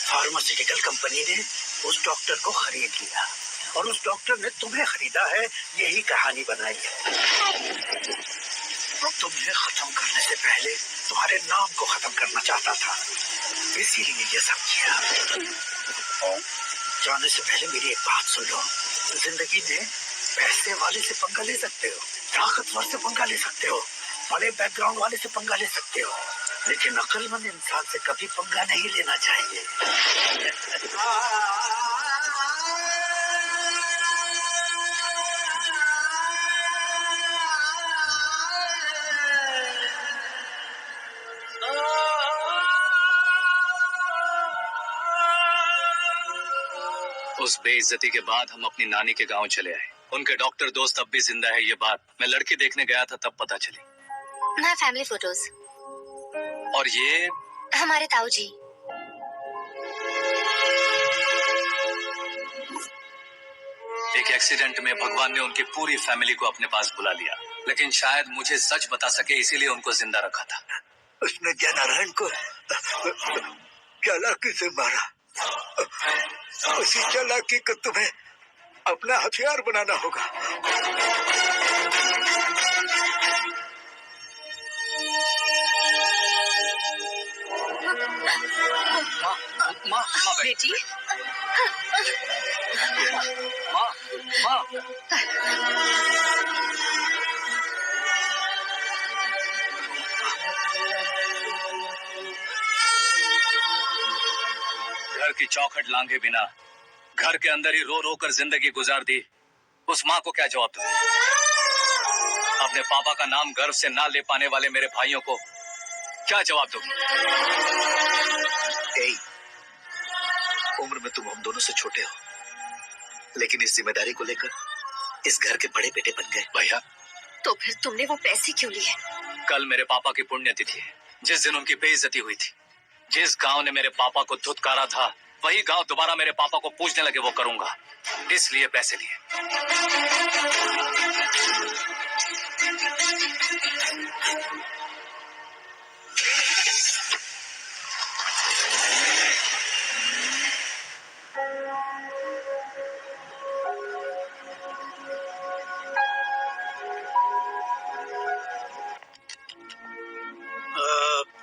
फार्मास्यूटिकल कंपनी ने उस डॉक्टर को खरीद लिया और उस डॉक्टर ने तुम्हें खरीदा है, यही कहानी बनाई है। तुम्हें खत्म करने से पहले तुम्हारे नाम को खत्म करना चाहता था, इसीलिए ये सब किया। जाने से पहले मेरी एक बात सुन लो। जिंदगी में पैसे वाले से पंगा ले सकते हो, ताकतवर से पंगा ले सकते हो, बड़े बैकग्राउंड वाले से पंगा ले सकते हो, लेकिन अक्लमंद इंसान से कभी पंगा नहीं लेना चाहिए। उस बेइज्जती के बाद हम अपनी नानी के गांव चले आए। उनके डॉक्टर दोस्त अब भी जिंदा है, ये बात मैं लड़की देखने गया था तब पता चली। मैं फैमिली फोटोज। और ये हमारे ताऊ जी। एक एक्सीडेंट में भगवान ने उनकी पूरी फैमिली को अपने पास बुला लिया, लेकिन शायद मुझे सच बता सके इसीलिए उनको जिंदा रखा था। उसने जय नारायण को चालाकी से मारा। उसी चालाकी को तुम्हें अपना हथियार बनाना होगा। माँ बेटी, माँ माँ घर की चौखट लांघे बिना घर के अंदर ही रो रो कर जिंदगी गुजार दी उस माँ को क्या जवाब दूं? अपने पापा का नाम गर्व से ना ले पाने वाले मेरे भाइयों को क्या जवाब दूंगी? उम्र में तुम हम दोनों से छोटे हो, लेकिन इस जिम्मेदारी को लेकर इस घर के बड़े बेटे बन गए। भैया, तो फिर तुमने वो पैसे क्यों लिए? कल मेरे पापा की पुण्यतिथि है, जिस दिन उनकी बेइज्जती हुई थी। जिस गांव ने मेरे पापा को धुतकारा था, वही गांव दोबारा मेरे पापा को पूछने लगे वो करूंगा, इसलिए पैसे लिए।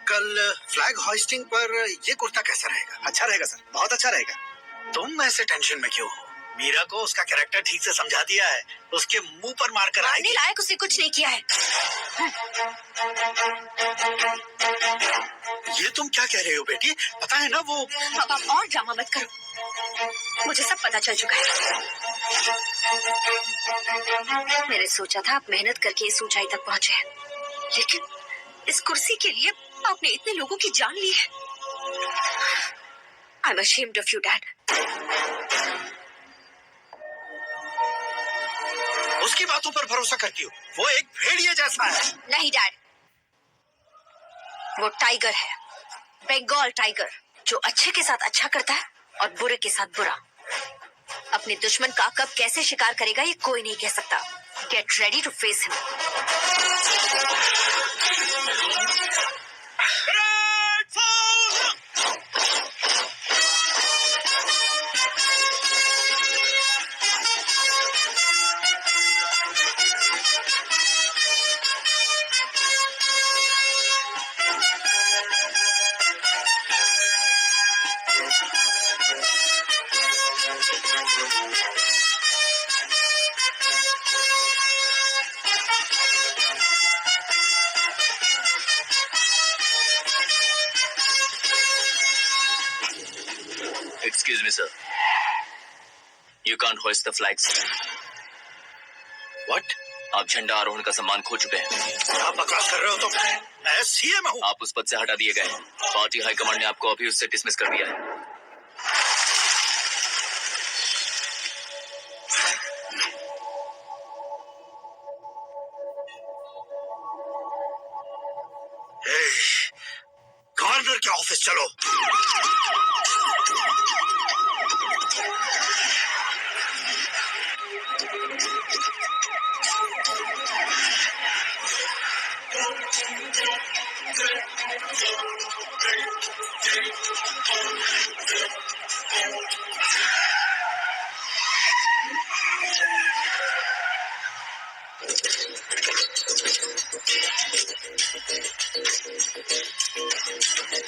कल फ्लैग होइस्टिंग पर ये कुर्ता कैसा रहेगा? अच्छा रहेगा सर, बहुत अच्छा रहेगा। तुम ऐसे टेंशन में क्यों हो? मीरा को उसका कैरेक्टर ठीक से समझा दिया है, उसके मुंह पर मारकर मारने लायक उसने कुछ नहीं किया है। ये तुम क्या कह रहे हो बेटी? पता है ना वो। अब आप और ड्रामा मत करो, मुझे सब पता चल चुका है। मैंने सोचा था आप मेहनत करके इस ऊंचाई तक पहुंचे हैं, लेकिन इस कुर्सी के लिए आपने इतने लोगों की जान ली है। I'm ashamed of you, Dad. उसकी बातों पर भरोसा करती हो? वो एक भेड़िए जैसा है। नहीं डैड, वो टाइगर है, बंगाल टाइगर, जो अच्छे के साथ अच्छा करता है और बुरे के साथ बुरा। अपने दुश्मन का कब कैसे शिकार करेगा ये कोई नहीं कह सकता। Get ready to face him. Excuse me, sir. You can't hoist the flags. What? आप झंडा आरोहण का सम्मान खो चुके हैं। क्या बकवास कर रहे हो तुम? मैं सीएम हूँ। आप उस पद से हटा दिए गए। पार्टी हाईकमांड ने आपको अभी उससे डिसमिस कर दिया है। गवर्नर के ऑफिस चलो।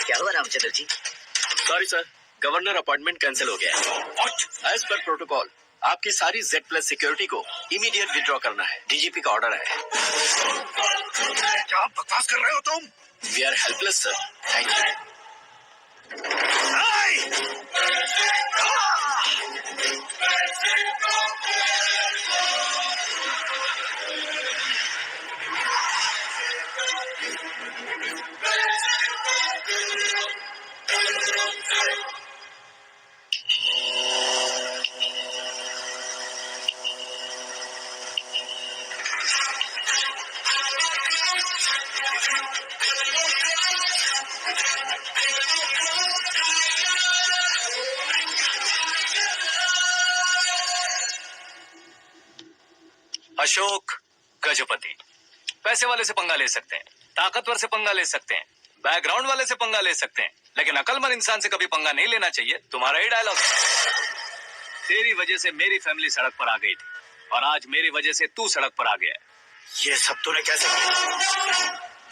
क्या हुआ Ramchandra ji? Sorry sir, governor appointment cancel हो गया है। एज पर प्रोटोकॉल आपकी सारी Z+ सिक्योरिटी को इमीडिएट विड्रॉ करना है। डीजीपी का ऑर्डर है। क्या बकवास कर रहे हो तुम? We are helpless sir. Thank you. Ashok Gajapati पैसे वाले से पंगा ले सकते हैं, ताकतवर से पंगा ले सकते हैं, बैकग्राउंड वाले से पंगा ले सकते हैं, लेकिन अकलमंद इंसान से कभी पंगा नहीं लेना चाहिए। तुम्हारा ही डायलॉग। तेरी वजह से मेरी फैमिली सड़क पर आ गई थी और आज मेरी वजह से तू सड़क पर आ गया है। ये सब तूने कैसे किया?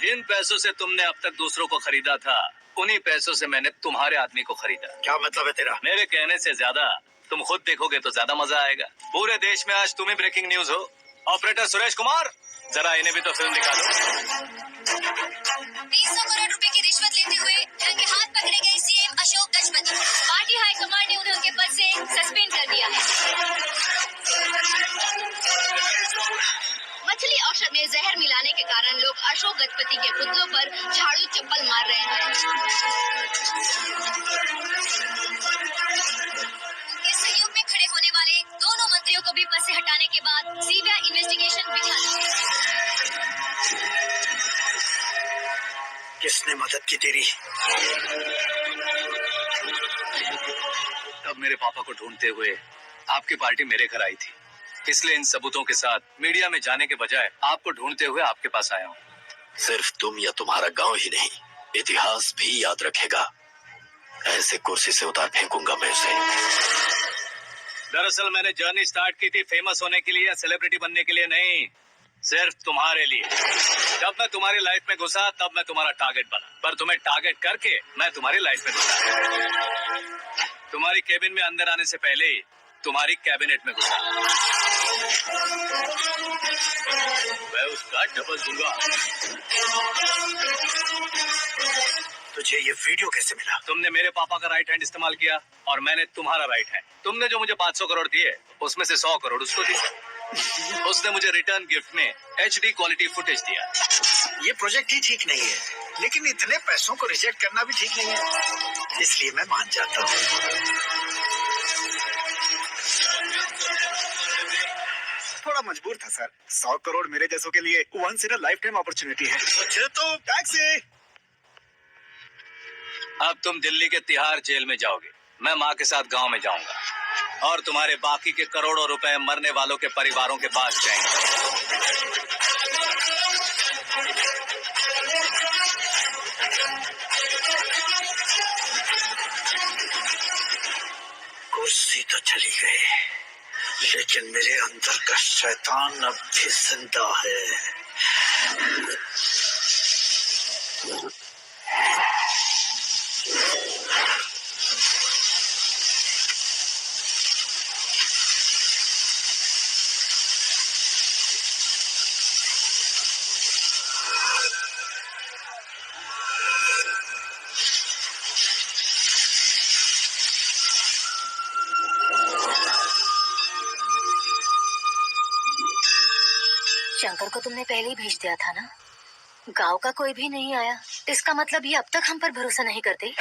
जिन पैसों से तुमने अब तक दूसरों को खरीदा था, उन्हीं पैसों से मैंने तुम्हारे आदमी को खरीदा। क्या मतलब है तेरा? मेरे कहने से ज्यादा तुम खुद देखोगे तो ज्यादा मजा आएगा। पूरे देश में आज तुम ही ब्रेकिंग न्यूज हो। ऑपरेटर सुरेश कुमार, जरा इन्हें भी तो फिल्म दिखा दो। 200 करोड़ रुपए की रिश्वत लेते हुए रंगे हाथ पकड़े गए CM Ashok Gajapati. Party high command ने उन्हें उनके पद से सस्पेंड कर दिया है। मछली औषध में जहर मिलाने के कारण लोग अशोक गजपति के पुतलों पर झाड़ू चप्पल मार रहे हैं। उनके सहयोग में खड़े होने वाले दोनों मंत्रियों को भी पद से हटाने के बाद सीबीआई इन्वेस्टिगेशन बिठा दी। किसने मदद की तेरी? तब मेरे पापा को ढूंढते हुए आपकी पार्टी मेरे घर आई थी, इसलिए इन सबूतों के साथ मीडिया में जाने के बजाय आपको ढूंढते हुए आपके पास आया हूँ। सिर्फ तुम या तुम्हारा गांव ही नहीं, इतिहास भी याद रखेगा। ऐसे कुर्सी से उतार फेंकूंगा मैं उसे। दरअसल मैंने जर्नी स्टार्ट की थी फेमस होने के लिए या सेलिब्रिटी बनने के लिए नहीं, सिर्फ तुम्हारे लिए। जब मैं तुम्हारी लाइफ में घुसा तब मैं तुम्हारा टारगेट बना, पर तुम्हें टारगेट करके मैं तुम्हारी लाइफ में घुसा। तुम्हारी केबिन में अंदर आने से पहले ही तुम्हारी कैबिनेट में घुसा। मैं उसका डबल दूंगा। तुझे ये वीडियो कैसे मिला? तुमने मेरे पापा का राइट हैंड इस्तेमाल किया और मैंने तुम्हारा राइट हैंड। तुमने जो मुझे 500 करोड़ दिए उसमें से 100 करोड़ उसको दिए। उसने मुझे रिटर्न गिफ्ट में HD क्वालिटी फुटेज दिया। ये प्रोजेक्ट ही ठीक नहीं है, लेकिन इतने पैसों को रिजेक्ट करना भी ठीक नहीं है, इसलिए मैं मान जाता हूँ। थोड़ा मजबूर था सर। 100 करोड़ मेरे जैसों के लिए once in a lifetime opportunity है। मुझे तो टैक्सी। अब तुम दिल्ली के तिहाड़ जेल में जाओगे, मैं माँ के साथ गांव में जाऊंगा और तुम्हारे बाकी के करोड़ों रुपए मरने वालों के परिवारों के पास जाएंगे। कुर्सी तो चली गई, लेकिन मेरे अंदर का शैतान अब भी जिंदा है। शंकर को तुमने पहले ही भेज दिया था ना? गांव का कोई भी नहीं आया, इसका मतलब ये अब तक हम पर भरोसा नहीं करते।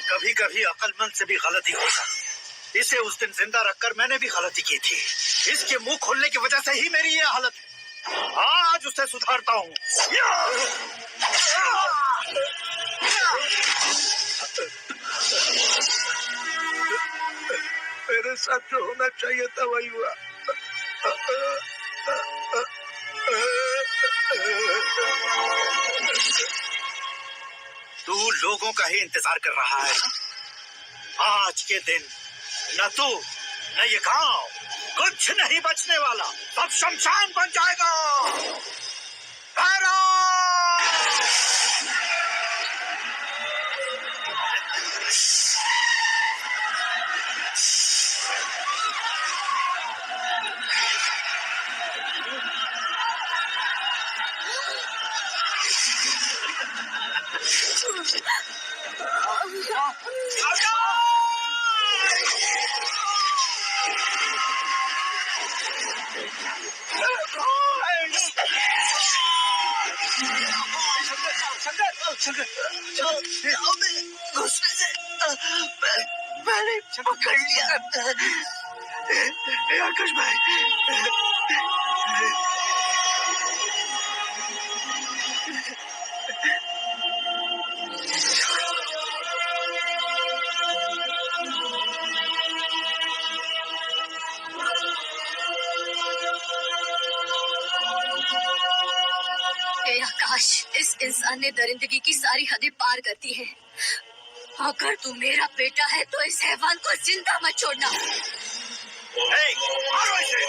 कभी कभी अक्लमंद से भी गलती हो जाती। इसे उस दिन जिंदा रखकर मैंने भी गलती की थी। इसके मुंह खोलने की वजह से ही मेरी ये हालत है। आज उसे सुधारता हूँ। मेरे साथ जो होना चाहिए था वही हुआ। तू लोगों का ही इंतजार कर रहा है ना? आज के दिन न तू न ये गांव कुछ नहीं बचने वाला, सब शमशान बन जाएगा। घुसने से पहले पकड़ लिया। आकाश भाई, हे आकाश, इस इंसान ने दरिंदगी की सारी हदें पार कर दी है। अगर तू मेरा बेटा है तो इस हैवान को जिंदा मत छोड़ना। मारो इसे।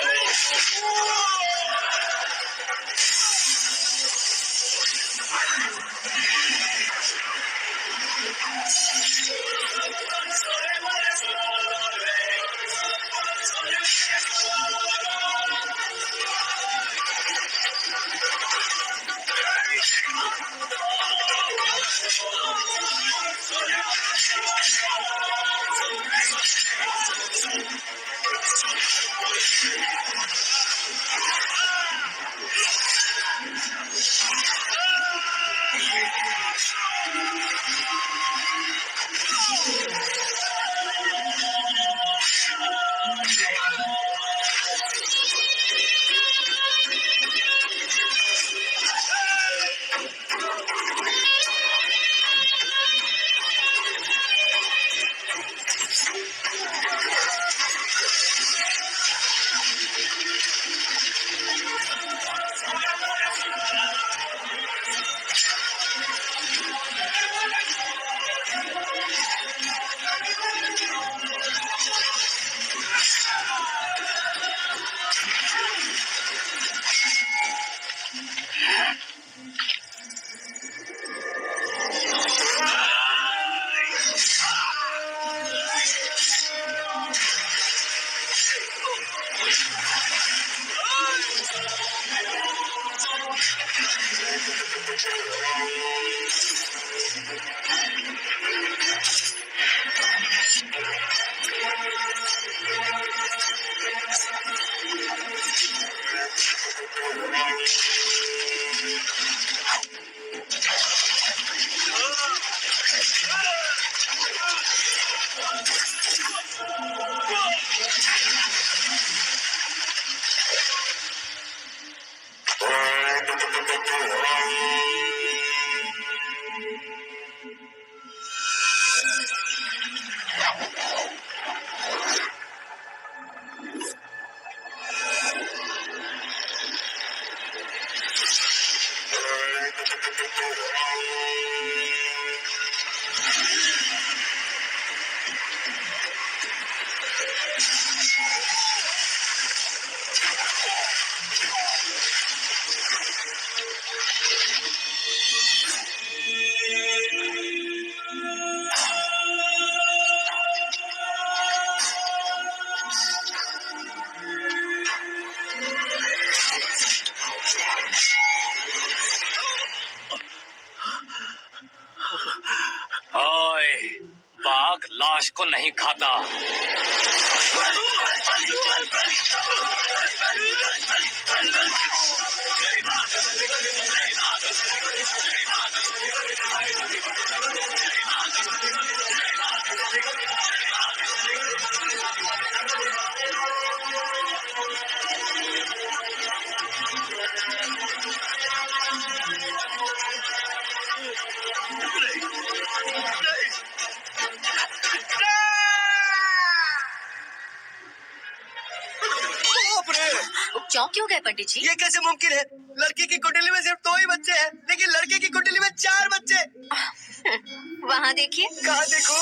ओए, बाघ लाश को नहीं खाता। चौंक क्यों गए पंडित जी? ये कैसे मुमकिन है? लड़की की कुंडली में सिर्फ 2 ही बच्चे हैं, लेकिन लड़के की कुंडली में 4 बच्चे। वहाँ देखिए। कहाँ देखूं?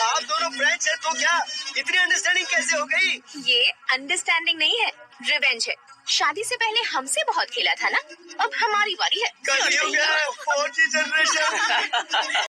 आप दोनों फ्रेंड्स हैं तो क्या इतनी अंडरस्टैंडिंग कैसे हो गई? ये अंडरस्टैंडिंग नहीं है, रिवेंज है। शादी से पहले हमसे बहुत खेला था ना, अब हमारी बारी है। कलयुग है, 4G जनरेशन।